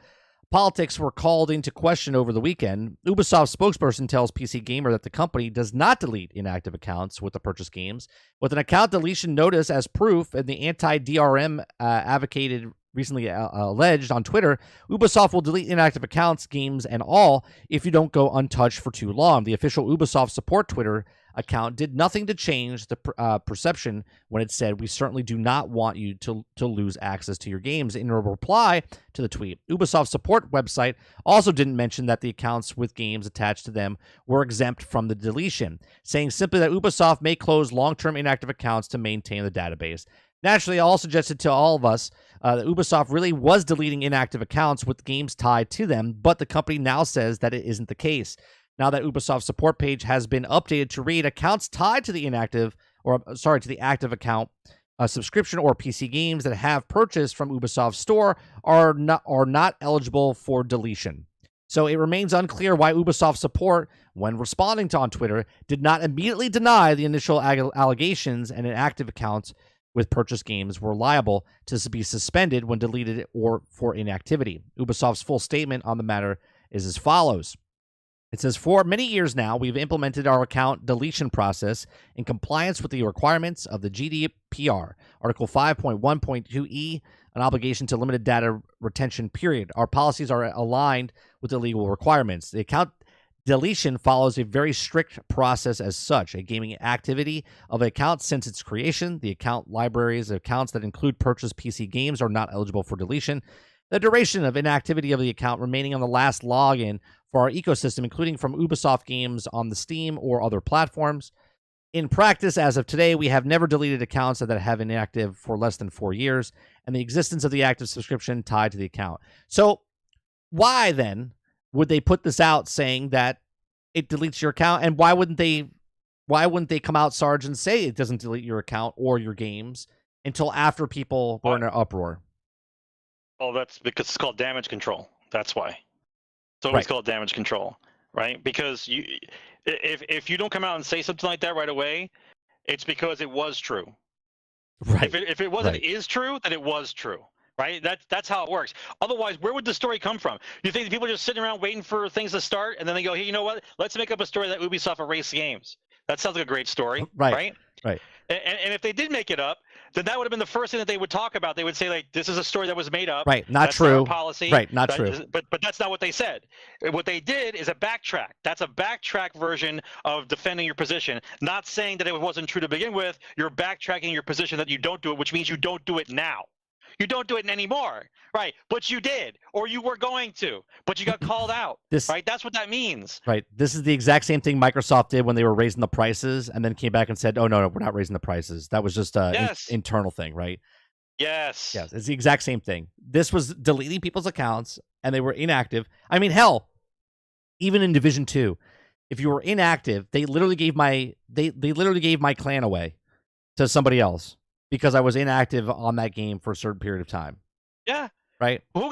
politics were called into question over the weekend, Ubisoft spokesperson tells PC Gamer that the company does not delete inactive accounts with the purchased games. With an account deletion notice as proof, and the anti-DRM advocated recently alleged on Twitter, Ubisoft will delete inactive accounts, games, and all if you don't go untouched for too long. The official Ubisoft support Twitter account did nothing to change the perception when it said, "We certainly do not want you to lose access to your games." In a reply to the tweet, Ubisoft support website also didn't mention that the accounts with games attached to them were exempt from the deletion, saying simply that Ubisoft may close long-term inactive accounts to maintain the database. Naturally, I also suggested to all of us that Ubisoft really was deleting inactive accounts with games tied to them, but the company now says that it isn't the case. Now that Ubisoft's support page has been updated to read, accounts tied to the active account subscription or PC games that have purchased from Ubisoft's store are not eligible for deletion. So it remains unclear why Ubisoft support, when responding to on Twitter, did not immediately deny the initial allegations, and inactive accounts with purchased games were liable to be suspended when deleted or for inactivity. Ubisoft's full statement on the matter is as follows. It says, "For many years now, we've implemented our account deletion process in compliance with the requirements of the GDPR, Article 5.1.2e, an obligation to limited data retention period. Our policies are aligned with the legal requirements. The account deletion follows a very strict process as such. A gaming activity of an account since its creation, the account libraries of accounts that include purchased PC games are not eligible for deletion. The duration of inactivity of the account remaining on the last login for our ecosystem, including from Ubisoft games on the Steam or other platforms. In practice, as of today, we have never deleted accounts that have been inactive for less than 4 years, and the existence of the active subscription tied to the account." So why then would they put this out saying that it deletes your account? And why wouldn't they come out, Sarge, and say it doesn't delete your account or your games until after people were in an uproar? Well, that's because it's called damage control. That's why. So Right. it's called damage control, right? Because if you don't come out and say something like that right away, it's because it was true. Right. If it wasn't Right. is true, then it was true. Right? That's how it works. Otherwise, where would the story come from? You think people are just sitting around waiting for things to start, and then they go, "Hey, you know what? Let's make up a story that Ubisoft erased games." That sounds like a great story, Right. right? And if they did make it up, then that would have been the first thing that they would talk about. They would say, like, "This is a story that was made up. Right. Not That's true. Not our policy. Right. Not true. But that's not what they said. What they did is a backtrack. That's a backtrack version of defending your position. Not saying that it wasn't true to begin with. You're backtracking your position that you don't do it, which means you don't do it now. You don't do it anymore, right? But you did, or you were going to, but you got called out, right? That's what that means. Right. This is the exact same thing Microsoft did when they were raising the prices, and then came back and said, "Oh no, we're not raising the prices." That was just an internal thing, right? Yes. Yes, it's the exact same thing. This was deleting people's accounts, and they were inactive. I mean, hell, even in Division 2, if you were inactive, they literally gave my clan away to somebody else because I was inactive on that game for a certain period of time. Yeah. Right. Who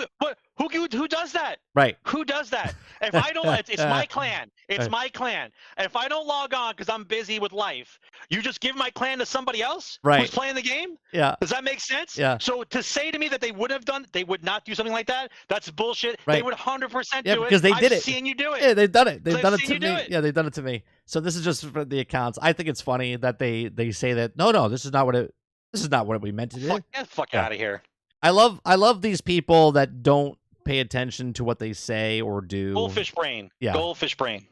does that? Right. Who does that? If I don't, it's my clan. It's my clan. If I don't log on because I'm busy with life, you just give my clan to somebody else who's playing the game? Yeah. Does that make sense? Yeah. So to say to me that they would not do something like that, that's bullshit. Right. They would 100% yeah, do it. because they did I've seen you do it. Yeah, they've done it. They've done it to me. It. Yeah, they've done it to me. So this is just for the accounts. I think it's funny that they say that no, this is not what we meant to do. Get the fuck out of here. I love these people that don't pay attention to what they say or do. Goldfish brain. Yeah. Goldfish brain.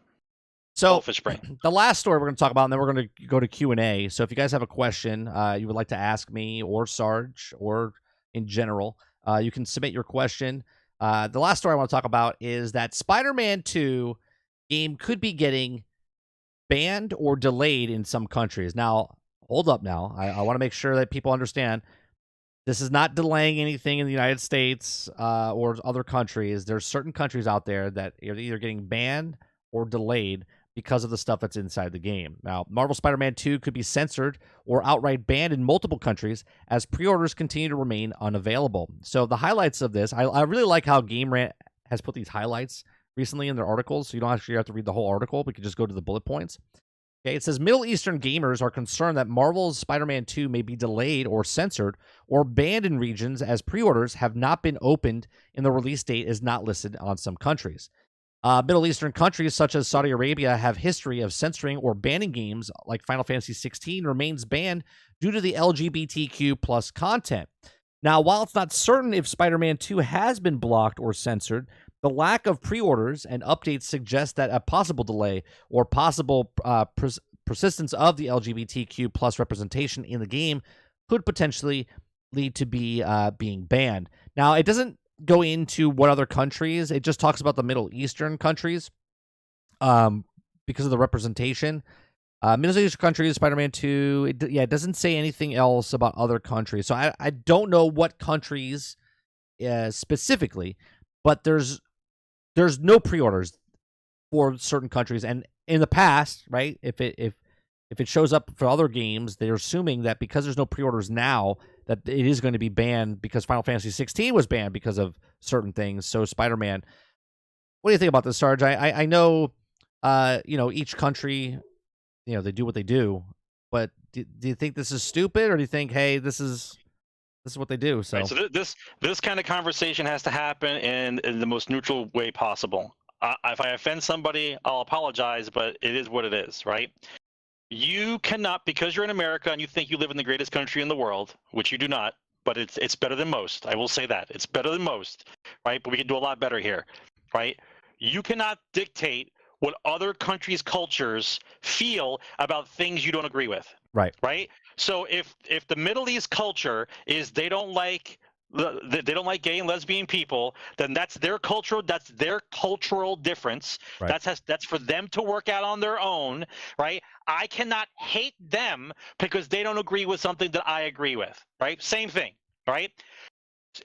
So Goldfish brain. The last story we're going to talk about, and then we're going to go to Q&A. So if you guys have a question you would like to ask me or Sarge or in general, you can submit your question. The last story I want to talk about is that Spider-Man 2 game could be getting banned or delayed in some countries. Now, hold up now. I want to make sure that people understand. This is not delaying anything in the United States or other countries. There's certain countries out there that are either getting banned or delayed because of the stuff that's inside the game. Now, Marvel Spider-Man 2 could be censored or outright banned in multiple countries as pre-orders continue to remain unavailable. So the highlights of this, I really like how Game Rant has put these highlights recently in their articles, so you don't actually have to read the whole article, but you can just go to the bullet points. Okay, it says Middle Eastern gamers are concerned that Marvel's Spider-Man 2 may be delayed or censored or banned in regions as pre-orders have not been opened and the release date is not listed on some countries. Middle Eastern countries such as Saudi Arabia have history of censoring or banning games like Final Fantasy 16 remains banned due to the LGBTQ plus content. Now, while it's not certain if Spider-Man 2 has been blocked or censored, the lack of pre-orders and updates suggest that a possible delay or possible persistence of the LGBTQ plus representation in the game could potentially lead to being banned. Now, it doesn't go into what other countries. It just talks about the Middle Eastern countries because of the representation. Middle Eastern countries, Spider-Man 2, it doesn't say anything else about other countries. So I don't know what countries specifically, but there's no pre-orders for certain countries. And in the past, right, if it shows up for other games, they're assuming that because there's no pre-orders now, that it is going to be banned because Final Fantasy 16 was banned because of certain things. So Spider-Man, what do you think about this, Sarge? I know, each country, they do what they do, but do you think this is stupid, or do you think, hey, this is what they do? So, right, so this kind of conversation has to happen in the most neutral way possible. If I offend somebody, I'll apologize, but it is what it is, right? You cannot, because you're in America and you think you live in the greatest country in the world, which you do not, but it's better than most. I will say that. It's better than most, right? But we can do a lot better here, right? You cannot dictate what other countries' cultures feel about things you don't agree with. Right. Right? So if the Middle East culture is they don't like gay and lesbian people, then that's their cultural difference. Right. That's for them to work out on their own, right? I cannot hate them because they don't agree with something that I agree with, right? Same thing, right?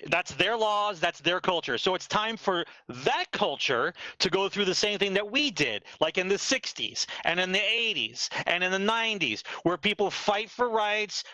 That's their laws, that's their culture. So it's time for that culture to go through the same thing that we did, like in the 60s and in the 80s and in the 90s, where people fight for rights,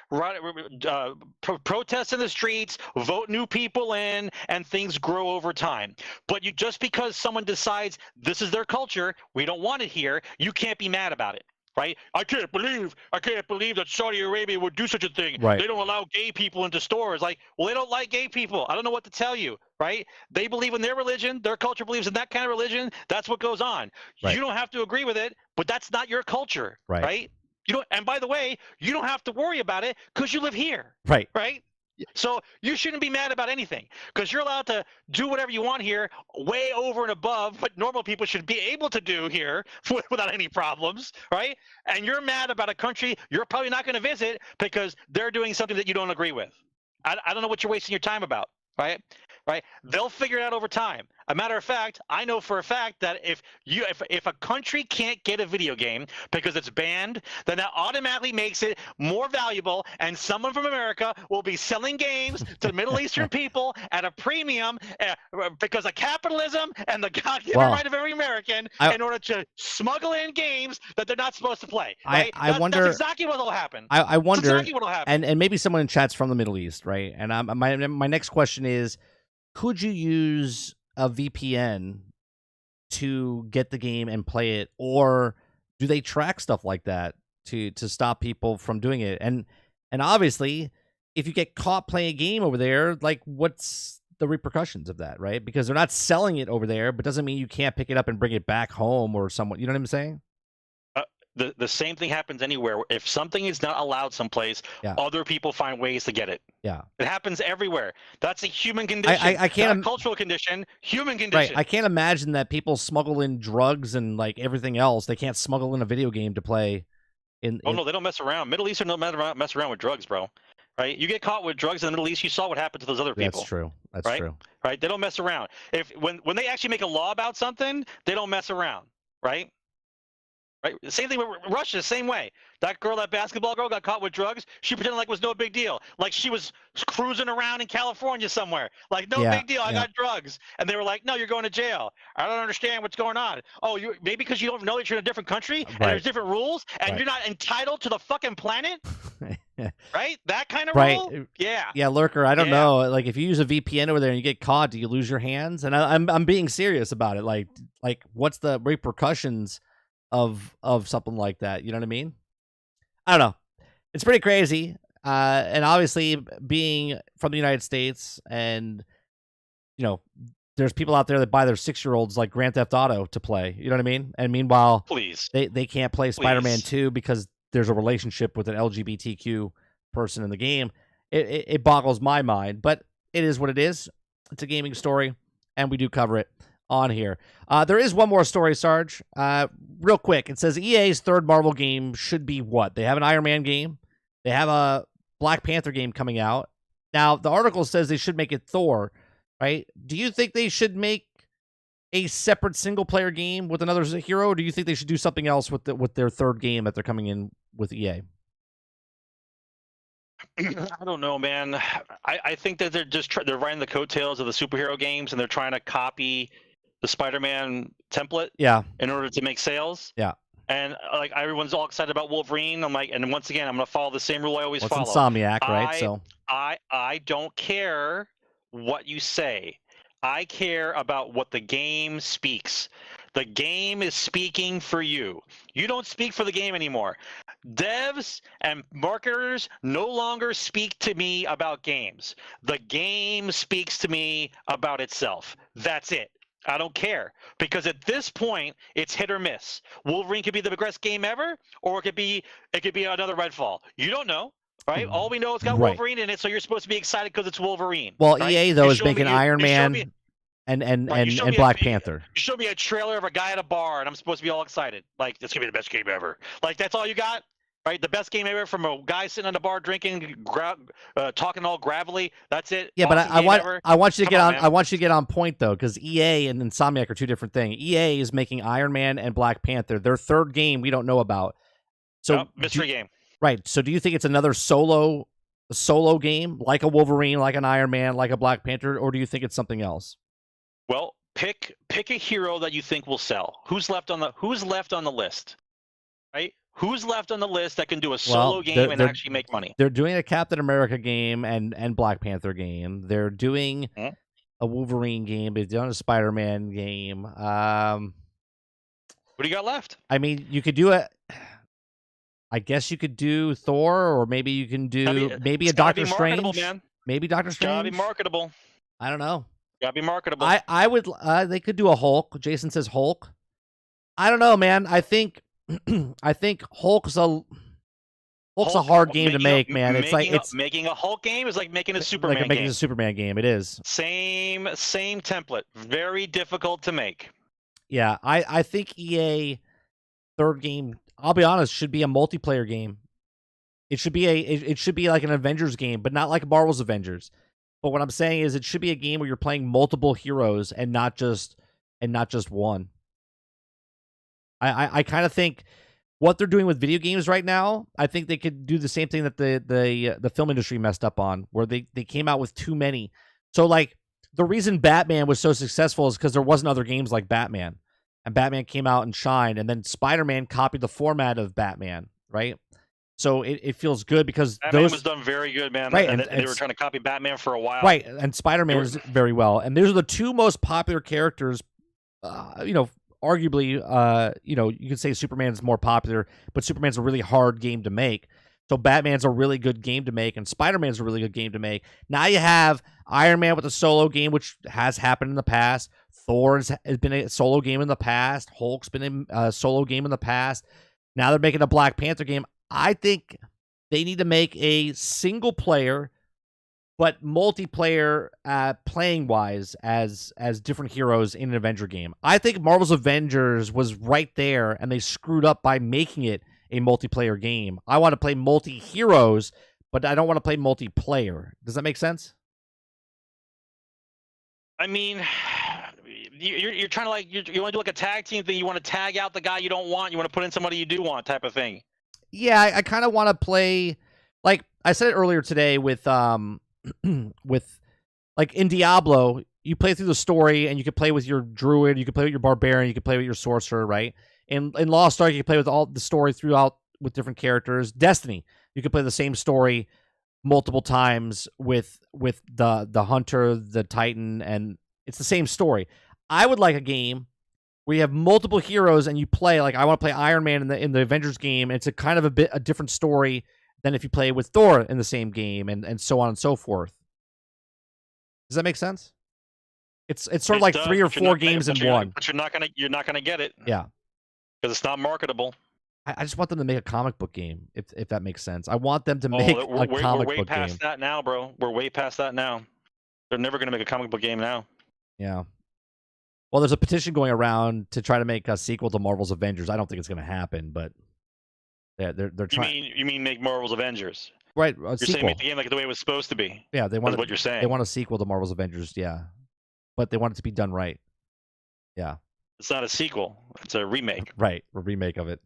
protest in the streets, vote new people in, and things grow over time. But just because someone decides this is their culture, we don't want it here, you can't be mad about it. Right? I can't believe that Saudi Arabia would do such a thing. Right. They don't allow gay people into stores. Like, well, they don't like gay people. I don't know what to tell you, right? They believe in their religion. Their culture believes in that kind of religion. That's what goes on. Right. You don't have to agree with it, but that's not your culture, Right. right? You don't. And by the way, you don't have to worry about it because you live here, Right. right? So you shouldn't be mad about anything because you're allowed to do whatever you want here, way over and above what normal people should be able to do here without any problems, right? And you're mad about a country you're probably not going to visit because they're doing something that you don't agree with. I don't know what you're wasting your time about, right? Right? They'll figure it out over time. A matter of fact, I know for a fact that if a country can't get a video game because it's banned, then that automatically makes it more valuable, and someone from America will be selling games to Middle Eastern people at a premium because of capitalism and the God-given right of every American in order to smuggle in games that they're not supposed to play. Right? I wonder. That's exactly what will happen. I wonder. That's exactly what will happen. And maybe someone in chat's from the Middle East, right? And my next question is, could you use a VPN to get the game and play it, or do they track stuff like that to stop people from doing it? And obviously, if you get caught playing a game over there, like, what's the repercussions of that, right? Because they're not selling it over there, but doesn't mean you can't pick it up and bring it back home or someone. You know what I'm saying? The same thing happens anywhere. If something is not allowed someplace, other people find ways to get it. Yeah, it happens everywhere. That's a human condition. I can't. Not a cultural condition, human condition. Right. I can't imagine that people smuggle in drugs and like everything else. They can't smuggle in a video game to play. No, they don't mess around. Middle Eastern don't mess around with drugs, bro. Right? You get caught with drugs in the Middle East, you saw what happened to those other people. That's true. That's right? true. Right? They don't mess around. When they actually make a law about something, they don't mess around. Right? Right? Same thing with Russia, same way. That girl, that basketball girl, got caught with drugs. She pretended like it was no big deal. Like she was cruising around in California somewhere. Like, no big deal. I got drugs. And they were like, no, you're going to jail. I don't understand what's going on. Oh, you maybe because you don't know that you're in a different country and there's different rules and you're not entitled to the fucking planet? Right? That kind of rule? Yeah. Yeah, Lurker, I don't know. Like, if you use a VPN over there and you get caught, do you lose your hands? And I'm being serious about it. Like what's the repercussions of something like that? You know what I mean? I don't know. It's pretty crazy. And obviously, being from the United States, and there's people out there that buy their 6-year-olds like Grand Theft Auto to play. You know what I mean? And meanwhile, they can't play Spider-Man 2 because there's a relationship with an LGBTQ person in the game. It boggles my mind, but it is what it is. It's a gaming story, and we do cover it on here. There is one more story, Sarge. Real quick, it says EA's third Marvel game should be what? They have an Iron Man game. They have a Black Panther game coming out. Now, the article says they should make it Thor, right? Do you think they should make a separate single-player game with another hero, or do you think they should do something else with their third game that they're coming in with EA? I don't know, man. I think that they're riding the coattails of the superhero games, and they're trying to copy the Spider-Man template in order to make sales. Yeah. And like everyone's all excited about Wolverine. I'm like, and once again, I'm going to follow the same rule I always follow. It's Insomniac, right? So I don't care what you say. I care about what the game speaks. The game is speaking for you. You don't speak for the game anymore. Devs and marketers no longer speak to me about games. The game speaks to me about itself. That's it. I don't care, because at this point it's hit or miss. Wolverine could be the best game ever, or it could be another Redfall. You don't know, right? All we know is it's got Wolverine in it, so you're supposed to be excited because it's Wolverine. Well, right? EA though is making Iron Man and Black Panther. You showed me a trailer of a guy at a bar, and I'm supposed to be all excited, like this could be the best game ever. Like that's all you got. Right, the best game ever from a guy sitting on the bar drinking, talking all gravelly. That's it. Yeah, but I want you to get on. I want you to get on point though, because EA and Insomniac are two different things. EA is making Iron Man and Black Panther. Their third game we don't know about. So mystery game. Right. So do you think it's another solo game, like a Wolverine, like an Iron Man, like a Black Panther, or do you think it's something else? Well, pick a hero that you think will sell. Who's left on the list? Right. Who's left on the list that can do a solo game and actually make money? They're doing a Captain America game and Black Panther game. They're doing a Wolverine game. They've done a Spider-Man game. What do you got left? I mean, you could do it. I guess you could do Thor, or maybe you can do maybe a Doctor Strange. Man. Maybe Doctor Strange. Gotta be marketable. I don't know. Gotta be marketable. I would. They could do a Hulk. Jason says Hulk. I don't know, man. I think Hulk's a hard game to make, man. It's making a Hulk game is like making a Superman game. Making a Superman game. It is same template. Very difficult to make. Yeah, I think EA third game, I'll be honest, should be a multiplayer game. It should be like an Avengers game, but not like Marvel's Avengers. But what I'm saying is, it should be a game where you're playing multiple heroes and not just one. I kind of think what they're doing with video games right now, I think they could do the same thing that the film industry messed up on, where they came out with too many. So like the reason Batman was so successful is because there wasn't other games like Batman, and Batman came out and shined, and then Spider-Man copied the format of Batman, right? So it feels good because Batman was done very good, man. Right, and they were trying to copy Batman for a while. Right, and Spider-Man is very well, and those are the two most popular characters. Arguably, you could say Superman's more popular, but Superman's a really hard game to make. So Batman's a really good game to make, and Spider-Man's a really good game to make. Now you have Iron Man with a solo game, which has happened in the past. Thor has been a solo game in the past. Hulk's been a solo game in the past. Now they're making a Black Panther game. I think they need to make a single player, but multiplayer playing wise as different heroes in an Avenger game. I think Marvel's Avengers was right there, and they screwed up by making it a multiplayer game. I want to play multi-heroes, but I don't want to play multiplayer. Does that make sense? I mean, you're trying to like you want to do like a tag team thing. You want to tag out the guy you don't want. You want to put in somebody you do want, type of thing. Yeah, I kind of want to play, like I said it earlier today with with like in Diablo, you play through the story and you can play with your druid, you can play with your barbarian, you can play with your sorcerer, right? In Lost Ark, you can play with all the story throughout with different characters. Destiny, you can play the same story multiple times with the hunter, the titan, and it's the same story. I would like a game where you have multiple heroes and you play, like I want to play Iron Man in the Avengers game, and it's a kind of a different story than if you play with Thor in the same game, and so on and so forth. Does that make sense? It's sort of like 3 or 4 games in one. But you're not gonna get it. Yeah, because it's not marketable. I just want them to make a comic book game, if that makes sense. I want them to make a comic book game. We're way past that now, bro. We're way past that now. They're never gonna make a comic book game now. Yeah. Well, there's a petition going around to try to make a sequel to Marvel's Avengers. I don't think it's going to happen, but they're trying. You mean make Marvel's Avengers? Right. You're saying make the game like the way it was supposed to be. Yeah, they want what you're saying. They want a sequel to Marvel's Avengers. Yeah, but they want it to be done right. Yeah. It's not a sequel. It's a remake. Right, a remake of it.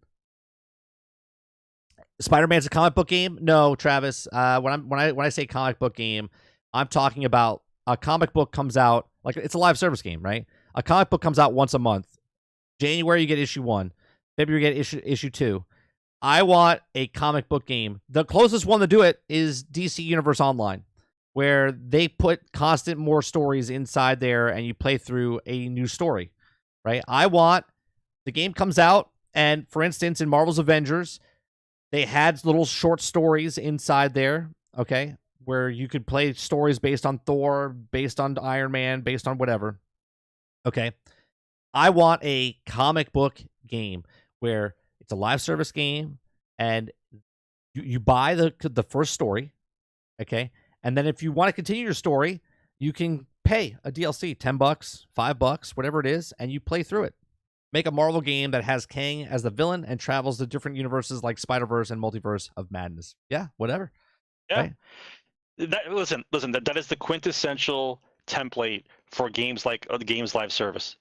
Spider-Man's a comic book game? No, Travis. When I say comic book game, I'm talking about a comic book comes out, like it's a live service game, right? A comic book comes out once a month. January you get issue 1. February you get issue 2. I want a comic book game. The closest one to do it is DC Universe Online, where they put constant more stories inside there and you play through a new story, right? I want the game comes out, and for instance, in Marvel's Avengers, they had little short stories inside there, okay, where you could play stories based on Thor, based on Iron Man, based on whatever. Okay. I want a comic book game where it's a live service game and you buy the first story, okay? And then if you want to continue your story, you can pay a DLC, $10, $5, whatever it is, and you play through it. Make a Marvel game that has Kang as the villain and travels to different universes like Spider-Verse and Multiverse of Madness. Yeah, whatever. Yeah. Right? Listen, that is the quintessential template for games like the games live service,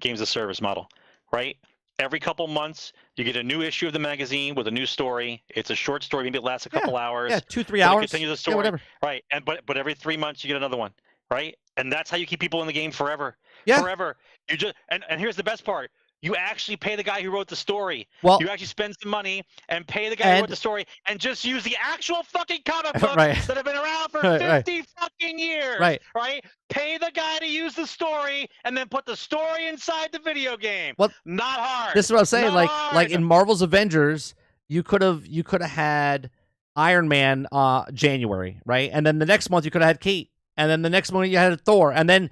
games of service model, right? Every couple months, you get a new issue of the magazine with a new story. It's a short story, maybe it lasts a couple hours. Yeah, 2-3 hours. Continue the story, whatever. Right? And but every 3 months you get another one, right? And that's how you keep people in the game forever. Yeah. Forever. You just and here's the best part. You actually pay the guy who wrote the story. Well, you actually spend some money and pay the guy who wrote the story and just use the actual fucking comic books right. that have been around for 50 fucking years. Right. Right? Pay the guy to use the story and then put the story inside the video game. Well, not hard. This is what I'm saying. Not like in Marvel's Avengers, you could have had Iron Man January, right? And then the next month you could have had Kate. And then the next month you had Thor. And then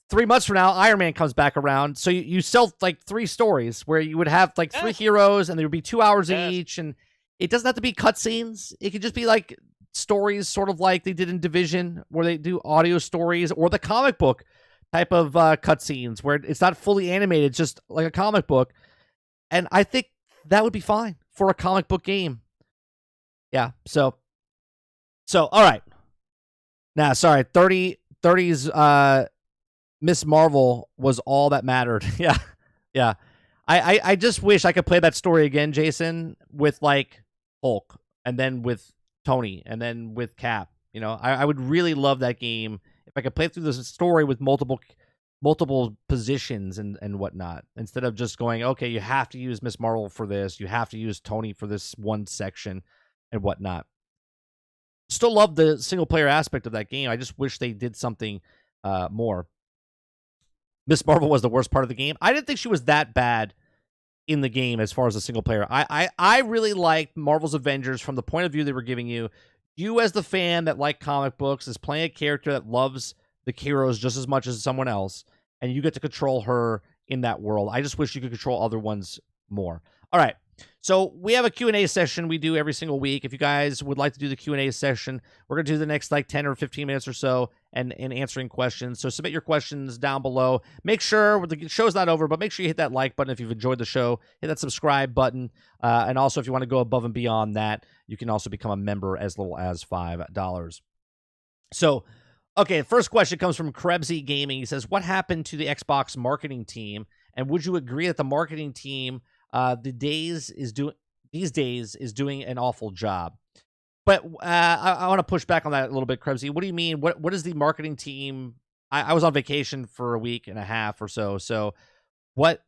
3 months from now, Iron Man comes back around. So you sell like 3 stories where you would have like 3 heroes and there would be 2 hours each. And it doesn't have to be cutscenes. It could just be like stories, sort of like they did in Division, where they do audio stories, or the comic book type of cutscenes where it's not fully animated, it's just like a comic book. And I think that would be fine for a comic book game. Yeah. So all right. Now, sorry, 30's Miss Marvel was all that mattered. Yeah. I just wish I could play that story again, Jason, with like Hulk, and then with Tony, and then with Cap. You know, I would really love that game if I could play through this story with multiple positions and whatnot, instead of just going, okay, you have to use Miss Marvel for this, you have to use Tony for this one section and whatnot. Still love the single player aspect of that game. I just wish they did something more. Miss Marvel was the worst part of the game. I didn't think she was that bad in the game as far as a single player. I really liked Marvel's Avengers from the point of view they were giving you. You as the fan that like comic books is playing a character that loves the heroes just as much as someone else, and you get to control her in that world. I just wish you could control other ones more. All right. So we have a Q&A session we do every single week. If you guys would like to do the Q&A session, we're going to do the next like 10 or 15 minutes or so and answering questions. So submit your questions down below. Make sure the show's not over, but make sure you hit that like button if you've enjoyed the show. Hit that subscribe button. And also, if you want to go above and beyond that, you can also become a member as little as $5. So Okay, first question comes from Krebsy Gaming. He says, "What happened to the Xbox marketing team? And would you agree that the marketing team these days is doing an awful job?" But I want to push back on that a little bit, Krebsy. What do you mean? What is the marketing team? I was on vacation for a week and a half or so. So what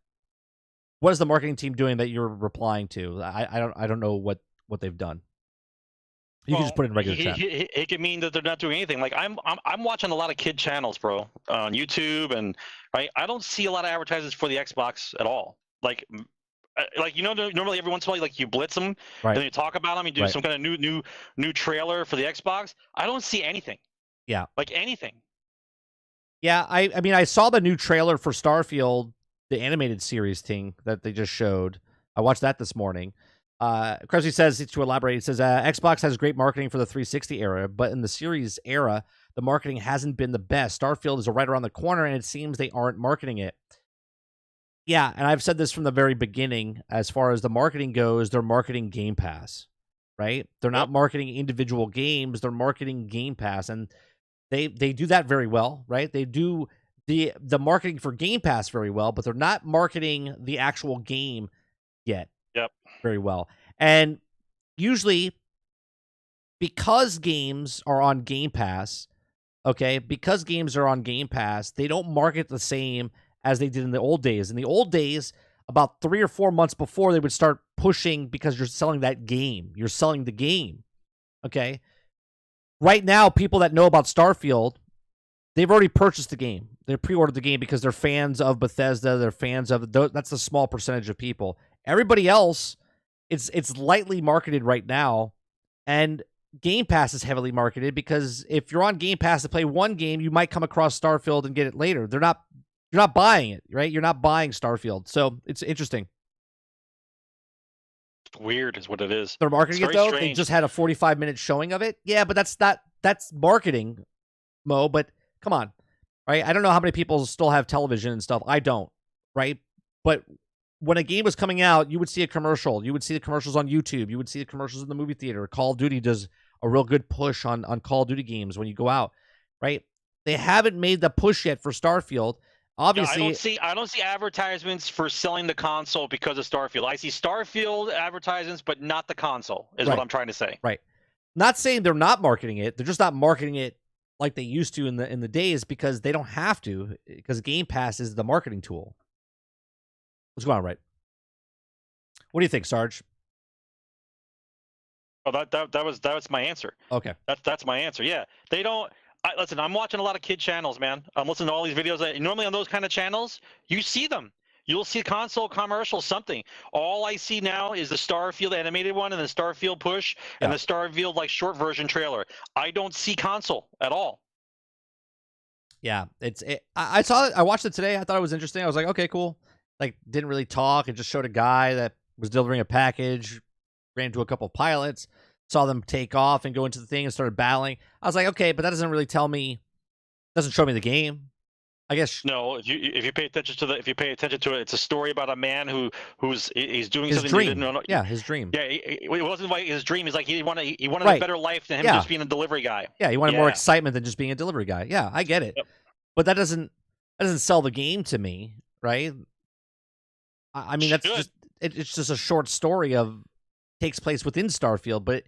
is the marketing team doing that you're replying to? I don't know what they've done. You can just put it in regular chat. It could mean that they're not doing anything. Like I'm watching a lot of kid channels, bro, on YouTube, and right. I don't see a lot of advertisements for the Xbox at all. Like normally every once in a while, like you blitz them, Right. and then you talk about them. You do some kind of new trailer for the Xbox. I don't see anything. Yeah, like anything. Yeah, I mean, I saw the new trailer for Starfield, the animated series thing that they just showed. I watched that this morning. Krebsy says, to elaborate, he says, Xbox has great marketing for the 360 era, but in the series era, the marketing hasn't been the best. Starfield is right around the corner, and it seems they aren't marketing it. Yeah, and I've said this from the very beginning. As far as the marketing goes, they're marketing Game Pass, right? They're not marketing individual games. They're marketing Game Pass, and they do that very well, right? They do the marketing for Game Pass very well, but they're not marketing the actual game yet. Yep. Very well. And usually, because games are on Game Pass, they don't market the same as they did in the old days. In the old days, about 3 or 4 months before, they would start pushing because you're selling that game. You're selling the game. Okay? Right now, people that know about Starfield, they've already purchased the game. They pre-ordered the game because they're fans of Bethesda. They're fans of... That's a small percentage of people. Everybody else, it's lightly marketed right now, and Game Pass is heavily marketed because if you're on Game Pass to play one game, you might come across Starfield and get it later. You're not buying it, right? You're not buying Starfield, so it's interesting. Weird is what it is. They're marketing it though. Strange. They just had a 45-minute showing of it. Yeah, but that's marketing, Mo. But come on, right? I don't know how many people still have television and stuff. I don't, right? But when a game was coming out, you would see a commercial. You would see the commercials on YouTube. You would see the commercials in the movie theater. Call of Duty does a real good push on Call of Duty games when you go out, right? They haven't made the push yet for Starfield. Obviously, I don't see advertisements for selling the console because of Starfield. I see Starfield advertisements, but not the console, is what I'm trying to say. Right. Not saying they're not marketing it. They're just not marketing it like they used to in the days because they don't have to, because Game Pass is the marketing tool. What's going on, right? What do you think, Sarge? Oh, that was my answer. Okay. That's my answer. Yeah. They don't... listen, I'm watching a lot of kid channels, man. I'm listening to all these videos. Normally on those kind of channels, you see them. You'll see console commercials, something. All I see now is the Starfield animated one and the Starfield push and the Starfield like short version trailer. I don't see console at all. Yeah, I saw it. I watched it today. I thought it was interesting. I was like, okay, cool. Like, didn't really talk. It just showed a guy that was delivering a package, ran into a couple of pilots, saw them take off and go into the thing and started battling. I was like, okay, but that doesn't really tell me, doesn't show me the game. I guess no. If you pay attention to it, it's a story about a man he's doing his something dream. He didn't know. Yeah, his dream. Yeah, it wasn't like his dream. He's like he wanted a better life than him just being a delivery guy. Yeah, he wanted more excitement than just being a delivery guy. Yeah, I get it. Yep. But that doesn't sell the game to me, right? I mean, it's just a short story takes place within Starfield, but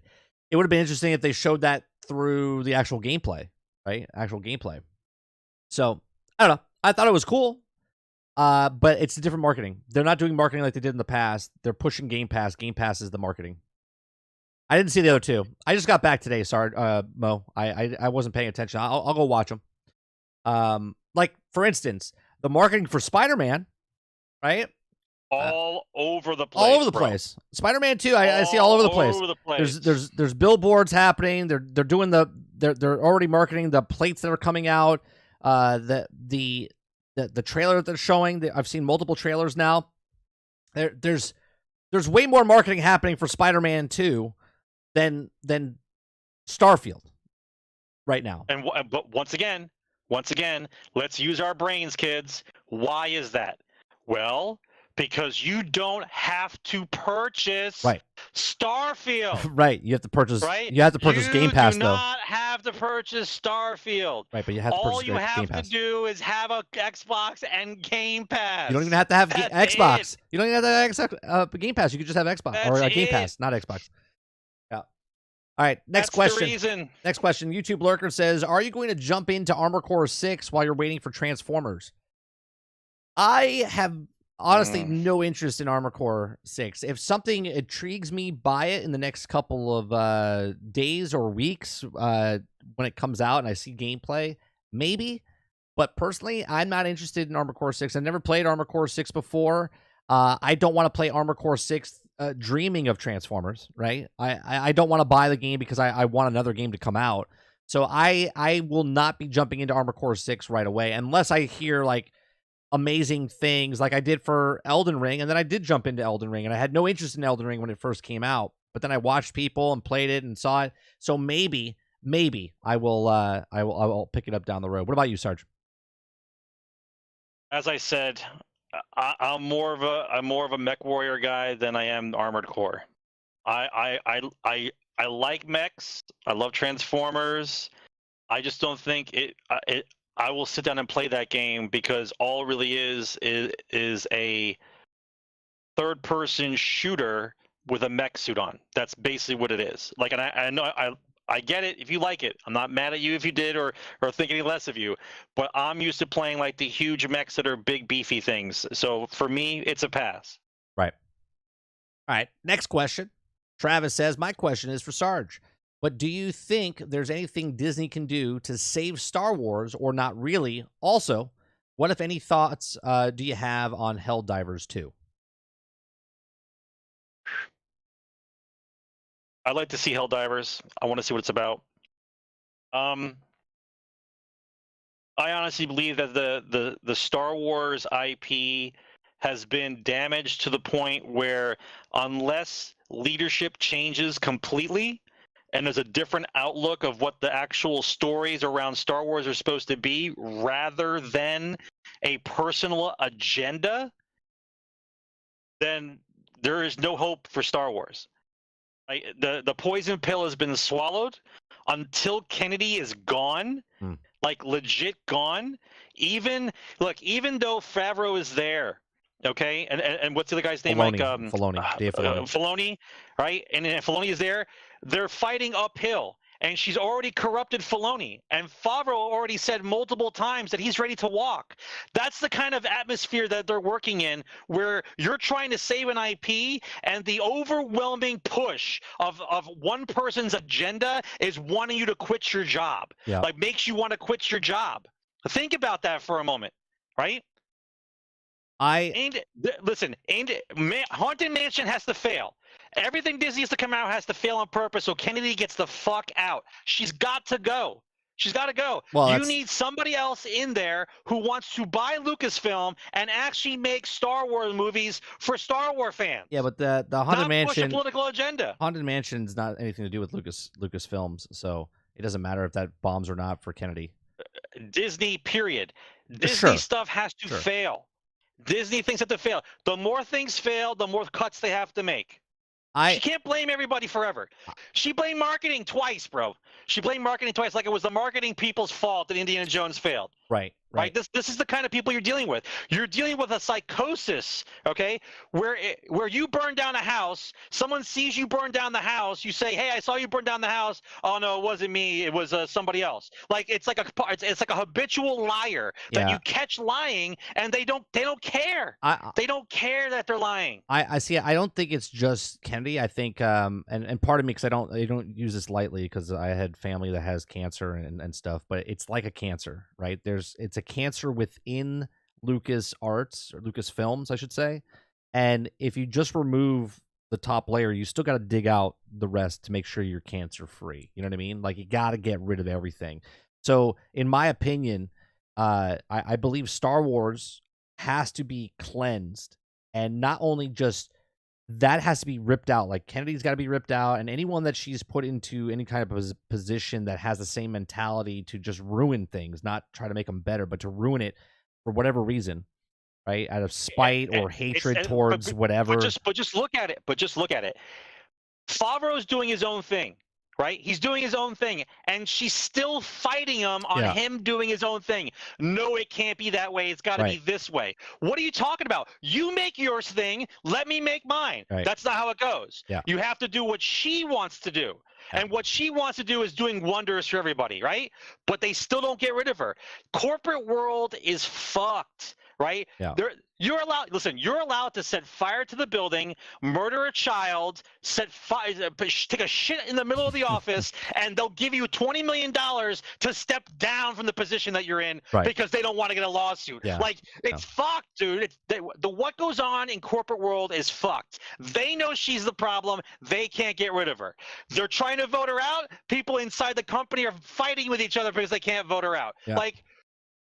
it would have been interesting if they showed that through the actual gameplay, right? Actual gameplay. So, I don't know. I thought it was cool, but it's a different marketing. They're not doing marketing like they did in the past. They're pushing Game Pass. Game Pass is the marketing. I didn't see the other two. I just got back today, sorry, Mo. I wasn't paying attention. I'll go watch them. Like, for instance, the marketing for Spider-Man, right? All over the place. All over the place. Spider-Man 2, I see all over the place. All over the place. There's billboards happening. They're doing they're already marketing the plates that are coming out. The trailer that they're showing. I've seen multiple trailers now. There's way more marketing happening for Spider-Man 2 than Starfield right now. But once again, let's use our brains, kids. Why is that? Well, because you don't have to purchase Starfield. Right. You have to purchase. Right. You have to purchase Game Pass, though. You do not have have to purchase Starfield. Right, but you have to All purchase you Game have to Pass. do is have a Xbox and Game Pass. You don't even have to have That's Xbox. it. You don't even have to have Game Pass. You could just have Xbox That's or Game it. Pass, not Xbox. Yeah. All right, next That's question. the reason. Next question. YouTube Lurker says, "Are you going to jump into Armored Core 6 while you're waiting for Transformers?" I have honestly no interest in Armored Core 6. If something intrigues me, buy it in the next couple of days or weeks when it comes out and I see gameplay, maybe. But personally, I'm not interested in Armored Core 6. I've never played Armored Core 6 before. I don't want to play Armored Core 6 dreaming of Transformers, right? I don't want to buy the game because I want another game to come out. So I will not be jumping into Armored Core 6 right away unless I hear like amazing things like I did for Elden Ring, and then I did jump into Elden Ring, and I had no interest in Elden Ring when it first came out, but then I watched people and played it and saw it. So maybe I will pick it up down the road. What about you, Sarge? As I said, I'm more of a mech warrior guy than I am Armored Core. I like mechs. I love Transformers. I just don't think I will sit down and play that game because all it really is a third-person shooter with a mech suit on. That's basically what it is. Like, and I know I get it if you like it. I'm not mad at you if you did or think any less of you. But I'm used to playing like the huge mechs that are big, beefy things. So for me, it's a pass. Right. All right. Next question. Travis says, "My question is for Sarge. But do you think there's anything Disney can do to save Star Wars or not really? Also, what, if any, thoughts do you have on Helldivers 2? I'd like to see Helldivers. I want to see what it's about. I honestly believe that the Star Wars IP has been damaged to the point where unless leadership changes completely, and there's a different outlook of what the actual stories around Star Wars are supposed to be, rather than a personal agenda, then there is no hope for Star Wars. Right? The poison pill has been swallowed. Until Kennedy is gone, like legit gone. Even though Favreau is there, okay, and what's the other guy's name? Filoni. Dave Filoni. Filoni, right? And Filoni is there. They're fighting uphill, and she's already corrupted Filoni. And Favreau already said multiple times that he's ready to walk. That's the kind of atmosphere that they're working in, where you're trying to save an IP, and the overwhelming push of one person's agenda is wanting you to quit your job. Yeah. Like, makes you want to quit your job. Think about that for a moment, right? Haunted Mansion has to fail. Everything Disney has to come out has to fail on purpose, so Kennedy gets the fuck out. She's got to go. She's got to go. Well, you need somebody else in there who wants to buy Lucasfilm and actually make Star Wars movies for Star Wars fans. Yeah, but the Haunted Mansion, push a political agenda. Haunted Mansion's not anything to do with Lucasfilms, so it doesn't matter if that bombs or not for Kennedy. Disney, period. Disney stuff has to fail. Disney things have to fail. The more things fail, the more cuts they have to make. She can't blame everybody forever. She blamed marketing twice, bro. She blamed marketing twice, like it was the marketing people's fault that Indiana Jones failed. Right. This is the kind of people you're dealing with. You're dealing with a psychosis, okay, where you burn down a house, someone sees you burn down the house, you say, "Hey, I saw you burn down the house." "Oh no, it wasn't me. It was somebody else." Like it's like a habitual liar that you catch lying, and they don't care. They don't care that they're lying. I see. I don't think it's just Kennedy. I think and part of me, because I don't use this lightly, because I had family that has cancer and stuff, but it's like a cancer, right? It's a cancer within Lucas Arts, or Lucasfilms, I should say. And if you just remove the top layer, you still got to dig out the rest to make sure you're cancer free. You know what I mean? Like, you got to get rid of everything. So in my opinion, I believe Star Wars has to be cleansed, and not only just that has to be ripped out. Like, Kennedy's got to be ripped out, and anyone that she's put into any kind of position that has the same mentality to just ruin things, not try to make them better, but to ruin it for whatever reason, right? Out of spite or hatred towards whatever. But just look at it. Favreau's doing his own thing, right? He's doing his own thing, and she's still fighting him on him doing his own thing. No, it can't be that way. It's got to be this way. What are you talking about? You make your thing. Let me make mine. That's not how it goes. You have to do what she wants to do. And what she wants to do is doing wonders for everybody, right? But they still don't get rid of her. Corporate world is fucked, right? You're allowed. Listen, you're allowed to set fire to the building, murder a child, set fire, take a shit in the middle of the office, and they'll give you $20 million to step down from the position that you're in because they don't want to get a lawsuit. Like it's fucked, dude. What goes on in corporate world is fucked. They know she's the problem. They can't get rid of her. They're trying to vote her out. People inside the company are fighting with each other because they can't vote her out. Like.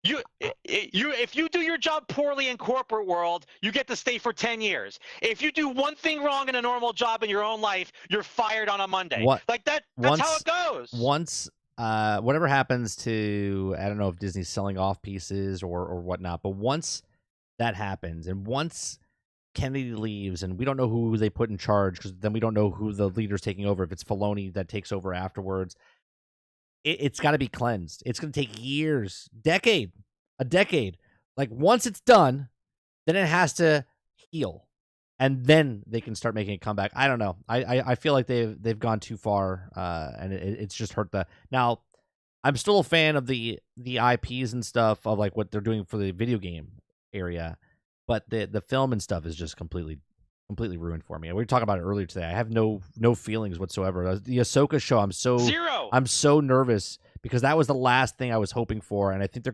If you do your job poorly in corporate world, you get to stay for 10 years. If you do one thing wrong in a normal job in your own life, you're fired on a Monday. Like that's how it goes. Once whatever happens to, I don't know if Disney's selling off pieces or whatnot, but once that happens and once Kennedy leaves and we don't know who they put in charge, because then we don't know who the leader's taking over, if it's Filoni that takes over afterwards, it's got to be cleansed. It's going to take years, a decade. Like once it's done, then it has to heal, and then they can start making a comeback. I don't know. I feel like they've gone too far, and it's just hurt the. Now, I'm still a fan of the IPs and stuff of like what they're doing for the video game area, but the film and stuff is just completely ruined for me. We were talking about it earlier today. I have no feelings whatsoever. The Ahsoka show, I'm so nervous because that was the last thing I was hoping for, and I think they're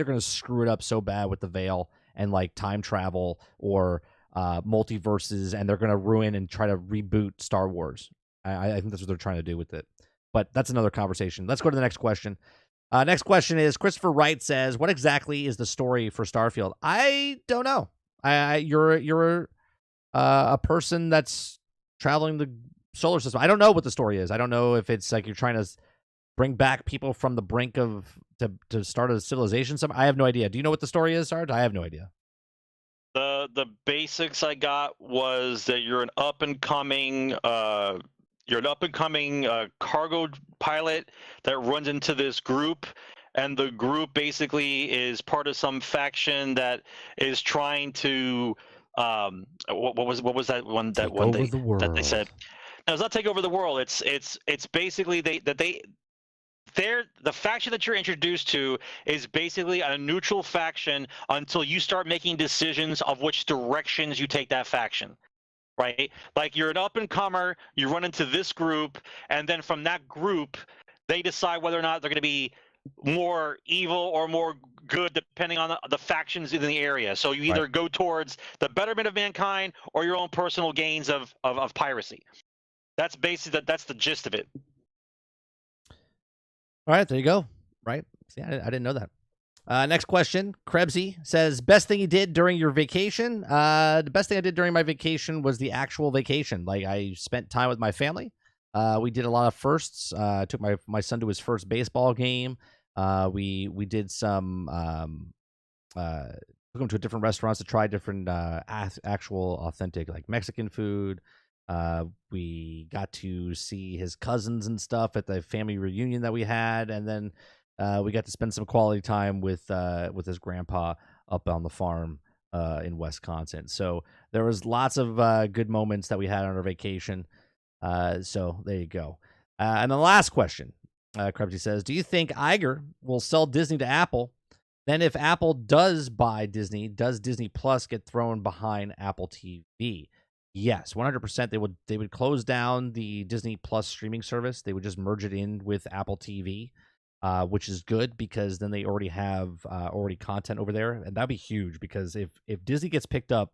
gonna screw it up so bad with the veil and like time travel or multiverses, and they're gonna ruin and try to reboot Star Wars. I think that's what they're trying to do with it. But that's another conversation. Let's go to the next question. Next question is Christopher Wright says, "What exactly is the story for Starfield?" I don't know. You're a person that's traveling the solar system. I don't know what the story is. I don't know if it's like you're trying to bring back people from the brink of to start a civilization. I have no idea. Do you know what the story is, Sarge? I have no idea. The basics I got was that you're an up and coming cargo pilot that runs into this group, and the group basically is part of some faction that is trying to what was that one take over the world. That they said no, it's not take over the world. It's basically the faction that you're introduced to is basically a neutral faction until you start making decisions of which directions you take that faction, right? Like you're an up and comer, you run into this group, and then from that group they decide whether or not they're going to be more evil or more good depending on the factions in the area. So you either go towards the betterment of mankind or your own personal gains of piracy. That's basically that's the gist of it. All right, there you go. Right? See, I didn't know that. Next question. Krebsy says, best thing you did during your vacation? The best thing I did during my vacation was the actual vacation. Like I spent time with my family. We did a lot of firsts. Took my son to his first baseball game. We did some took him to different restaurants to try different actual authentic like Mexican food. We got to see his cousins and stuff at the family reunion that we had, and then we got to spend some quality time with his grandpa up on the farm in Wisconsin. So there was lots of good moments that we had on our vacation. So there you go. And the last question, Krebsy says, do you think Iger will sell Disney to Apple? Then if Apple does buy Disney, does Disney Plus get thrown behind Apple TV? Yes, 100%. They would close down the Disney Plus streaming service. They would just merge it in with Apple TV, which is good because then they already have content over there, and that'd be huge because if Disney gets picked up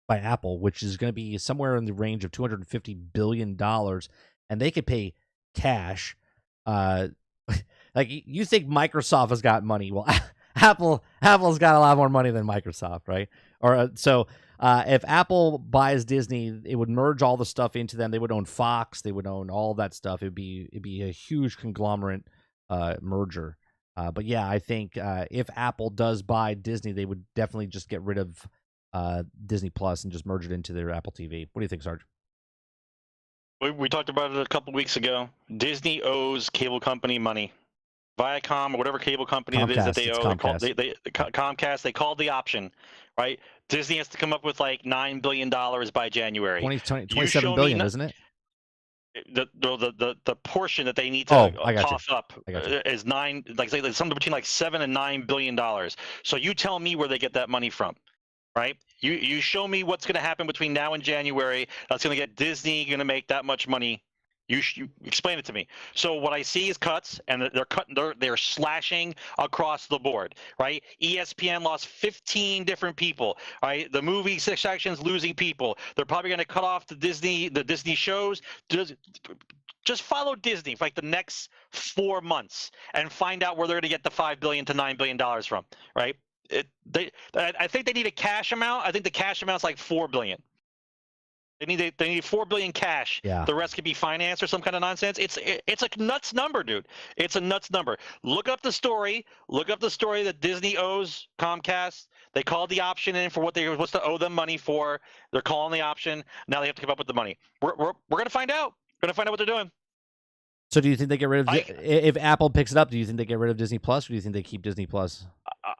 by Apple, which is going to be somewhere in the range of $250 billion, and they could pay cash, like you think Microsoft has got money? Well, Apple's got a lot more money than Microsoft, right? Or so. If Apple buys Disney, it would merge all the stuff into them. They would own Fox. They would own all that stuff. It'd be a huge conglomerate merger. But yeah, I think if Apple does buy Disney, they would definitely just get rid of Disney Plus and just merge it into their Apple TV. What do you think, Sarge? We talked about it a couple weeks ago. Disney owes cable company money. Viacom or whatever cable company it is that Comcast. they It's owe. Comcast. Comcast. They called the option, right? Disney has to come up with like $9 billion by January. 27 billion, isn't it? The portion that they need to I got cough up I got you. is something between like $7 and $9 billion. So you tell me where they get that money from, right? You show me what's going to happen between now and January. That's going to get Disney going to make that much money. You explain it to me. So what I see is cuts, and they're slashing across the board, right? ESPN lost 15 different people, right? The movie section's losing people. They're probably going to cut off the Disney shows. Just follow Disney for like the next 4 months and find out where they're going to get the $5 billion to $9 billion from, right? I think they need a cash amount. I think the cash amount's like $4 billion. They need $4 billion cash. Yeah. The rest could be finance or some kind of nonsense. It's a nuts number, dude. It's a nuts number. Look up the story. Look up the story that Disney owes Comcast. They called the option in for what they were supposed to owe them money for. They're calling the option. Now they have to come up with the money. We're gonna find out. We're gonna find out what they're doing. So do you think they get rid of if Apple picks it up? Do you think they get rid of Disney Plus, or do you think they keep Disney Plus?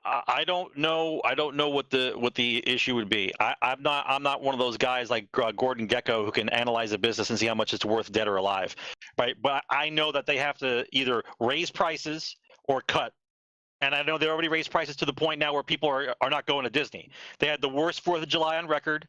I don't know. I don't know what the issue would be. I'm not one of those guys like Gordon Gekko who can analyze a business and see how much it's worth dead or alive, right? But I know that they have to either raise prices or cut. And I know they already raised prices to the point now where people are not going to Disney. They had the worst 4th of July on record.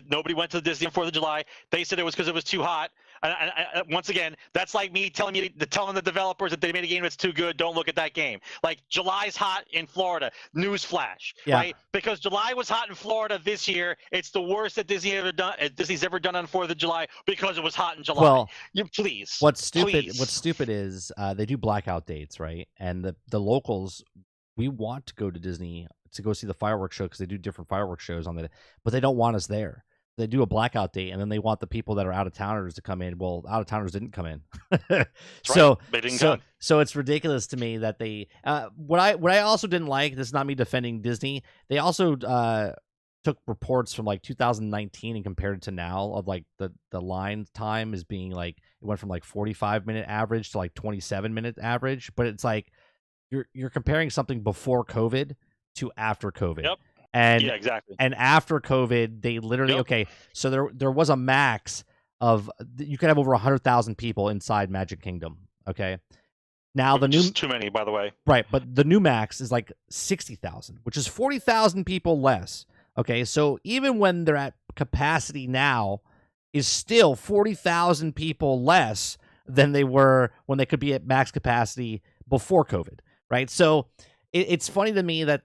Nobody went to Disney on 4th of July. They said it was because it was too hot. And once again, that's like me telling the developers that they made a game that's too good, don't look at that game. Like, July's hot in Florida. Newsflash, right? Because July was hot in Florida this year. It's the worst that Disney's ever done on 4th of July because it was hot in July. Well, please. What's stupid is they do blackout dates, right? And the locals, we want to go to Disney to go see the fireworks show because they do different fireworks shows on the, but they don't want us there. They do a blackout date, and then they want the people that are out of towners to come in. Well, out of towners didn't come in, so they didn't come. So it's ridiculous to me that they. What I also didn't like. This is not me defending Disney. They also took reports from like 2019 and compared it to now of like the line time is being like it went from like 45-minute average to like 27-minute average, but it's like you're comparing something before COVID to after COVID. Yep. And yeah, exactly. And after COVID, they literally so there was a max of you could have over 100,000 people inside Magic Kingdom. Okay, now the new too many, by the way. Right, but the new max is like 60,000, which is 40,000 people less. Okay, so even when they're at capacity now, is still 40,000 people less than they were when they could be at max capacity before COVID. Right, so. It's funny to me that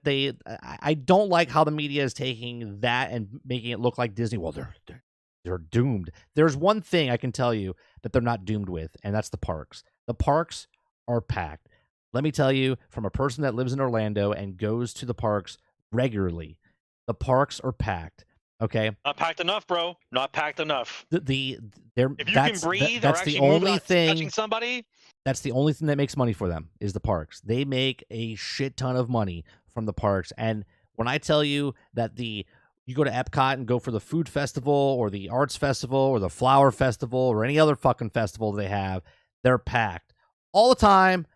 I don't like how the media is taking that and making it look like Disney. Well, they're doomed. There's one thing I can tell you that they're not doomed with, and that's the parks. The parks are packed. Let me tell you, from a person that lives in Orlando and goes to the parks regularly, the parks are packed. Okay, not packed enough, bro. Not packed enough. If you can breathe, that's the only thing. Touching somebody. That's the only thing that makes money for them is the parks. They make a shit ton of money from the parks. And when I tell you that you go to Epcot and go for the food festival or the arts festival or the flower festival or any other fucking festival they have, they're packed all the time,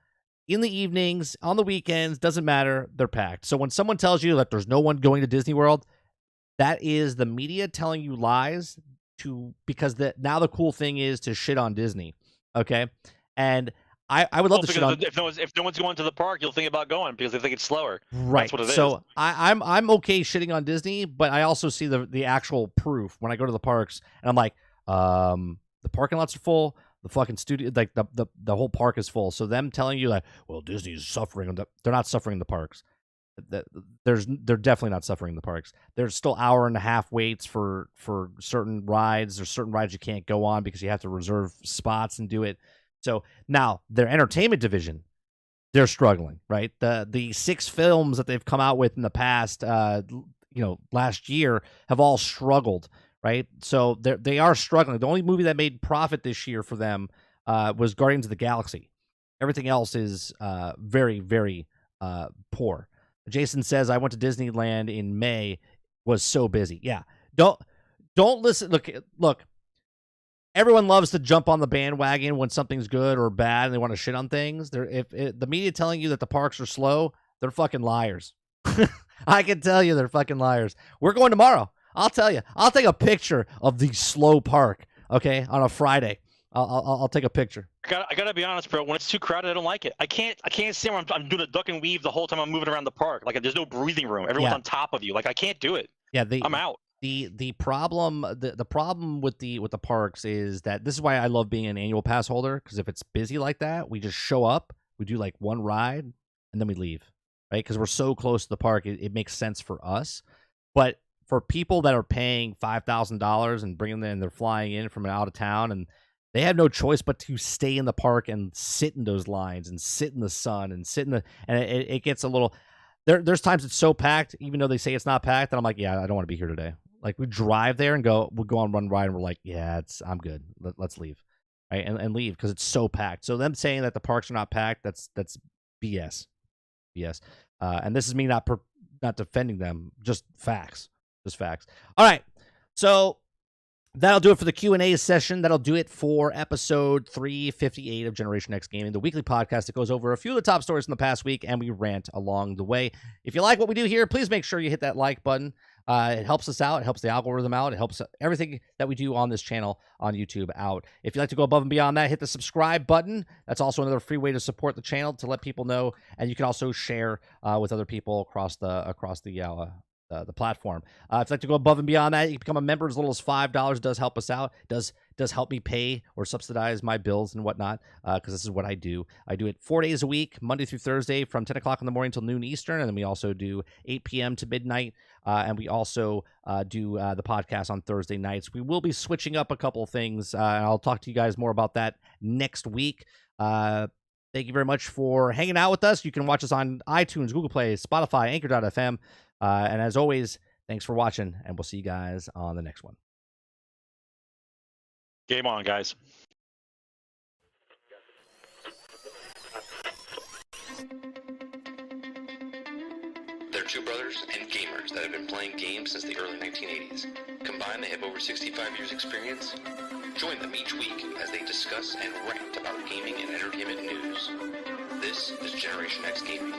in the evenings, on the weekends, doesn't matter. They're packed. So when someone tells you that there's no one going to Disney World, that is the media telling you lies because now the cool thing is to shit on Disney. Okay. And I would love to shit on. If no one's going to the park, you'll think about going because they think it's slower. Right. That's what it is. So I'm okay shitting on Disney, but I also see the actual proof when I go to the parks, and I'm like, the parking lots are full. The fucking studio, like the whole park is full. So them telling you like, well, Disney's suffering, they're not suffering in the parks. They're definitely not suffering in the parks. There's still hour-and-a-half waits for certain rides. There's certain rides you can't go on because you have to reserve spots and do it. So now their entertainment division, they're struggling, right? The 6 films that they've come out with in the past, last year have all struggled, right? So they are struggling. The only movie that made profit this year for them was Guardians of the Galaxy. Everything else is very, very poor. Jason says, I went to Disneyland in May, was so busy. Yeah. Don't listen. Look. everyone loves to jump on the bandwagon when something's good or bad and they want to shit on things. If the media telling you that the parks are slow, they're fucking liars. I can tell you they're fucking liars. We're going tomorrow. I'll tell you. I'll take a picture of the slow park, okay, on a Friday. I'll take a picture. I gotta be honest, bro. When it's too crowded, I don't like it. I can't stand where I'm doing a duck and weave the whole time I'm moving around the park. Like there's no breathing room. Everyone's on top of you. Like I can't do it. Yeah, I'm out. The problem with the parks is that this is why I love being an annual pass holder, because if it's busy like that, we just show up, we do like one ride, and then we leave, right? Because we're so close to the park, it makes sense for us. But for people that are paying $5,000 and bringing them, they're flying in from out of town, and they have no choice but to stay in the park and sit in those lines and sit in the sun and it gets a little. There's times it's so packed, even though they say it's not packed, and I'm like, yeah, I don't want to be here today. Like we drive there and we'll go on one ride, and we're like, yeah, I'm good. Let's leave, right? And leave because it's so packed. So them saying that the parks are not packed, that's BS. And this is me not defending them, just facts. All right, so that'll do it for the Q&A session. That'll do it for episode 358 of Generation X Gaming, the weekly podcast that goes over a few of the top stories from the past week, and we rant along the way. If you like what we do here, please make sure you hit that like button. It helps us out. It helps the algorithm out. It helps everything that we do on this channel on YouTube out. If you'd like to go above and beyond that, hit the subscribe button. That's also another free way to support the channel, to let people know, and you can also share with other people across the platform. If you'd like to go above and beyond that, you can become a member as little as $5. It does help us out. It does help me pay or subsidize my bills and whatnot, because this is what I do. I do it 4 days a week, Monday through Thursday, from 10 o'clock in the morning till noon Eastern, and then we also do 8 p.m. to midnight, and we also do the podcast on Thursday nights. We will be switching up a couple of things, and I'll talk to you guys more about that next week. Thank you very much for hanging out with us. You can watch us on iTunes, Google Play, Spotify, Anchor.fm. And as always, thanks for watching, and we'll see you guys on the next one. Game on, guys. They're two brothers and gamers that have been playing games since the early 1980s. Combined, they have over 65 years experience. Join them each week as they discuss and rant about gaming and entertainment news. This is Generation X Gaming.